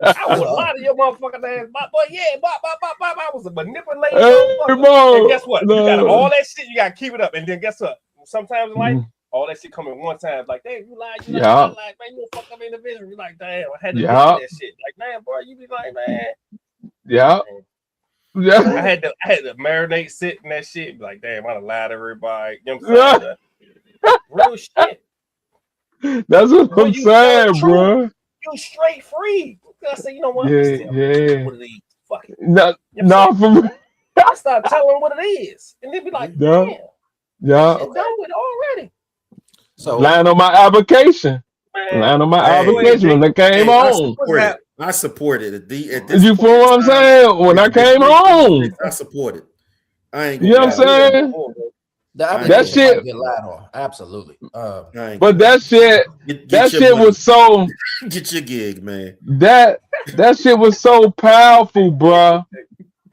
[SPEAKER 2] I would lie to your motherfucking ass, but I was a manipulating motherfucker. And guess what? You got all that shit. You got to keep it up. And then guess what? Sometimes in life, all that shit come in one time. Like, damn, you lied, man, you a fuck up individual. You're like, damn, I had to do that shit. Like, man, bro, you be like, man.
[SPEAKER 1] Yeah.
[SPEAKER 2] I had to marinate, sit in that shit. Be like, damn, I done lied to everybody. You know what I'm saying? Real shit.
[SPEAKER 1] That's what I'm saying, bro.
[SPEAKER 2] You straight free. I say, you know what?
[SPEAKER 1] Yeah.
[SPEAKER 2] What it is. Fuck it.
[SPEAKER 1] No, for me.
[SPEAKER 2] I start telling them what it is. And they be like, damn.
[SPEAKER 1] Yeah.
[SPEAKER 2] Shit done with already.
[SPEAKER 1] So lying on my application. Lying on my application when I came home.
[SPEAKER 4] I support it.
[SPEAKER 1] You feel what I'm saying? When I came home.
[SPEAKER 4] I support it. I ain't
[SPEAKER 1] gonna. You know what I'm saying?
[SPEAKER 5] That shit get lied on. Absolutely.
[SPEAKER 1] But that shit, was so.
[SPEAKER 4] Get your gig, man.
[SPEAKER 1] That shit was so powerful, bruh.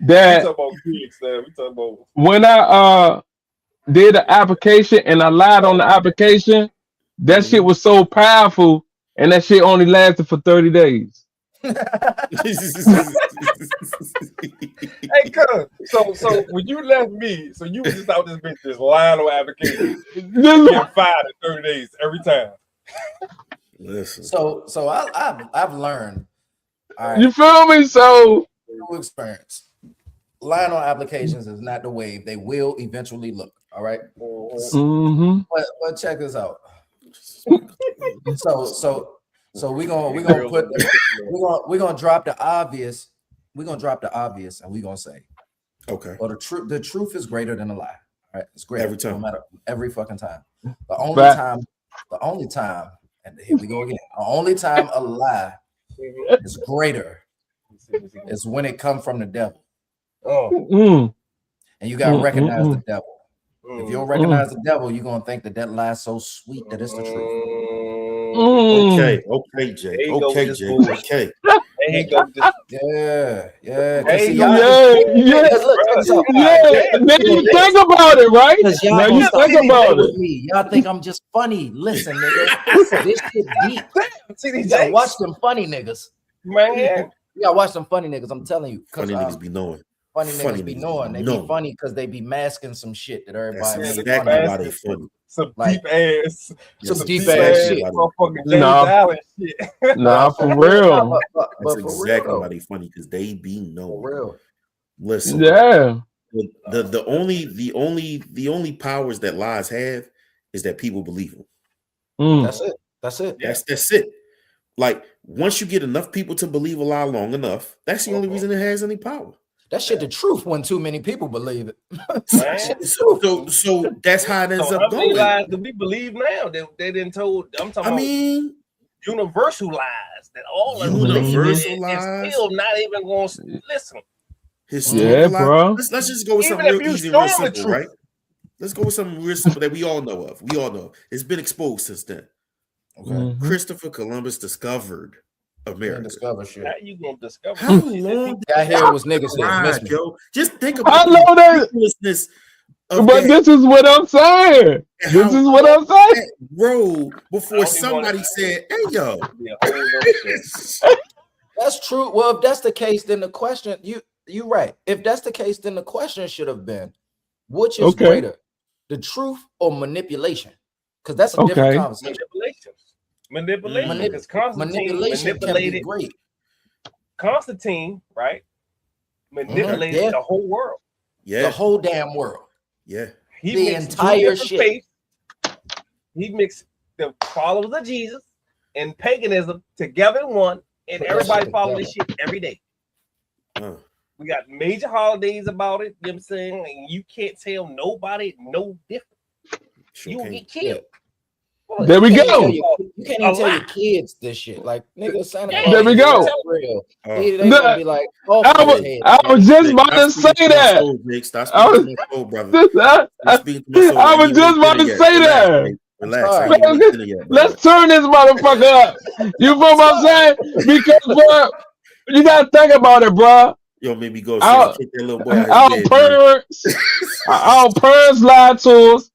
[SPEAKER 1] That
[SPEAKER 2] we talk about gigs, man. We talk about
[SPEAKER 1] when I did the application and I lied on the application, that shit was so powerful, and that shit only lasted for 30 days.
[SPEAKER 2] Hey, cuz, so when you left me, so you was just out this bitch just lying on application, getting fired in 30 days every time.
[SPEAKER 4] Listen.
[SPEAKER 5] So I've learned.
[SPEAKER 1] All right. You feel me? So
[SPEAKER 5] experience. Lying on applications is not the wave. They will eventually look. All right. But check this out. So we're gonna drop the obvious. We're gonna drop the obvious, and we're gonna say,
[SPEAKER 4] okay.
[SPEAKER 5] Well, the truth is greater than a lie. All right, it's great
[SPEAKER 4] every time,
[SPEAKER 5] no matter every fucking time. The only time, and here we go again. The only time a lie is greater is when it comes from the devil.
[SPEAKER 1] Mm,
[SPEAKER 5] And you gotta
[SPEAKER 1] mm,
[SPEAKER 5] recognize the
[SPEAKER 1] mm,
[SPEAKER 5] devil. If you don't
[SPEAKER 1] mm,
[SPEAKER 5] recognize the devil, you're gonna think that lie's so sweet that it's the truth.
[SPEAKER 1] mm.
[SPEAKER 4] Okay, Jay.
[SPEAKER 2] There you go with
[SPEAKER 4] Okay,
[SPEAKER 2] this
[SPEAKER 4] Jay.
[SPEAKER 2] bullshit.
[SPEAKER 4] Okay.
[SPEAKER 2] There you go with this.
[SPEAKER 5] Yeah.
[SPEAKER 2] There
[SPEAKER 5] Cause see,
[SPEAKER 2] you go
[SPEAKER 5] y'all
[SPEAKER 2] with
[SPEAKER 5] just
[SPEAKER 1] Yeah,
[SPEAKER 2] this
[SPEAKER 1] yeah,
[SPEAKER 2] bullshit,
[SPEAKER 5] look, check
[SPEAKER 2] bro.
[SPEAKER 5] this out.
[SPEAKER 1] yeah. Now you think about it, right?
[SPEAKER 5] Because y'all
[SPEAKER 1] Now
[SPEAKER 5] gonna
[SPEAKER 1] you
[SPEAKER 5] stop
[SPEAKER 1] think
[SPEAKER 5] playing
[SPEAKER 1] about
[SPEAKER 5] with
[SPEAKER 1] it.
[SPEAKER 5] me. Y'all think I'm just funny. Listen, nigga. This shit deep.
[SPEAKER 2] Damn, see
[SPEAKER 5] You
[SPEAKER 2] these
[SPEAKER 5] gotta
[SPEAKER 2] Jakes,
[SPEAKER 5] watch them funny niggas.
[SPEAKER 2] man.
[SPEAKER 5] You gotta watch them funny niggas. I'm telling you. Because
[SPEAKER 4] Funny niggas be knowing.
[SPEAKER 5] funny
[SPEAKER 4] Funny
[SPEAKER 5] niggas be
[SPEAKER 4] niggas
[SPEAKER 5] knowing.
[SPEAKER 4] be
[SPEAKER 5] They
[SPEAKER 4] knowing.
[SPEAKER 5] be funny because they be masking some shit that
[SPEAKER 4] That's
[SPEAKER 5] everybody
[SPEAKER 2] Yeah,
[SPEAKER 5] make
[SPEAKER 2] they
[SPEAKER 5] fun
[SPEAKER 4] exactly
[SPEAKER 5] of.
[SPEAKER 4] why they
[SPEAKER 2] asking
[SPEAKER 4] funny.
[SPEAKER 2] some
[SPEAKER 5] Like
[SPEAKER 2] deep ass,
[SPEAKER 4] That's
[SPEAKER 5] some
[SPEAKER 2] some
[SPEAKER 5] deep
[SPEAKER 2] deep
[SPEAKER 5] ass
[SPEAKER 2] ass
[SPEAKER 5] shit.
[SPEAKER 4] why they
[SPEAKER 2] motherfucking James
[SPEAKER 1] Nah,
[SPEAKER 2] Allen shit.
[SPEAKER 1] nah,
[SPEAKER 5] Nah,
[SPEAKER 1] for
[SPEAKER 5] nah,
[SPEAKER 1] real.
[SPEAKER 5] but
[SPEAKER 4] That's
[SPEAKER 5] for real
[SPEAKER 4] exactly why
[SPEAKER 5] though.
[SPEAKER 4] they funny, because they be
[SPEAKER 5] For
[SPEAKER 4] knowing.
[SPEAKER 5] real.
[SPEAKER 4] Listen,
[SPEAKER 1] Yeah.
[SPEAKER 4] the only powers that lies have is that people believe them.
[SPEAKER 1] Mm.
[SPEAKER 5] That's it. That's it.
[SPEAKER 2] Yeah.
[SPEAKER 4] That's it. Like once you get enough people to believe a lie long enough, that's the only reason it has any power.
[SPEAKER 5] That shit the truth when too many people believe it.
[SPEAKER 2] Man.
[SPEAKER 5] Shit the truth.
[SPEAKER 4] So that's how it ends
[SPEAKER 2] So
[SPEAKER 4] up
[SPEAKER 2] how many
[SPEAKER 4] going.
[SPEAKER 2] lies do we believe now that they didn't told? I'm talking
[SPEAKER 4] I
[SPEAKER 2] about
[SPEAKER 4] mean,
[SPEAKER 2] universal lies that all of us believe
[SPEAKER 4] universal
[SPEAKER 2] in and
[SPEAKER 4] lies,
[SPEAKER 2] still not even going to listen.
[SPEAKER 1] Yeah,
[SPEAKER 4] historical lies.
[SPEAKER 1] bro.
[SPEAKER 4] Let's just go with
[SPEAKER 2] Even
[SPEAKER 4] something
[SPEAKER 2] if
[SPEAKER 4] real
[SPEAKER 2] you
[SPEAKER 4] easy and
[SPEAKER 2] show
[SPEAKER 4] real
[SPEAKER 2] them the
[SPEAKER 4] simple,
[SPEAKER 2] truth.
[SPEAKER 4] right? Let's go with something real simple that we all know of. We all know it's been exposed since then.
[SPEAKER 5] Okay.
[SPEAKER 1] Mhm.
[SPEAKER 4] Christopher Columbus discovered
[SPEAKER 5] Can't
[SPEAKER 4] America.
[SPEAKER 5] discover shit.
[SPEAKER 2] How you gonna discover
[SPEAKER 4] How
[SPEAKER 2] some shit that
[SPEAKER 4] long
[SPEAKER 2] people
[SPEAKER 4] did
[SPEAKER 5] Got here was niggas here. Miss
[SPEAKER 4] ride,
[SPEAKER 5] me.
[SPEAKER 4] yo? Just think
[SPEAKER 1] I
[SPEAKER 4] about the
[SPEAKER 1] know that,
[SPEAKER 4] ridiculousness of
[SPEAKER 1] but
[SPEAKER 4] that,
[SPEAKER 1] this is what I'm saying.
[SPEAKER 4] and
[SPEAKER 1] This
[SPEAKER 4] how
[SPEAKER 1] is what
[SPEAKER 4] long
[SPEAKER 1] I'm saying.
[SPEAKER 4] that road
[SPEAKER 2] I
[SPEAKER 4] before
[SPEAKER 2] don't even want
[SPEAKER 4] somebody said, "Hey, yo."
[SPEAKER 2] to be a whole nother show.
[SPEAKER 5] That's true. Well, if that's the case, then the question you right. If that's the case, then the question should have been, which is
[SPEAKER 1] Okay.
[SPEAKER 5] greater, the truth or manipulation? Because that's a different
[SPEAKER 1] Okay.
[SPEAKER 5] conversation.
[SPEAKER 2] Manipulation, because Constantine
[SPEAKER 5] Manipulation can be
[SPEAKER 2] manipulated
[SPEAKER 5] great.
[SPEAKER 2] Constantine, right? Manipulated
[SPEAKER 5] Yeah.
[SPEAKER 2] the whole world.
[SPEAKER 4] Yeah,
[SPEAKER 5] The whole damn world.
[SPEAKER 4] yeah,
[SPEAKER 2] He
[SPEAKER 5] The
[SPEAKER 2] mixed two
[SPEAKER 5] entire
[SPEAKER 2] different
[SPEAKER 5] shit.
[SPEAKER 2] faiths. He mixed the followers of Jesus and paganism together in one, and
[SPEAKER 5] Put that
[SPEAKER 2] everybody
[SPEAKER 5] shit
[SPEAKER 2] follow
[SPEAKER 5] together.
[SPEAKER 2] this shit every day.
[SPEAKER 4] uh,
[SPEAKER 2] We got major holidays about it. You know what I'm saying? And you can't tell nobody no different.
[SPEAKER 4] sure
[SPEAKER 2] You will
[SPEAKER 4] can.
[SPEAKER 2] get killed. Well,
[SPEAKER 1] There we
[SPEAKER 5] You can't
[SPEAKER 1] go.
[SPEAKER 5] you can't even tell your kids this shit. Like, nigga, Santa Claus
[SPEAKER 1] There we
[SPEAKER 5] is
[SPEAKER 1] go.
[SPEAKER 5] real.
[SPEAKER 4] Uh,
[SPEAKER 5] They gonna be like, oh,
[SPEAKER 1] I was,
[SPEAKER 5] his head.
[SPEAKER 1] I was just
[SPEAKER 4] Jake,
[SPEAKER 1] about
[SPEAKER 4] stop
[SPEAKER 1] to say
[SPEAKER 4] speaking to my
[SPEAKER 1] that.
[SPEAKER 4] soul, Jake. Stop
[SPEAKER 1] I
[SPEAKER 4] speaking
[SPEAKER 1] was,
[SPEAKER 4] to my soul, brother. Stop speaking to my soul.
[SPEAKER 1] I
[SPEAKER 4] Ain't
[SPEAKER 1] was
[SPEAKER 4] even
[SPEAKER 1] just
[SPEAKER 4] wait
[SPEAKER 1] about
[SPEAKER 4] dinner
[SPEAKER 1] to
[SPEAKER 4] yet.
[SPEAKER 1] say
[SPEAKER 4] Relax,
[SPEAKER 1] that.
[SPEAKER 4] Jake. Relax. I
[SPEAKER 5] sorry.
[SPEAKER 4] ain't even wait dinner yet, brother.
[SPEAKER 1] Let's turn this motherfucker up. You feel what I'm saying? Because, bro, you gotta think about it, bro.
[SPEAKER 4] Yo, made me go
[SPEAKER 1] Our,
[SPEAKER 4] kick that little boy out his bed, man.
[SPEAKER 1] our parents lied to us.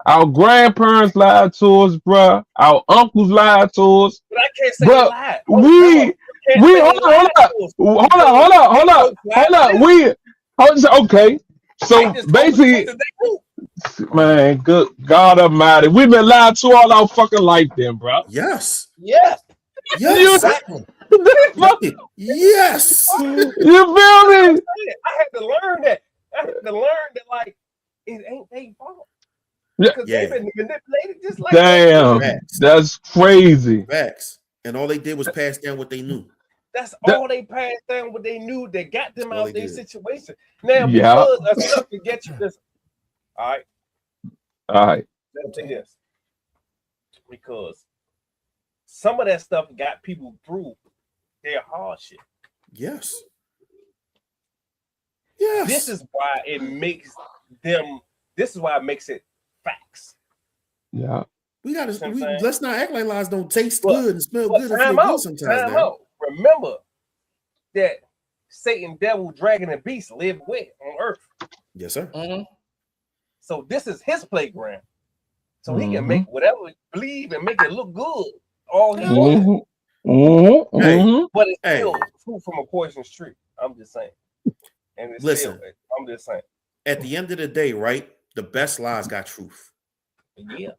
[SPEAKER 1] Our grandparents lied to us, bro. Our uncles lied to us.
[SPEAKER 2] But I can't say
[SPEAKER 1] Bro,
[SPEAKER 2] they lied.
[SPEAKER 1] we hold on. Okay, so basically, man, good God Almighty, we've been lied to all our fucking life, then, bro.
[SPEAKER 4] Yes.
[SPEAKER 5] Yeah,
[SPEAKER 4] Yes.
[SPEAKER 5] exactly.
[SPEAKER 4] Yes.
[SPEAKER 1] You feel me?
[SPEAKER 2] I had to learn that. Like, it ain't their fault.
[SPEAKER 1] Yeah.
[SPEAKER 2] Because they've been manipulated just like
[SPEAKER 1] Damn,
[SPEAKER 2] that.
[SPEAKER 1] that's crazy.
[SPEAKER 4] Facts. And all they did was pass down what they knew.
[SPEAKER 2] That's all they passed down what they knew that got them out their
[SPEAKER 4] did.
[SPEAKER 2] situation. Now,
[SPEAKER 1] Yeah.
[SPEAKER 2] because of stuff to get you this. All right.
[SPEAKER 1] All right.
[SPEAKER 2] Let's say this. Because some of that stuff got people through their hardship.
[SPEAKER 4] Yes. Yes.
[SPEAKER 2] This is why it makes it facts.
[SPEAKER 1] Yeah.
[SPEAKER 4] Let's not act like lies don't taste
[SPEAKER 2] But-
[SPEAKER 4] good and smell
[SPEAKER 2] But
[SPEAKER 4] good and
[SPEAKER 2] time
[SPEAKER 4] feel good
[SPEAKER 2] out.
[SPEAKER 4] sometimes.
[SPEAKER 2] Time
[SPEAKER 4] Now.
[SPEAKER 2] out. Remember that Satan, devil, dragon, and beast live where on earth.
[SPEAKER 4] Yes, sir.
[SPEAKER 2] So this is his playground. So he can make whatever he believe and make it look good. All he wants. But it's still fruit from a poisonous tree. I'm just saying. And it's
[SPEAKER 4] Listen.
[SPEAKER 2] I'm just saying.
[SPEAKER 4] At the end of the day, right? The best lies got truth.
[SPEAKER 2] Yeah.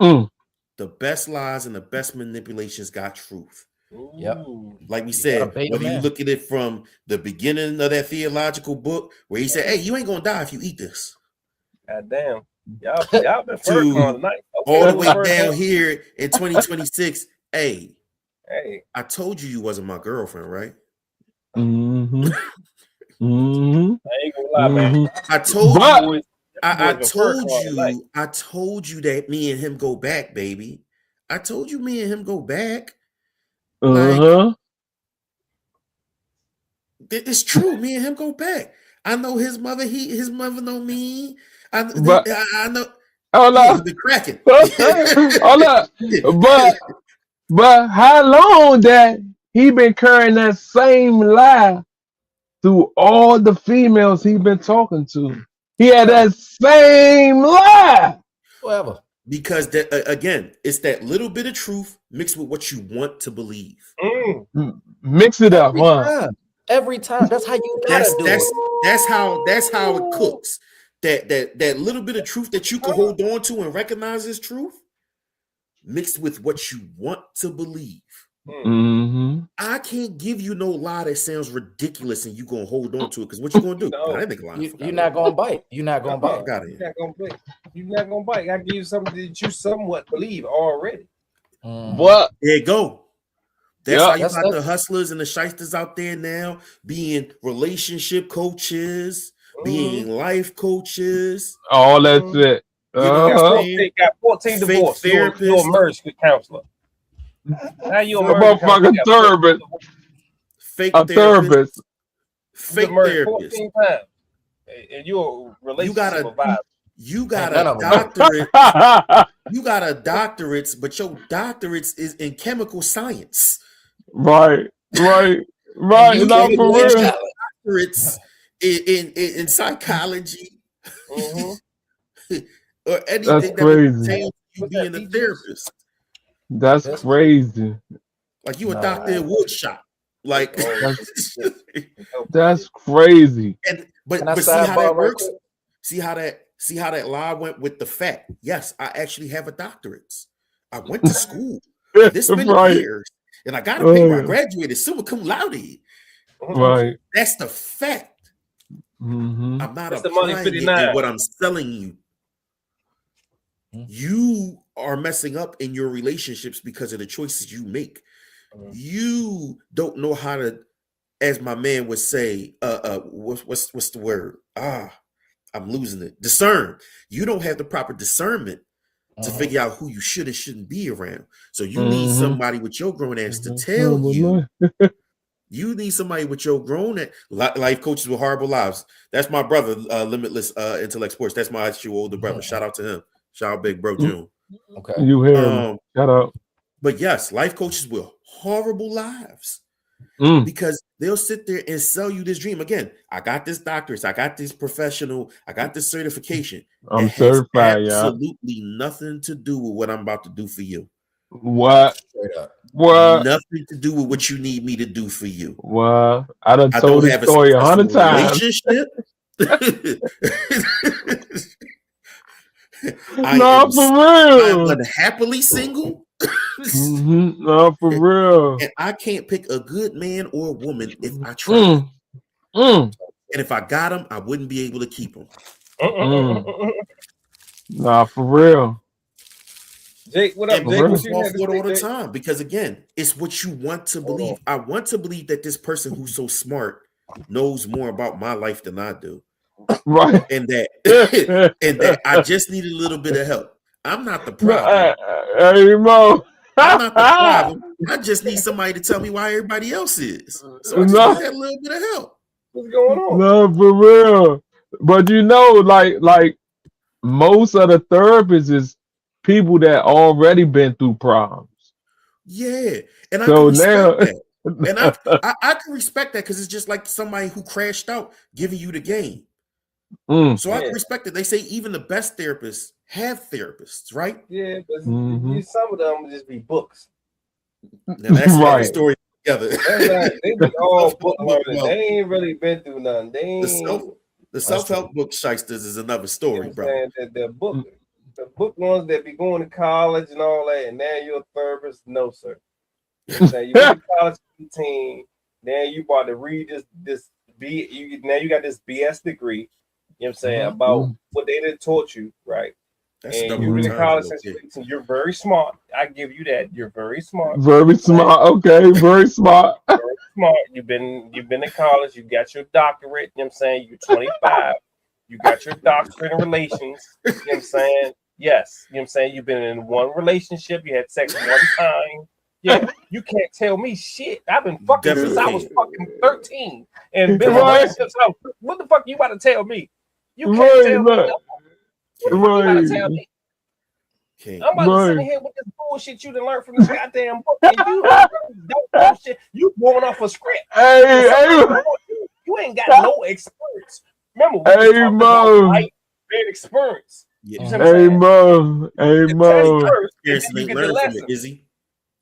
[SPEAKER 4] The best lies and the best manipulations got truth.
[SPEAKER 5] Yep.
[SPEAKER 4] Like we said, whether you look at it from the beginning of that theological book where he said, "Hey, you ain't gonna die if you eat this."
[SPEAKER 2] God damn. Y'all been first tonight.
[SPEAKER 4] All the way down here in 2026. Hey, I told you wasn't my girlfriend, right?
[SPEAKER 2] I ain't gonna lie, man.
[SPEAKER 4] I told you.
[SPEAKER 2] I
[SPEAKER 4] I told you that me and him go back, baby. I told you me and him go back. Like, it's true. Me and him go back. I know his mother. His mother know me. I
[SPEAKER 1] But
[SPEAKER 4] know.
[SPEAKER 1] hold
[SPEAKER 4] Yeah,
[SPEAKER 1] up,
[SPEAKER 4] he been cracking.
[SPEAKER 1] hold up. But how long that he been carrying that same lie through all the females he been talking to? He had that same lie.
[SPEAKER 5] Whatever.
[SPEAKER 4] Because that again, it's that little bit of truth mixed with what you want to believe.
[SPEAKER 1] Mix it up, huh?
[SPEAKER 5] Every time. That's how you gotta do it.
[SPEAKER 4] That's how it cooks. That little bit of truth that you can hold on to and recognize as truth, mixed with what you want to believe.
[SPEAKER 1] Mm-hmm.
[SPEAKER 4] I can't give you no lie that sounds ridiculous and you gonna hold on to it because what you gonna do?
[SPEAKER 2] No.
[SPEAKER 5] You're not gonna bite. You're not gonna bite.
[SPEAKER 2] You're not gonna bite. I give you something that you somewhat believe already.
[SPEAKER 1] What?
[SPEAKER 4] There you go. That's
[SPEAKER 1] Yep.
[SPEAKER 4] how you got the hustlers and the shysters out there now being relationship coaches, being life coaches.
[SPEAKER 1] All that's it.
[SPEAKER 4] You know what I'm saying?
[SPEAKER 2] Got 14 divorces. You're a marriage counselor. Now you're a marriage
[SPEAKER 1] motherfucking therapist.
[SPEAKER 4] Fake
[SPEAKER 1] a therapist.
[SPEAKER 4] Fake therapist.
[SPEAKER 2] 14 times. And you're a relationship advisor.
[SPEAKER 4] You got a doctorate. You got a doctorate, but your doctorate is in chemical science.
[SPEAKER 1] Right. Not for real.
[SPEAKER 4] Doctorates in psychology. Or anything
[SPEAKER 1] that's
[SPEAKER 4] that
[SPEAKER 1] crazy.
[SPEAKER 4] pertains to you being a therapist.
[SPEAKER 1] That's crazy.
[SPEAKER 4] Like you a doctor in wood shop. Like
[SPEAKER 1] that's crazy.
[SPEAKER 4] But see how that works? See how that lie went with the fact. Yes, I actually have a doctorate. I went to school this many years, and I got a paper. I graduated summa cum laude.
[SPEAKER 1] Right.
[SPEAKER 4] That's the fact.
[SPEAKER 1] Mm-hmm.
[SPEAKER 4] I'm not applying it in what I'm selling you. You are messing up in your relationships because of the choices you make. You don't know how to, as my man would say, what's the word? I'm losing it. Discern. You don't have the proper discernment to figure out who you should and shouldn't be around. So you need somebody with your grown ass to tell you. You need somebody with your grown ass. Life coaches with horrible lives. That's my brother, Limitless Intellect Sports. That's my actual older brother. Shout out to him. Shout out, Big Bro June.
[SPEAKER 5] Okay.
[SPEAKER 1] You hear him. Shout out.
[SPEAKER 4] But yes, life coaches with horrible lives. Because they'll sit there and sell you this dream. Again, I got this doctorate, I got this professional, I got this certification.
[SPEAKER 1] I'm certified,
[SPEAKER 4] absolutely nothing to do with what I'm about to do for you.
[SPEAKER 1] What?
[SPEAKER 4] Nothing to do with what you need me to do for you.
[SPEAKER 1] What? I done told this story 100 times. No, for real.
[SPEAKER 4] I'm unhappily single.
[SPEAKER 1] No, for real.
[SPEAKER 4] And I can't pick a good man or woman if I try. And if I got him, I wouldn't be able to keep him.
[SPEAKER 1] Nah, for real.
[SPEAKER 2] Jake, what up,
[SPEAKER 4] and
[SPEAKER 2] Jake?
[SPEAKER 4] What you fall for it all the time because again, it's what you want to believe. I want to believe that this person who's so smart knows more about my life than I do.
[SPEAKER 1] Right.
[SPEAKER 4] And that I just need a little bit of help. I'm not the problem. I'm not the problem. I just need somebody to tell me why everybody else is. So I just need that little bit of help.
[SPEAKER 2] What's going on?
[SPEAKER 1] No, for real. But you know, like most of the therapists is people that already been through problems.
[SPEAKER 4] Yeah. And I can respect that. And I can respect that because it's just like somebody who crashed out giving you the game. So I can respect it. They say even the best therapists have therapists, right?
[SPEAKER 2] Yeah, but some of them just be books.
[SPEAKER 4] Now that's right. The story together.
[SPEAKER 2] They be all book learning. They ain't really been through nothing.
[SPEAKER 4] The self-help book shysters is another story, bro.
[SPEAKER 2] The book ones that be going to college and all that, and now you're a therapist. No, sir. You went to college 18, now you about to read now you got this BS degree. You know what I'm saying? About what they done taught you, right? That's and you've been in college since you're very smart. I give you that. You're very smart.
[SPEAKER 1] Very smart. Okay, very smart.
[SPEAKER 2] Very smart. You've been in college. You got your doctorate. You know what I'm saying? You're 25. You got your doctorate in relations. You know what I'm saying? Yes. You know what I'm saying? You've been in one relationship. You had sex one time. You know Yeah, you can't tell me shit. I've been fucking since I was
[SPEAKER 4] Definitely
[SPEAKER 2] fucking 13 and been
[SPEAKER 1] Right.
[SPEAKER 2] around since I was, what the fuck you about to tell me? You can't
[SPEAKER 1] Right,
[SPEAKER 2] tell me
[SPEAKER 1] right,
[SPEAKER 2] nothing. What the fuck you about to tell
[SPEAKER 1] right,
[SPEAKER 2] me?
[SPEAKER 4] can't.
[SPEAKER 2] I'm about to sit in
[SPEAKER 1] right.
[SPEAKER 2] here with this bullshit you done learned from this goddamn book, and you don't know shit. You going off a script.
[SPEAKER 1] Hey, hey,
[SPEAKER 2] You ain't got no experience. Remember, we
[SPEAKER 1] hey,
[SPEAKER 2] just talked about
[SPEAKER 1] Mo.
[SPEAKER 2] life and experience.
[SPEAKER 4] Yeah.
[SPEAKER 2] You see what I'm
[SPEAKER 1] Hey,
[SPEAKER 2] saying?
[SPEAKER 1] Mo. Hey,
[SPEAKER 2] The test
[SPEAKER 1] Mo.
[SPEAKER 2] first, and
[SPEAKER 4] Experience
[SPEAKER 2] then
[SPEAKER 4] and
[SPEAKER 2] you
[SPEAKER 4] ain't
[SPEAKER 2] get the
[SPEAKER 4] learn from it,
[SPEAKER 2] lesson.
[SPEAKER 4] Izzy.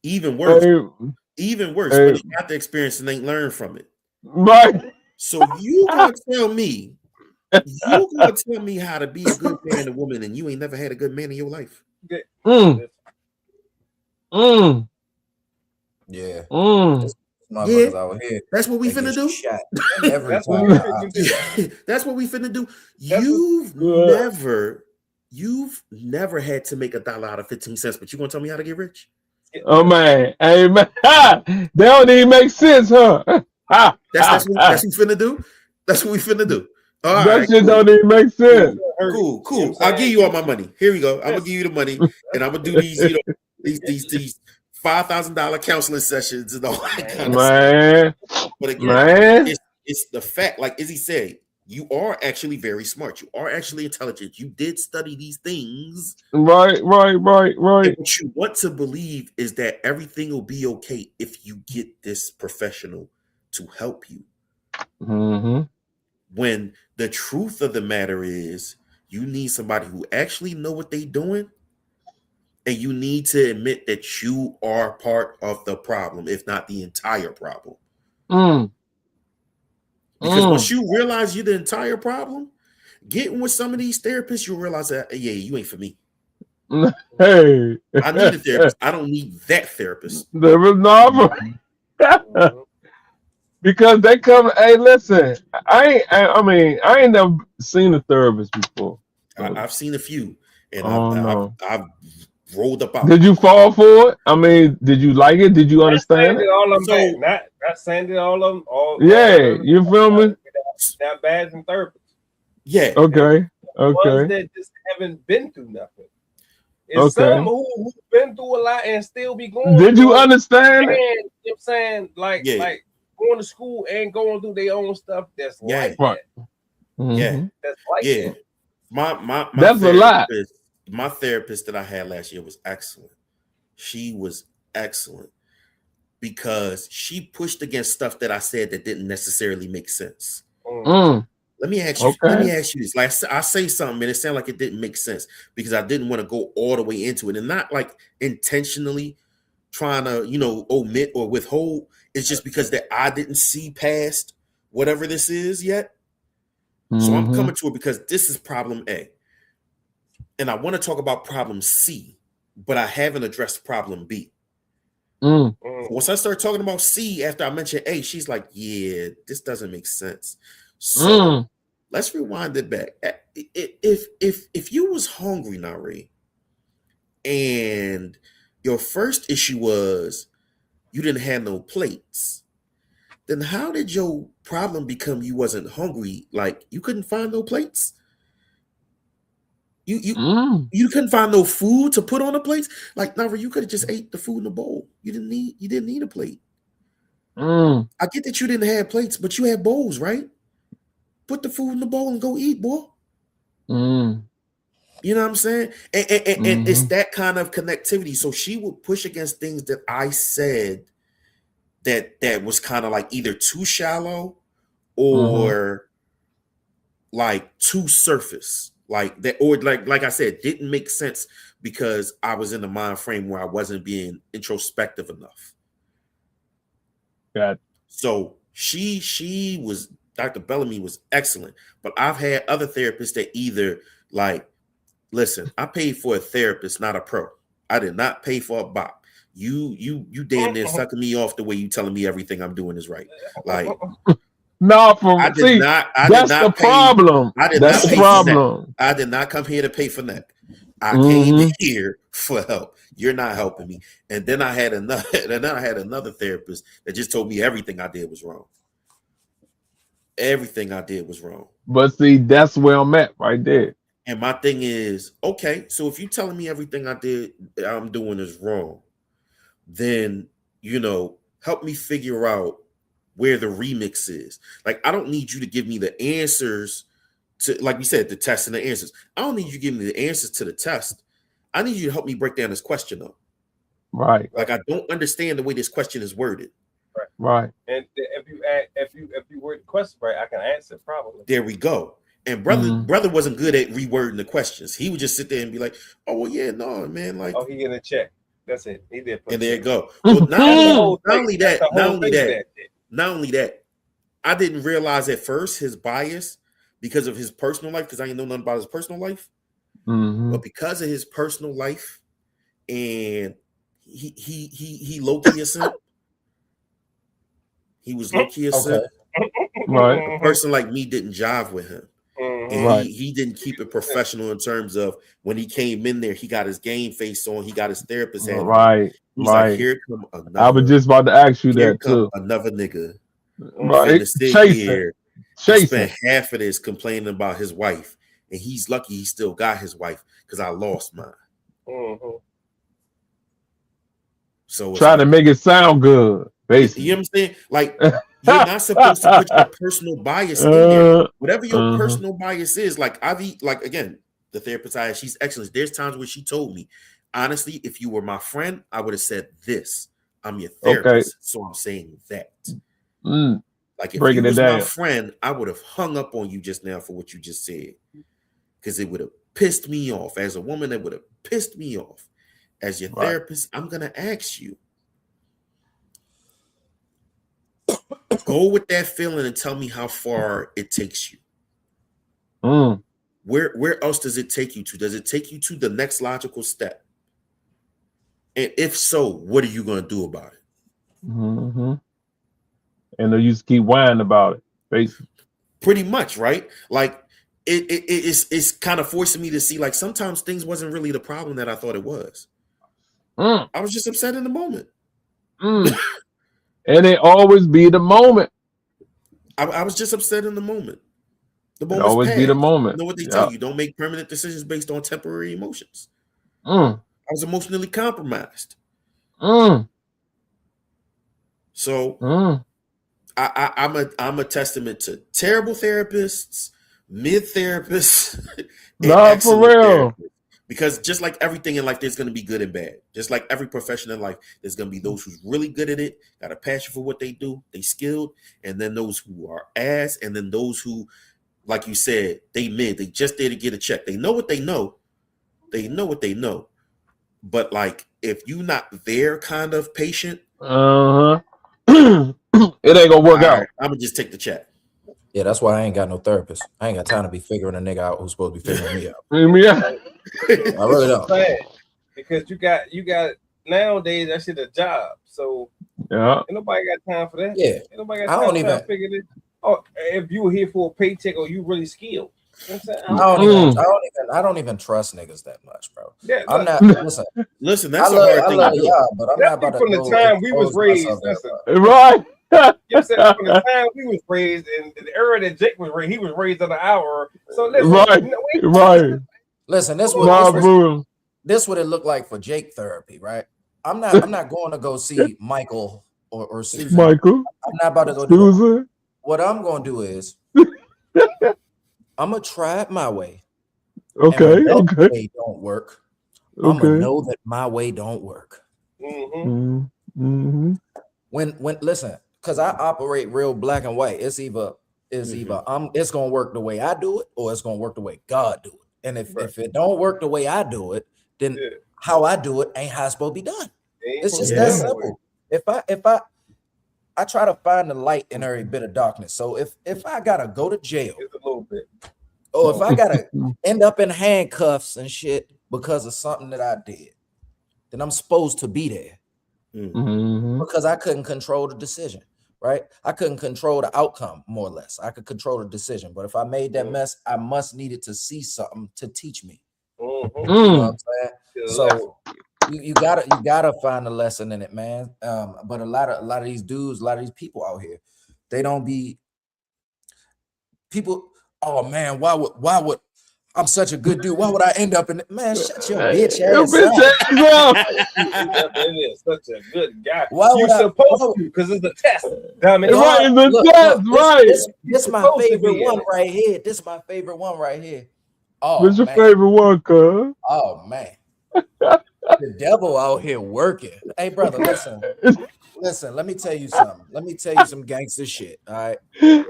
[SPEAKER 4] Even worse.
[SPEAKER 1] Hey,
[SPEAKER 4] Even worse,
[SPEAKER 1] hey,
[SPEAKER 4] when they got the experience and ain't learned from it.
[SPEAKER 1] right.
[SPEAKER 4] So you gonna tell me, you gonna tell me how to be a good man and woman, and you ain't never had a good man in your life.
[SPEAKER 2] Good.
[SPEAKER 1] Mm, mm,
[SPEAKER 5] Yeah.
[SPEAKER 1] mm.
[SPEAKER 5] Motherfuckers
[SPEAKER 4] Yeah,
[SPEAKER 5] out here,
[SPEAKER 4] that's what we
[SPEAKER 5] they
[SPEAKER 4] finna
[SPEAKER 5] get
[SPEAKER 4] do.
[SPEAKER 5] shot every
[SPEAKER 2] That's what
[SPEAKER 5] time.
[SPEAKER 2] we
[SPEAKER 1] Mm.
[SPEAKER 2] freaking do.
[SPEAKER 4] Yeah, that's what we finna do.
[SPEAKER 2] That's what,
[SPEAKER 4] You've never had to make $1 out of 15 cents, but you gonna tell me how to get rich?
[SPEAKER 1] Oh man, hey man, that don't even make sense, huh?
[SPEAKER 4] That's what we finna do. That's what we finna do. All
[SPEAKER 1] That
[SPEAKER 4] right,
[SPEAKER 1] shit
[SPEAKER 4] cool.
[SPEAKER 1] don't even make sense.
[SPEAKER 2] hurt.
[SPEAKER 4] Cool,
[SPEAKER 2] You know
[SPEAKER 4] cool.
[SPEAKER 2] what
[SPEAKER 4] I'll
[SPEAKER 2] I'm
[SPEAKER 4] give
[SPEAKER 2] saying?
[SPEAKER 4] you all my money. Here we go. I'm gonna
[SPEAKER 2] Yes.
[SPEAKER 4] give you the money, and I'm gonna do these, these $5,000 counseling sessions and all that kind of stuff.
[SPEAKER 1] Man,
[SPEAKER 4] But again,
[SPEAKER 1] man,
[SPEAKER 4] it's the fact, like Izzy said, you are actually very smart. You are actually intelligent. You did study these things.
[SPEAKER 1] right, right, right,
[SPEAKER 4] And
[SPEAKER 1] right.
[SPEAKER 4] what you want to believe is that everything will be okay if you get this professional to help you.
[SPEAKER 1] Mm-hmm.
[SPEAKER 4] When the truth of the matter is, you need somebody who actually know what they're doing, and you need to admit that you are part of the problem, if not the entire problem.
[SPEAKER 1] Mm,
[SPEAKER 4] Because once
[SPEAKER 1] mm.
[SPEAKER 4] you realize you're the entire problem, getting with some of these therapists, you'll realize that, yeah, you ain't for me.
[SPEAKER 1] Hey,
[SPEAKER 4] I need a therapist. I don't need that therapist.
[SPEAKER 1] there was no because they come. Hey, listen, I mean, I ain't never seen a therapist before. So,
[SPEAKER 4] I've seen a few, and
[SPEAKER 1] oh no.
[SPEAKER 4] I've rolled up out.
[SPEAKER 1] Did you fall for it? I mean, did you like it? Did you
[SPEAKER 2] Not saying
[SPEAKER 1] understand
[SPEAKER 2] that
[SPEAKER 1] it?
[SPEAKER 2] all of them
[SPEAKER 4] So
[SPEAKER 2] bad. Not saying that all of them all
[SPEAKER 1] Yeah,
[SPEAKER 2] therapists
[SPEAKER 1] you feel me?
[SPEAKER 2] not bad in therapists.
[SPEAKER 4] yeah,
[SPEAKER 1] Okay,
[SPEAKER 2] Ones
[SPEAKER 1] okay,
[SPEAKER 2] that just haven't been through nothing. It's some
[SPEAKER 1] okay.
[SPEAKER 2] who've been through a lot and still be going
[SPEAKER 1] Did you
[SPEAKER 2] through it.
[SPEAKER 1] understand
[SPEAKER 2] And
[SPEAKER 1] it?
[SPEAKER 2] you know what I'm saying,
[SPEAKER 4] yeah,
[SPEAKER 2] like going to school and going through their own stuff that's
[SPEAKER 4] yeah,
[SPEAKER 2] like
[SPEAKER 1] Right.
[SPEAKER 2] that.
[SPEAKER 4] yeah,
[SPEAKER 1] Mm-hmm.
[SPEAKER 2] That's like
[SPEAKER 4] yeah.
[SPEAKER 2] that.
[SPEAKER 4] My
[SPEAKER 1] That's a lot.
[SPEAKER 4] therapist that I had last year was excellent. She was excellent because she pushed against stuff that I said that didn't necessarily make sense.
[SPEAKER 1] Mm,
[SPEAKER 4] Let me ask you. Let
[SPEAKER 1] okay.
[SPEAKER 4] me ask you this. Like I say something, and it sounded like it didn't make sense because I didn't want to go all the way into it, and not like intentionally trying to, omit or withhold. It's just because that I didn't see past whatever this is yet. So I'm
[SPEAKER 1] Mm-hmm.
[SPEAKER 4] coming to it because this is problem A, and I want to talk about problem C, but I haven't addressed problem B.
[SPEAKER 1] Mm,
[SPEAKER 4] Once I start talking about C after I mention A, she's like, "Yeah, this doesn't make sense." So
[SPEAKER 1] mm,
[SPEAKER 4] let's rewind it back. If you was hungry, Nari, and your first issue was you didn't have no plates, then how did your problem become you wasn't hungry? Like you couldn't find no plates? You you
[SPEAKER 1] mm,
[SPEAKER 4] you couldn't find no food to put on the plates? Like Nari, you could have just ate the food in the bowl. You didn't need a plate.
[SPEAKER 1] mm,
[SPEAKER 4] I get that you didn't have plates, but you had bowls, right? Put the food in the bowl and go eat, boy.
[SPEAKER 1] mm,
[SPEAKER 4] You know what I'm saying? And it's
[SPEAKER 1] mm-hmm.
[SPEAKER 4] that kind of connectivity. So she would push against things that I said that was kind of like either too shallow
[SPEAKER 1] Mm-hmm.
[SPEAKER 4] or like too surface. Like that, or like I said, didn't make sense because I was in the mind frame where I wasn't being introspective enough.
[SPEAKER 1] Got
[SPEAKER 4] So she was Dr. Bellamy was excellent, but I've had other therapists that either like, listen, I paid for a therapist, not a pro. I did not pay for a bop. You damn near sucking me off the way you telling me everything I'm doing is right. Like
[SPEAKER 1] no,
[SPEAKER 4] I
[SPEAKER 1] from
[SPEAKER 4] did
[SPEAKER 1] see,
[SPEAKER 4] not I did
[SPEAKER 1] that's the
[SPEAKER 4] not pay
[SPEAKER 1] problem.
[SPEAKER 4] I did
[SPEAKER 1] That's
[SPEAKER 4] not
[SPEAKER 1] the
[SPEAKER 4] pay for that.
[SPEAKER 1] problem.
[SPEAKER 4] I did not come here to pay for that. I came
[SPEAKER 1] Mm-hmm.
[SPEAKER 4] here for help. You're not helping me. And then I had another therapist that just told me everything I did was wrong. Everything I did was wrong.
[SPEAKER 1] But see, that's where I'm at right there.
[SPEAKER 4] And my thing is, okay, so if you're telling me everything I'm doing is wrong, then help me figure out where the remix is. Like, I don't need you to give me the answers to, like we said, the test and the answers. I don't need you to give me the answers to the test. I need you to help me break down this question up.
[SPEAKER 1] Right.
[SPEAKER 4] Like, I don't understand the way this question is worded.
[SPEAKER 1] Right.
[SPEAKER 2] And if you word the question right, I can answer it probably.
[SPEAKER 4] There we go. And brother wasn't good at rewording the questions. He would just sit there and be like, "Oh well, yeah, no, man, like,
[SPEAKER 2] oh, he getting a check. That's it. He did.
[SPEAKER 4] And there you go. Well, not only that, I didn't realize at first his bias because of his personal life, because I didn't know nothing about his personal life. But because of his personal life, and he low key a simp. He was low key a simp.
[SPEAKER 1] Right.
[SPEAKER 4] A person like me didn't jive with him. And he didn't keep it professional in terms of when he came in there, he got his game face on, he got his therapist hat.
[SPEAKER 1] Right.
[SPEAKER 4] He's like, here come another.
[SPEAKER 1] I was just about to ask you that too.
[SPEAKER 4] Another nigga.
[SPEAKER 1] Right.
[SPEAKER 4] Chasing. Spent half of this complaining about his wife. And he's lucky he still got his wife because I lost mine. So
[SPEAKER 1] trying to make it sound good, basically.
[SPEAKER 4] You know what I'm saying? Like, you're not supposed to put your personal bias in there. Whatever your personal bias is, like again, the therapist I had, she's excellent. There's times where she told me, honestly, if you were my friend, I would have said this. I'm your therapist, so I'm saying that. Like, if you was my friend, I would have hung up on you just now for what you just said. Because it would have pissed me off. As a woman, it would have pissed me off. As your therapist, I'm going to ask you, go with that feeling and tell me how far it takes you. Where else does it take you to? Does it take you to the next logical step? And if so, what are you going to do about it?
[SPEAKER 1] And they just keep whining about it, basically.
[SPEAKER 4] Pretty much, right? Like, it's kind of forcing me to see, like, sometimes things wasn't really the problem that I thought it was. I was just upset in the moment.
[SPEAKER 1] And it always be the moment.
[SPEAKER 4] I was just upset in the moment. The
[SPEAKER 1] moment always be the moment.
[SPEAKER 4] You know what they tell you? Don't make permanent decisions based on temporary emotions. I was emotionally compromised. So I'm a testament to terrible therapists, mid therapists,
[SPEAKER 1] not for real.
[SPEAKER 4] Therapists. Because just like everything in life, there's going to be good and bad. Just like every profession in life, there's going to be those who's really good at it, got a passion for what they do, they skilled, and then those who are ass, and then those who, like you said, they just there to get a check. They know what they know. They know what they know. But like, if you not their kind of patient,
[SPEAKER 1] it ain't gonna work out.
[SPEAKER 4] I'm gonna just take the check.
[SPEAKER 5] Yeah, that's why I ain't got no therapist. I ain't got time to be figuring a nigga out who's supposed to be figuring me out. I really don't.
[SPEAKER 2] Because you got nowadays that shit a job. So ain't nobody got time for that.
[SPEAKER 5] Yeah.
[SPEAKER 2] Ain't nobody got time to figure this. Oh, if you were here for a paycheck or you really skilled. You know what
[SPEAKER 5] I don't even trust niggas that much, bro.
[SPEAKER 2] Yeah,
[SPEAKER 5] I'm not
[SPEAKER 4] listen, that's a hard thing to do.
[SPEAKER 5] But I'm not about
[SPEAKER 2] from the time we was raised.
[SPEAKER 1] Right.
[SPEAKER 2] You know what I'm saying? From the time we was raised and the era that Jake was raised, he was raised on an hour. So listen,
[SPEAKER 1] right.
[SPEAKER 5] Listen, this what it looked like for Jake therapy, right? I'm not going to go see Michael or Susan.
[SPEAKER 1] Michael.
[SPEAKER 5] I'm not about to go do that. What I'm going to do is I'm gonna try it my way.
[SPEAKER 1] Okay.
[SPEAKER 5] That way don't work. I'm gonna know that my way don't work. When listen, because I operate real black and white. It's either it's gonna work the way I do it, or it's gonna work the way God do it. And if it don't work the way I do it, then how I do it ain't how it's supposed to be done. It's just that simple. If I try to find the light in every bit of darkness. So if I gotta go to jail,
[SPEAKER 2] it's a little bit,
[SPEAKER 5] or if I gotta end up in handcuffs and shit because of something that I did, then I'm supposed to be there because I couldn't control the decision, right? I couldn't control the outcome, more or less. I could control the decision, but if I made that mess, I must needed to see something to teach me. You know what I'm saying? So you gotta find a lesson in it, man. But a lot of these dudes, a lot of these people out here, they don't be people. Oh man, why would I'm such a good dude. Why would I end up in it? Man, shut your bitch
[SPEAKER 1] Your
[SPEAKER 5] ass
[SPEAKER 1] bitch
[SPEAKER 5] up.
[SPEAKER 1] ass up.
[SPEAKER 2] It is such a good guy.
[SPEAKER 5] Why
[SPEAKER 2] You
[SPEAKER 5] would I?
[SPEAKER 2] supposed to, because it's a test. Dummy.
[SPEAKER 1] Right, in the
[SPEAKER 5] Look,
[SPEAKER 1] test, right.
[SPEAKER 5] this my
[SPEAKER 2] supposed to
[SPEAKER 5] favorite
[SPEAKER 2] be
[SPEAKER 5] one
[SPEAKER 2] in it.
[SPEAKER 5] right here. This is my favorite one right here.
[SPEAKER 1] What's
[SPEAKER 5] Oh
[SPEAKER 1] your
[SPEAKER 5] man.
[SPEAKER 1] favorite one, cuz?
[SPEAKER 5] Oh man. The devil out here working. Hey, brother, listen. Listen, let me tell you something. Let me tell you some gangster shit. All right. I'm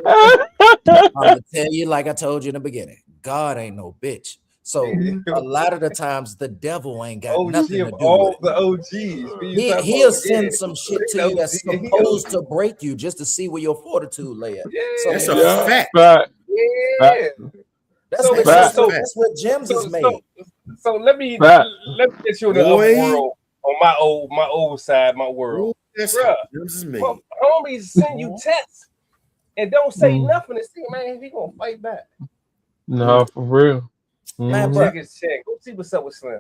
[SPEAKER 5] gonna tell you, like I told you in the beginning, God ain't no bitch. So a lot of the times the devil ain't got nothing to do
[SPEAKER 2] all
[SPEAKER 5] with it.
[SPEAKER 2] the OGs.
[SPEAKER 5] He'll send some shit to you that's
[SPEAKER 2] OG.
[SPEAKER 5] supposed to break you just to see where your fortitude lay at. So
[SPEAKER 4] That's a
[SPEAKER 1] Yeah,
[SPEAKER 4] fact.
[SPEAKER 1] fact.
[SPEAKER 2] Yeah.
[SPEAKER 5] that's
[SPEAKER 2] So-
[SPEAKER 5] that's
[SPEAKER 2] so-
[SPEAKER 5] what Gems is made.
[SPEAKER 2] So let me
[SPEAKER 1] Fact.
[SPEAKER 2] get you in the
[SPEAKER 4] Boy.
[SPEAKER 2] other world on my old side, my world.
[SPEAKER 4] Ooh, that's
[SPEAKER 2] Bruh.
[SPEAKER 4] how Gems is made.
[SPEAKER 2] Well, homies send you tests and don't say
[SPEAKER 1] Mm.
[SPEAKER 2] nothing and see, man, he gonna fight back.
[SPEAKER 1] No, for real.
[SPEAKER 5] Man,
[SPEAKER 1] Mhm.
[SPEAKER 5] bro.
[SPEAKER 2] Check his check. Go see what's up with Slim.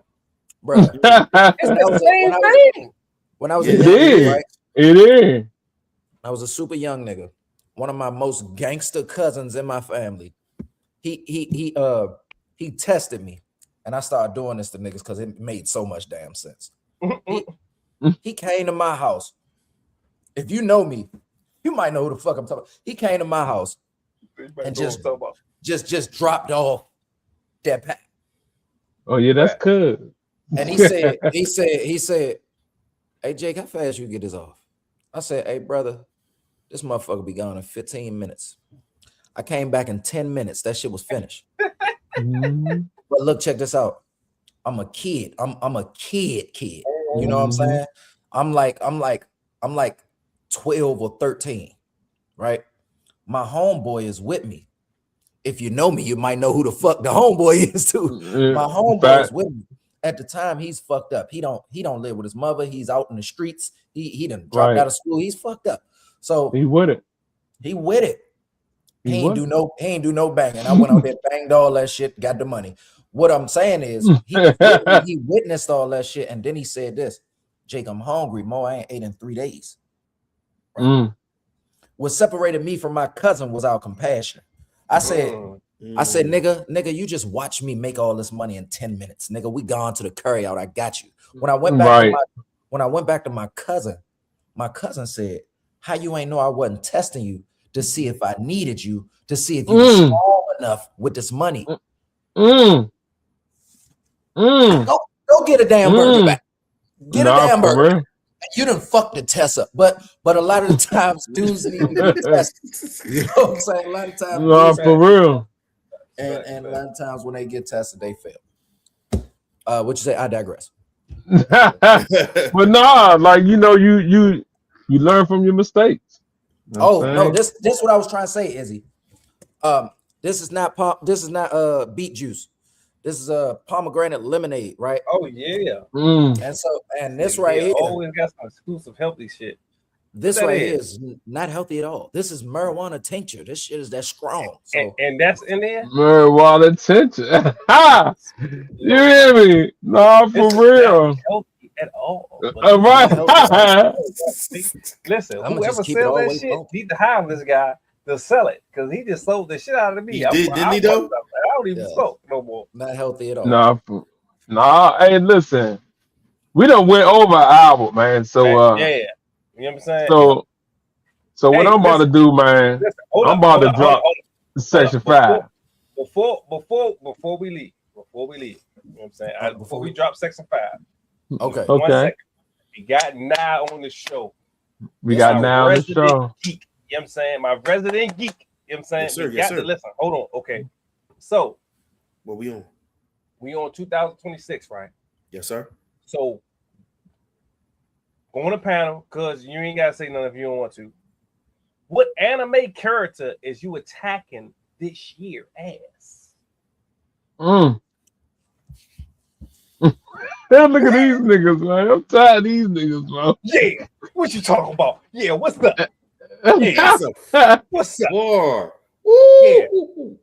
[SPEAKER 5] Bro,
[SPEAKER 2] It's the same thing.
[SPEAKER 5] when I was a
[SPEAKER 1] It
[SPEAKER 5] young nigga,
[SPEAKER 1] is.
[SPEAKER 5] right?
[SPEAKER 1] It is.
[SPEAKER 5] I was a super young nigga. One of my most gangster cousins in my family. He tested me, and I started doing this to niggas because it made so much damn sense. He came to my house. If you know me, you might know who the fuck I'm talking about. He came to my house and just dropped off that pack.
[SPEAKER 1] Oh yeah, that's good.
[SPEAKER 5] And he said, hey Jake, how fast you get this off? I said, hey brother, this motherfucker be gone in 15 minutes. I came back in 10 minutes. That shit was finished.
[SPEAKER 1] Mhm.
[SPEAKER 5] But look, check this out. I'm a kid. I'm a kid. You know what I'm saying? I'm like 12 or 13, right? My homeboy is with me. If you know me, you might know who the fuck the homeboy is too. My homeboy is with me. At the time, he's fucked up. He don't live with his mother. He's out in the streets. He done dropped out of school. He's fucked up. So
[SPEAKER 1] He with it.
[SPEAKER 5] he with it. He ain't
[SPEAKER 1] with
[SPEAKER 5] do no banging. I went out there, banged all that shit, got the money. What I'm saying is he was with me, he witnessed all that shit, and then he said this, Jake, I'm hungry. Mo, I ain't ate in 3 days. Right? What separated me from my cousin was our compassion. I said, nigga, you just watch me make all this money in 10 minutes. Nigga, we gone to the curry out. I got you. When I went back to my cousin said, how you ain't know I wasn't testing you to see if I needed you, to see if you were strong enough with this money. Go get a damn burger back. Get a damn burger.
[SPEAKER 1] Real.
[SPEAKER 5] You done fucked the test up. But a lot of the times dudes need to get tested. You know what I'm saying? A lot of times dudes
[SPEAKER 1] for real.
[SPEAKER 5] And a lot of times when they get tested, they fail. What you say? I digress.
[SPEAKER 1] But nah, like you learn from your mistakes. You know what I'm
[SPEAKER 5] No,
[SPEAKER 1] saying?
[SPEAKER 5] this what I was trying to say, Izzy. This is not beet juice. This is pomegranate lemonade, right?
[SPEAKER 2] Oh yeah.
[SPEAKER 5] And this right here
[SPEAKER 2] always got some exclusive healthy shit.
[SPEAKER 5] This right here is not healthy at all. This is marijuana tincture. This shit is that strong. So
[SPEAKER 2] and that's in there.
[SPEAKER 1] Marijuana tincture. You hear me? No, for real.
[SPEAKER 2] Not healthy at all.
[SPEAKER 1] Right.
[SPEAKER 2] Listen, whoever sells that shit need to hire this guy to sell it because he just sold the shit out of me.
[SPEAKER 4] Didn't he though?
[SPEAKER 2] I don't even smoke no more.
[SPEAKER 5] Not healthy at all.
[SPEAKER 1] Nah. Hey, listen, we done went over an hour, man. So
[SPEAKER 2] yeah. You know what I'm saying?
[SPEAKER 1] So what I'm about to do, man, I'm about to drop section 5.
[SPEAKER 2] Before we leave, you know what I'm saying? Before we drop section 5.
[SPEAKER 5] Okay.
[SPEAKER 2] 1 second. We got now on the show.
[SPEAKER 1] We got now on the show.
[SPEAKER 2] Geek, you know what I'm saying? My resident geek. You know what I'm saying?
[SPEAKER 4] Yes, sir,
[SPEAKER 2] we got to listen. Hold on. Okay. So
[SPEAKER 4] what we on?
[SPEAKER 2] We on 2026, right?
[SPEAKER 4] Yes, sir.
[SPEAKER 2] So go on the panel, because you ain't gotta say nothing if you don't want to. What anime character is you attacking this year as?
[SPEAKER 1] Look at these niggas, man. I'm tired of these niggas, bro.
[SPEAKER 2] Yeah. What you talking about? Yeah, what's up?
[SPEAKER 1] Yeah.
[SPEAKER 2] What's up?
[SPEAKER 4] War.
[SPEAKER 2] Yeah.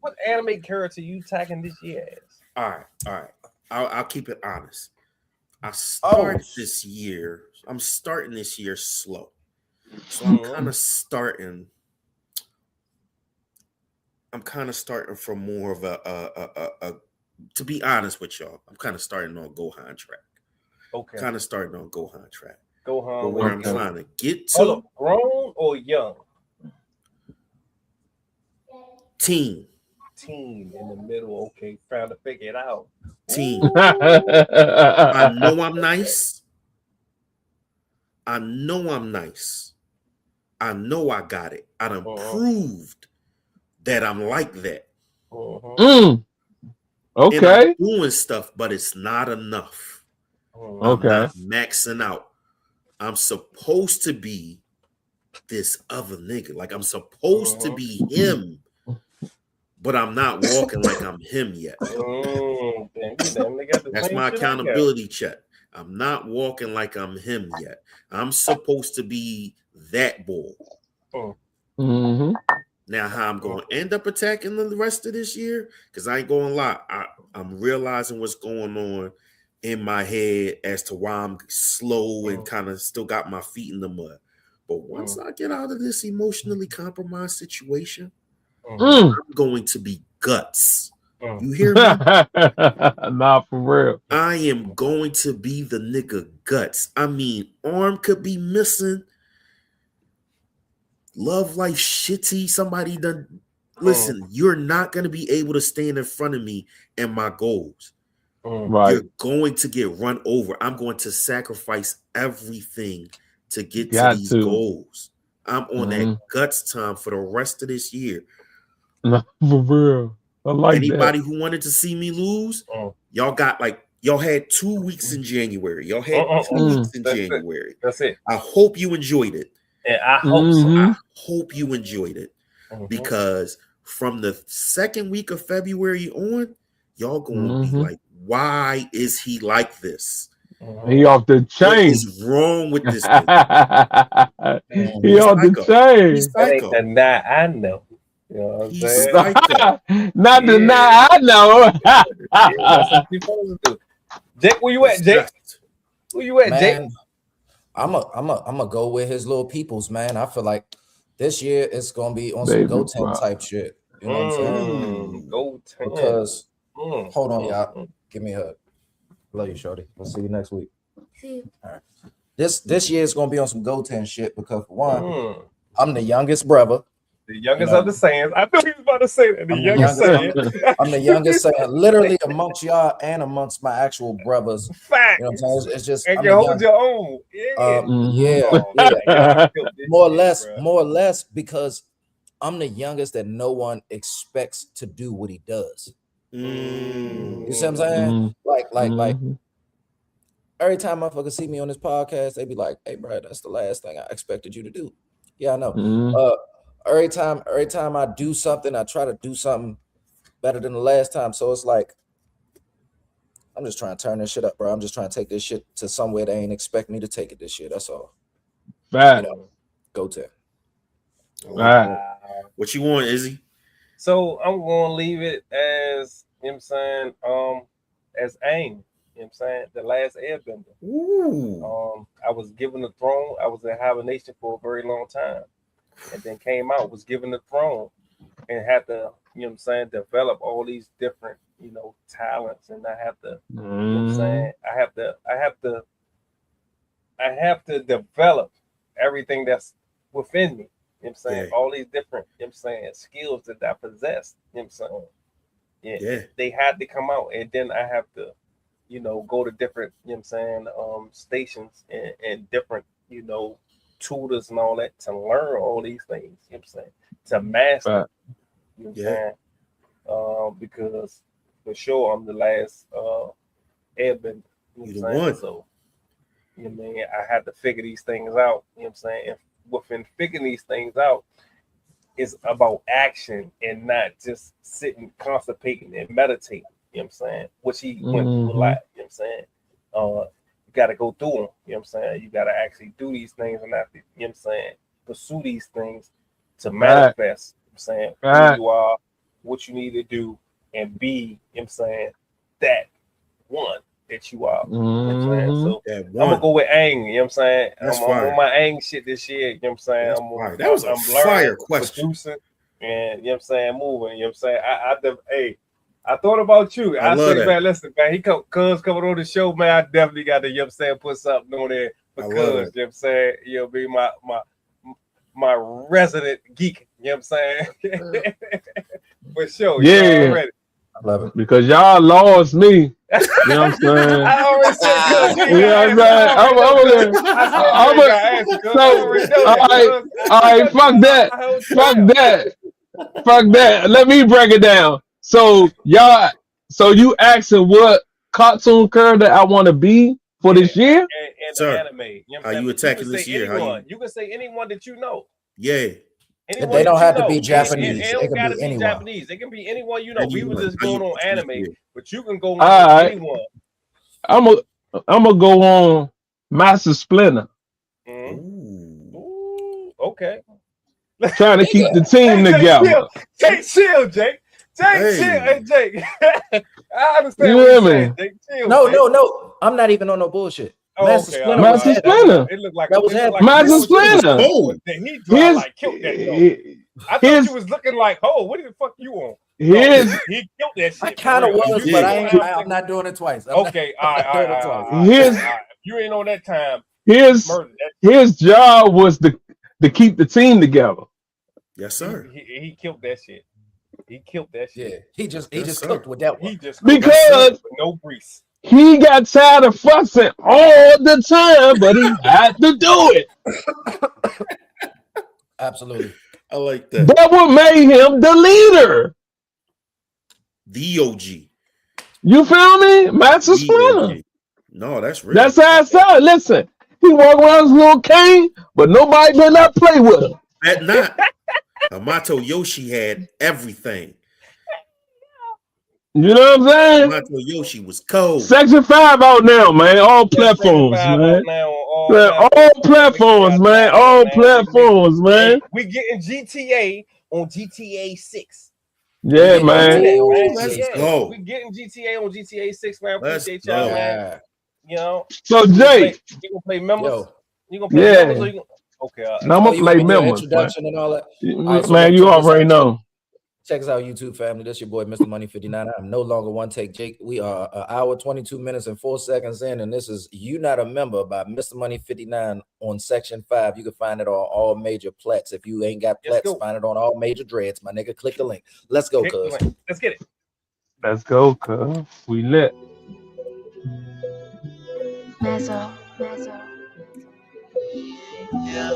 [SPEAKER 2] What anime character you attacking this year as?
[SPEAKER 4] All right. I'll keep it honest. I'm starting this year slow. So I'm kind of starting from more of a to be honest with y'all, I'm kind of starting on Gohan track.
[SPEAKER 2] Okay.
[SPEAKER 4] Kind of starting on Gohan track.
[SPEAKER 2] Gohan.
[SPEAKER 4] But where I'm
[SPEAKER 1] Okay.
[SPEAKER 4] trying to get to.
[SPEAKER 2] Hold up, grown or young?
[SPEAKER 4] Teen.
[SPEAKER 2] Teen in the middle. Okay, trying to figure it out.
[SPEAKER 4] Teen.
[SPEAKER 2] Ooh.
[SPEAKER 4] I know I'm nice. I know I'm nice. I know I got it. I done proved that I'm like that.
[SPEAKER 1] Okay.
[SPEAKER 4] And I'm doing stuff, but it's not enough. I'm not maxing out. I'm supposed to be this other nigga. Like I'm supposed to be him, but I'm not walking like I'm him yet. That's my accountability check. I'm not walking like I'm him yet. I'm supposed to be that boy. Now, how I'm going to end up attacking the rest of this year, because I ain't going to lie. I'm realizing what's going on in my head as to why I'm slow and kind of still got my feet in the mud. But once I get out of this emotionally compromised situation, I'm going to be guts. You hear me?
[SPEAKER 1] Nah, for real.
[SPEAKER 4] I am going to be the nigga guts. I mean, arm could be missing. Love life shitty. Somebody done. Listen, you're not going to be able to stand in front of me and my goals.
[SPEAKER 1] Right.
[SPEAKER 4] You're going to get run over. I'm going to sacrifice everything to get to these goals. I'm on that guts time for the rest of this year.
[SPEAKER 1] Nah, for real. I like
[SPEAKER 4] anybody
[SPEAKER 1] that.
[SPEAKER 4] who wanted to see me lose, y'all had 2 weeks in January. Y'all had 2 weeks in January.
[SPEAKER 2] That's it.
[SPEAKER 4] I hope you enjoyed it.
[SPEAKER 2] And I hope so.
[SPEAKER 4] I hope you enjoyed it because from the second week of February on, y'all gonna be like, why is he like this?
[SPEAKER 1] He off the chain.
[SPEAKER 4] What is wrong with this nigga?
[SPEAKER 1] He off the chain.
[SPEAKER 4] He's psycho.
[SPEAKER 2] And now I know. You know what I'm
[SPEAKER 4] He's
[SPEAKER 2] saying?
[SPEAKER 4] psycho.
[SPEAKER 1] Not the now I know.
[SPEAKER 2] That's what people supposed to do. Jake, where you at, Jake? Where you at, Jake?
[SPEAKER 5] I'm a go with his little peoples, man. I feel like this year it's gonna be on some Go 10 type shit. You know what I'm saying?
[SPEAKER 2] Go 10.
[SPEAKER 5] Because hold on, y'all. Give me a hug. Love you, shorty. We'll see you next week. See you. All right. This year is gonna be on some Go 10 shit because for one, I'm the youngest brother.
[SPEAKER 2] The youngest of the Saiyans. I knew he was about to say that. The youngest Saiyan.
[SPEAKER 5] I'm the youngest Saiyan, literally amongst y'all and amongst my actual brothers.
[SPEAKER 2] Fact.
[SPEAKER 5] You know what I'm saying? It's just
[SPEAKER 2] and you hold your own.
[SPEAKER 5] Yeah. More or less, because I'm the youngest that no one expects to do what he does. You see what I'm saying? Like every time motherfuckers see me on this podcast, they be like, "Hey, bro, that's the last thing I expected you to do." Yeah, I know. Every time I do something, I try to do something better than the last time. So it's like, I'm just trying to turn this shit up, bro. I'm just trying to take this shit to somewhere they ain't expect me to take it this year. That's all.
[SPEAKER 1] Bad.
[SPEAKER 5] Go 10.
[SPEAKER 4] What you want, Izzy?
[SPEAKER 2] So I'm gonna leave it as, you know what I'm saying, as Aang. You know what I'm saying? The last airbender.
[SPEAKER 4] Ooh.
[SPEAKER 2] I was given the throne. I was in hibernation for a very long time. And then came out, was given the throne, and had to, you know what I'm saying, develop all these different, talents. And I have to, you know what I'm saying, I have to develop everything that's within me. You know what I'm saying? All these different, you know what I'm saying, skills that I possess. You know what I'm saying? They had to come out, and then I have to, go to different, you know what I'm saying, stations and different, tutors and all that to learn all these things, you know what I'm saying, to master, you know what I'm saying, because for sure I'm the last airbender, you know what I'm saying, so, you know what I mean, I had to figure these things out, you know what I'm saying, and within figuring these things out, it's about action and not just sitting, constipating and meditating, you know what I'm saying, which he went through a lot, you know what I'm saying, you got to go through them, you know what I'm saying? You got to actually do these things and not, you know what I'm saying, pursue these things to manifest, you know what I'm saying, who you are, what you need to do, and be, you know what I'm saying, that one that you are. You know what I'm saying? So I'm going to go with Aang, you know what I'm saying? I'm on my Aang shit this year, you know what I'm saying?
[SPEAKER 4] That was a fire question.
[SPEAKER 2] Producing, and, you know what I'm saying, moving, you know what I'm saying? I thought about you. I
[SPEAKER 4] love
[SPEAKER 2] say,
[SPEAKER 4] that.
[SPEAKER 2] man, listen, man, Cuz coming on the show, man. I definitely got to, you know what I'm saying, put something on there for Cuz, you know what I'm saying? You'll be my resident geek, you know what I'm saying? For sure.
[SPEAKER 1] Yeah.
[SPEAKER 2] You already.
[SPEAKER 5] I love it.
[SPEAKER 1] Because y'all lost me. You know what I'm saying?
[SPEAKER 2] I already said, Cuz.
[SPEAKER 1] You know what I'm saying? All right, fuck that. Fuck that. Let me break it down. So you asking what cartoon character I want to be for this year?
[SPEAKER 2] And
[SPEAKER 4] Sir,
[SPEAKER 2] the anime. You know what
[SPEAKER 4] how
[SPEAKER 2] I'm
[SPEAKER 4] you
[SPEAKER 2] saying?
[SPEAKER 4] attacking this year?
[SPEAKER 2] Anyone. You can say anyone that you know.
[SPEAKER 4] Yeah.
[SPEAKER 2] Anyone
[SPEAKER 5] They don't
[SPEAKER 2] that
[SPEAKER 5] have
[SPEAKER 2] you
[SPEAKER 5] to
[SPEAKER 2] know.
[SPEAKER 5] be Japanese.
[SPEAKER 2] It
[SPEAKER 5] It
[SPEAKER 2] don't
[SPEAKER 5] can
[SPEAKER 2] gotta
[SPEAKER 5] be
[SPEAKER 2] be
[SPEAKER 5] anyone.
[SPEAKER 2] Japanese. It can be anyone you know. We were just
[SPEAKER 4] How you
[SPEAKER 2] going on
[SPEAKER 4] attacking this
[SPEAKER 2] anime,
[SPEAKER 4] year?
[SPEAKER 2] but you can go on
[SPEAKER 1] Alright.
[SPEAKER 2] anyone.
[SPEAKER 1] I'm gonna go on Master Splinter.
[SPEAKER 2] Ooh, okay.
[SPEAKER 1] Trying to keep the team together.
[SPEAKER 2] Jake, chill, Jake. Jake, chill. Hey, Jake. I understand
[SPEAKER 1] You
[SPEAKER 2] what
[SPEAKER 1] hear
[SPEAKER 2] you're
[SPEAKER 1] me?
[SPEAKER 2] saying, Jake. Chill,
[SPEAKER 5] No,
[SPEAKER 2] Jake.
[SPEAKER 5] no. I'm not even on no bullshit.
[SPEAKER 2] Oh,
[SPEAKER 5] Master
[SPEAKER 2] okay.
[SPEAKER 5] Splinter
[SPEAKER 1] Master
[SPEAKER 5] was heavy.
[SPEAKER 1] Splinter.
[SPEAKER 2] It looked like
[SPEAKER 5] That was heavy.
[SPEAKER 1] Master
[SPEAKER 2] was
[SPEAKER 1] Splinter.
[SPEAKER 2] that he draw like killed that though. I thought you was looking like, oh, what the fuck you on? No, he killed that shit.
[SPEAKER 5] I kind of was,
[SPEAKER 2] You
[SPEAKER 5] but
[SPEAKER 2] did.
[SPEAKER 5] I'm not doing it twice.
[SPEAKER 2] Okay, all right. If you ain't on that time,
[SPEAKER 1] his job was to keep the team together.
[SPEAKER 4] Yes, sir.
[SPEAKER 2] He killed that shit. He killed that shit.
[SPEAKER 5] Yeah, he just cooked with that one.
[SPEAKER 2] He just
[SPEAKER 1] Because
[SPEAKER 2] with no grease.
[SPEAKER 1] he got tired of fussing all the time, but he had to do it.
[SPEAKER 5] Absolutely.
[SPEAKER 4] I like that.
[SPEAKER 1] That what made him the leader.
[SPEAKER 4] The OG.
[SPEAKER 1] You feel me? Master Splinter.
[SPEAKER 4] No, that's real.
[SPEAKER 1] That's how I saw it. Listen, he walk around his little cane, but nobody did not play with him.
[SPEAKER 4] At night, Amato Yoshi had everything.
[SPEAKER 1] You know what I'm saying?
[SPEAKER 4] Amato Yoshi was cold.
[SPEAKER 1] Section 5 out now, man. All platforms, man. All platforms, man. All platforms, man.
[SPEAKER 2] Hey, we getting GTA on GTA 6.
[SPEAKER 1] Yeah, man.
[SPEAKER 4] Let's go.
[SPEAKER 2] We getting GTA on GTA 6, man. Appreciate
[SPEAKER 4] Let's
[SPEAKER 2] y'all,
[SPEAKER 4] go.
[SPEAKER 2] man. You know.
[SPEAKER 1] So Jay,
[SPEAKER 2] you gonna play members?
[SPEAKER 5] Yo.
[SPEAKER 2] You gonna play members? Or you gonna... Okay.
[SPEAKER 1] Now I'm gonna play members,
[SPEAKER 5] introduction and all that.
[SPEAKER 1] Right, so man, you already know.
[SPEAKER 5] Check us out, YouTube family. This your boy, Mr. Money 59. I'm no longer one take Jake. We are an hour, 22 minutes, and 4 seconds in, and this is You Not a Member by Mr. Money 59 on Section 5. You can find it on all major plats. If you ain't got plats, find it on all major dreads. My nigga, click the link. Let's go, cuz.
[SPEAKER 2] Let's get it.
[SPEAKER 1] Let's go, cuz. We lit.
[SPEAKER 6] Mezzo.
[SPEAKER 7] Yeah.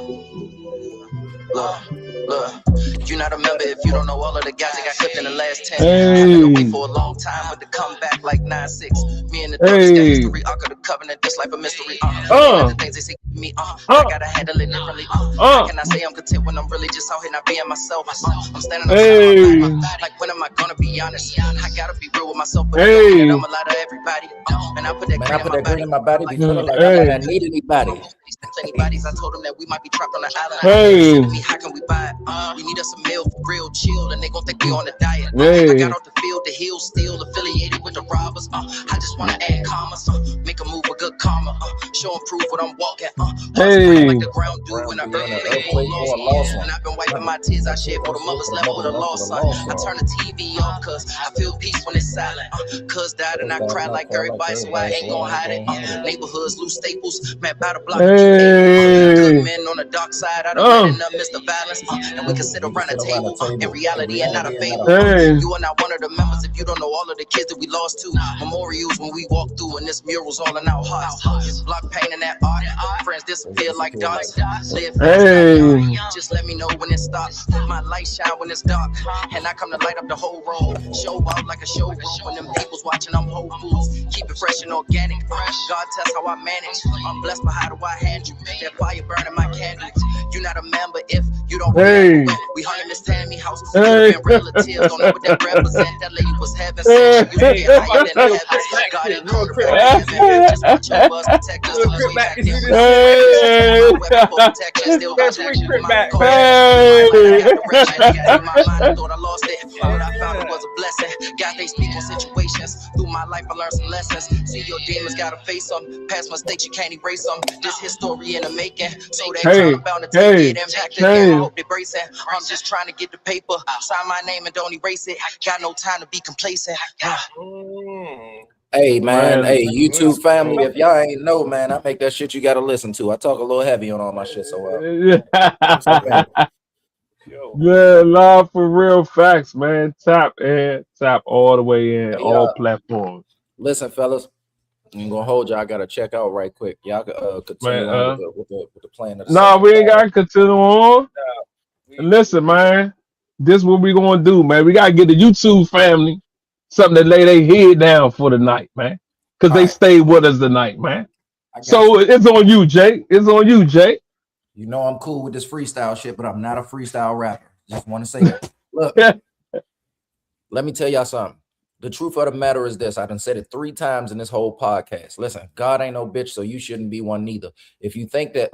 [SPEAKER 7] Look, you not a member if you don't know all of the guys that got clipped in the last 10. I've been away for a long time with the comeback like 9-6. Me and the dogs got history, Ark of the Covenant, just like a mystery. The things they say to me, I gotta handle it differently. How can I say I'm content when I'm really just out here not being myself? I'm standing on like when am I gonna be honest? I gotta be real with myself, but I know that I'm a lot of everybody. And I put that green in my body. Be feeling like I need anybody. Plenty bodies, I told them that we might be trapped on the island. How can we buy it? We need us a meal for real, chill, and they gon' think we on a diet. I got off the field, the hill still affiliated with the robbers. I just wanna add commas, make a move with good karma. Show and prove what I'm walking. Like the ground do when I burn it. And I've been wiping my tears, I shed for the mothers left with a lost son. I turn the TV off cause I feel peace when it's silent. Cuz died and I cry like everybody, so I ain't gon' hide it. Neighborhoods, loose staples, man, by the block. Good men on the dark side, I don't let enough miss the violence. And we can sit around a table in reality and not a fable. You are not one of the members if you don't know all of the kids that we lost to. Memorials when we walk through, and this mural's all in our hearts. Block painting that art, friends disappear like dots. Live fast, just let me know when it stops. My light shine when it's dark, and I come to light up the whole road. Show out like a showroom when them people's watching. I'm Whole Foods, keep it fresh and organic. God tests how I manage. I'm blessed, but how do I handle that fire burning my candles? You're not a member if you don't remember. We hung in this Tammy house. Relatives don't know what that represent. That lady was heaven sent. She used to get higher than the heavens. God ain't called her back to heaven. Just watch your bus protect us. Till we back there. Weapon for protection. Still got action. My call. In my mind, I thought I lost it. What I found it was a blessing. God, they speak on situations. Through my life, I learned some lessons. See, your demons gotta face them. Past mistakes, you can't erase them. This history in the making. So that bound to
[SPEAKER 1] Hey,
[SPEAKER 7] get impacted. Yeah, I
[SPEAKER 1] hey.
[SPEAKER 7] hope they brace it. I'm just trying to get the paper. Sign my name and don't erase it. Got no time to be complacent.
[SPEAKER 5] Hey man,
[SPEAKER 1] Man.
[SPEAKER 5] hey YouTube family,
[SPEAKER 1] Oh.
[SPEAKER 5] if y'all ain't know, man, I make that shit you gotta listen to. I talk a little heavy on all my shit, so
[SPEAKER 1] Yeah, love for real facts, man. Tap all the way in,
[SPEAKER 5] hey,
[SPEAKER 1] all platforms.
[SPEAKER 5] listen, fellas, I'm gonna hold y'all. I gotta check out right quick. Y'all continue
[SPEAKER 1] Man,
[SPEAKER 5] on with the plan of the
[SPEAKER 1] nah,
[SPEAKER 5] segment.
[SPEAKER 1] we ain't gotta continue on. And listen, man, this what we gonna do, man. We gotta get the YouTube family something to lay their head down for the night, man. Cause
[SPEAKER 5] All
[SPEAKER 1] they
[SPEAKER 5] right,
[SPEAKER 1] stayed with us tonight, man.
[SPEAKER 5] I got
[SPEAKER 1] So
[SPEAKER 5] you.
[SPEAKER 1] it's on you, Jay. It's on you, Jay.
[SPEAKER 5] You know I'm cool with this freestyle shit, but I'm not a freestyle rapper. Just want to say that. Look, let me tell y'all something. The truth of the matter is this. I done said it 3 times in this whole podcast. Listen, God ain't no bitch, so you shouldn't be one neither. If you think that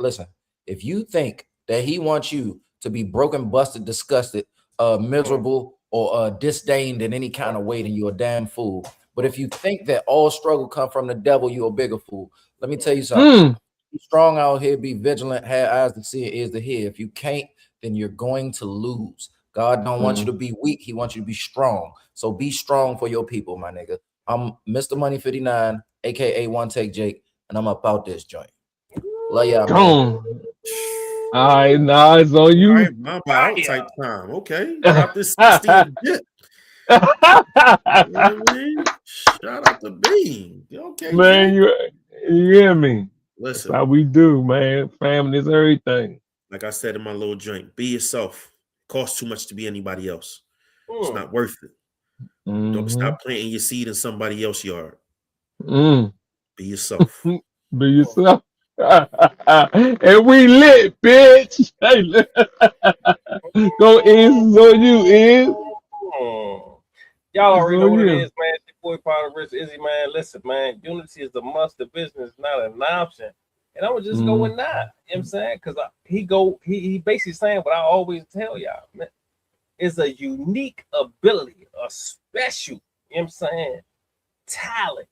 [SPEAKER 5] he wants you to be broken, busted, disgusted, miserable, or disdained in any kind of way, then you're a damn fool. But if you think that all struggle come from the devil, you're a bigger fool. Let me tell you something. Be strong out here, be vigilant, have eyes to see and ears to hear. If you can't, then you're going to lose. God don't want you to be weak. He wants you to be strong. So be strong for your people, my nigga. I'm Mr. Money 59, aka One Take Jake, and I'm about this joint. Love y'all, man.
[SPEAKER 1] All right, nah, it's on you.
[SPEAKER 4] All right, my out type time. Okay, drop this 16 bit. You know what I mean? Shout out to Bean. Okay,
[SPEAKER 1] Man,
[SPEAKER 4] Jake.
[SPEAKER 1] you hear me?
[SPEAKER 4] Listen,
[SPEAKER 1] That's how we do, man. Family is everything.
[SPEAKER 4] like I said in my little joint, be yourself. Costs too much to be anybody else. It's not worth it. Don't stop planting your seed in somebody else's yard. Be yourself.
[SPEAKER 1] Be yourself. And we lit, bitch. Go Is on you, Is.
[SPEAKER 2] Y'all already know what it is, man. It's your boy Power Rich Izzy, man. Listen, man, unity is the must. The business is not an option. And I'm gonna just go with that. You know what I'm saying? Because he basically saying what I always tell y'all, man. It's a unique ability, a special, you know what I'm saying, talent.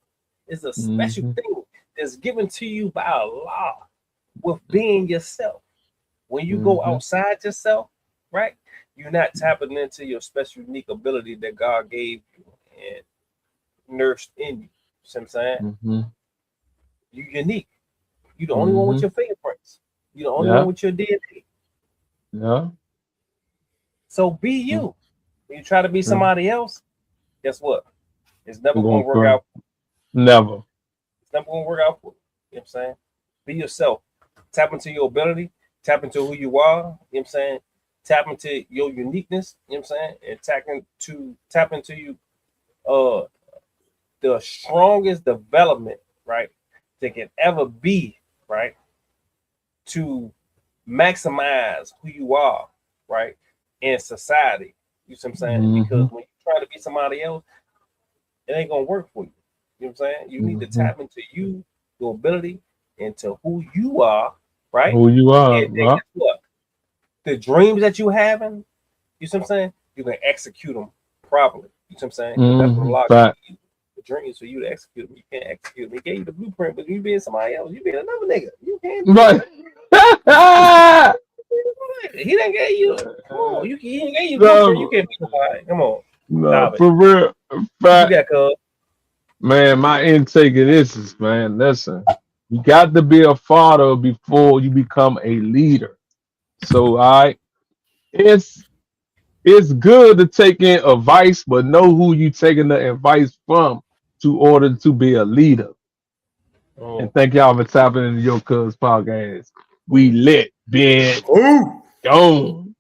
[SPEAKER 2] It's a special thing that's given to you by Allah with being yourself. When you go outside yourself, right, you're not tapping into your special, unique ability that God gave you and nursed in you. See what I'm saying? You're unique. You're the only one with your fingerprints. You're the only one with your DNA.
[SPEAKER 1] Yeah.
[SPEAKER 2] So be you. When you try to be somebody else, guess what? It's never going to work out.
[SPEAKER 1] Never.
[SPEAKER 2] It's never going to work out for you. You know what I'm saying? Be yourself. Tap into your ability. Tap into who you are. You know what I'm saying? Tap into your uniqueness. You know what I'm saying? And tap into you the strongest development, right, that can ever be, right, to maximize who you are, right, in society. You see what I'm saying? Because when you try to be somebody else, it ain't gonna work for you. You know what I'm saying? You need to tap into you, your ability, into who you are, right?
[SPEAKER 1] Who you are.
[SPEAKER 2] And guess what? The dreams that you having, you see what I'm saying? You can execute them properly. You see what I'm saying? That's what a lot of you, the dreams for you to execute them. You can't execute them. He gave you the blueprint, but you being somebody else, you being another nigga. You can't do
[SPEAKER 1] right.
[SPEAKER 2] He didn't get you. Come on, he didn't get you blueprint. You can't be somebody. Come on.
[SPEAKER 1] No, for real. Fact.
[SPEAKER 2] You got cuz.
[SPEAKER 1] Man, my intake of this is, man, listen, you got to be a father before you become a leader. So, all right, it's good to take in advice, but know who you taking the advice from to order to be a leader. And thank y'all for tapping into Yocuzpodcast. We lit, bitch. Gone.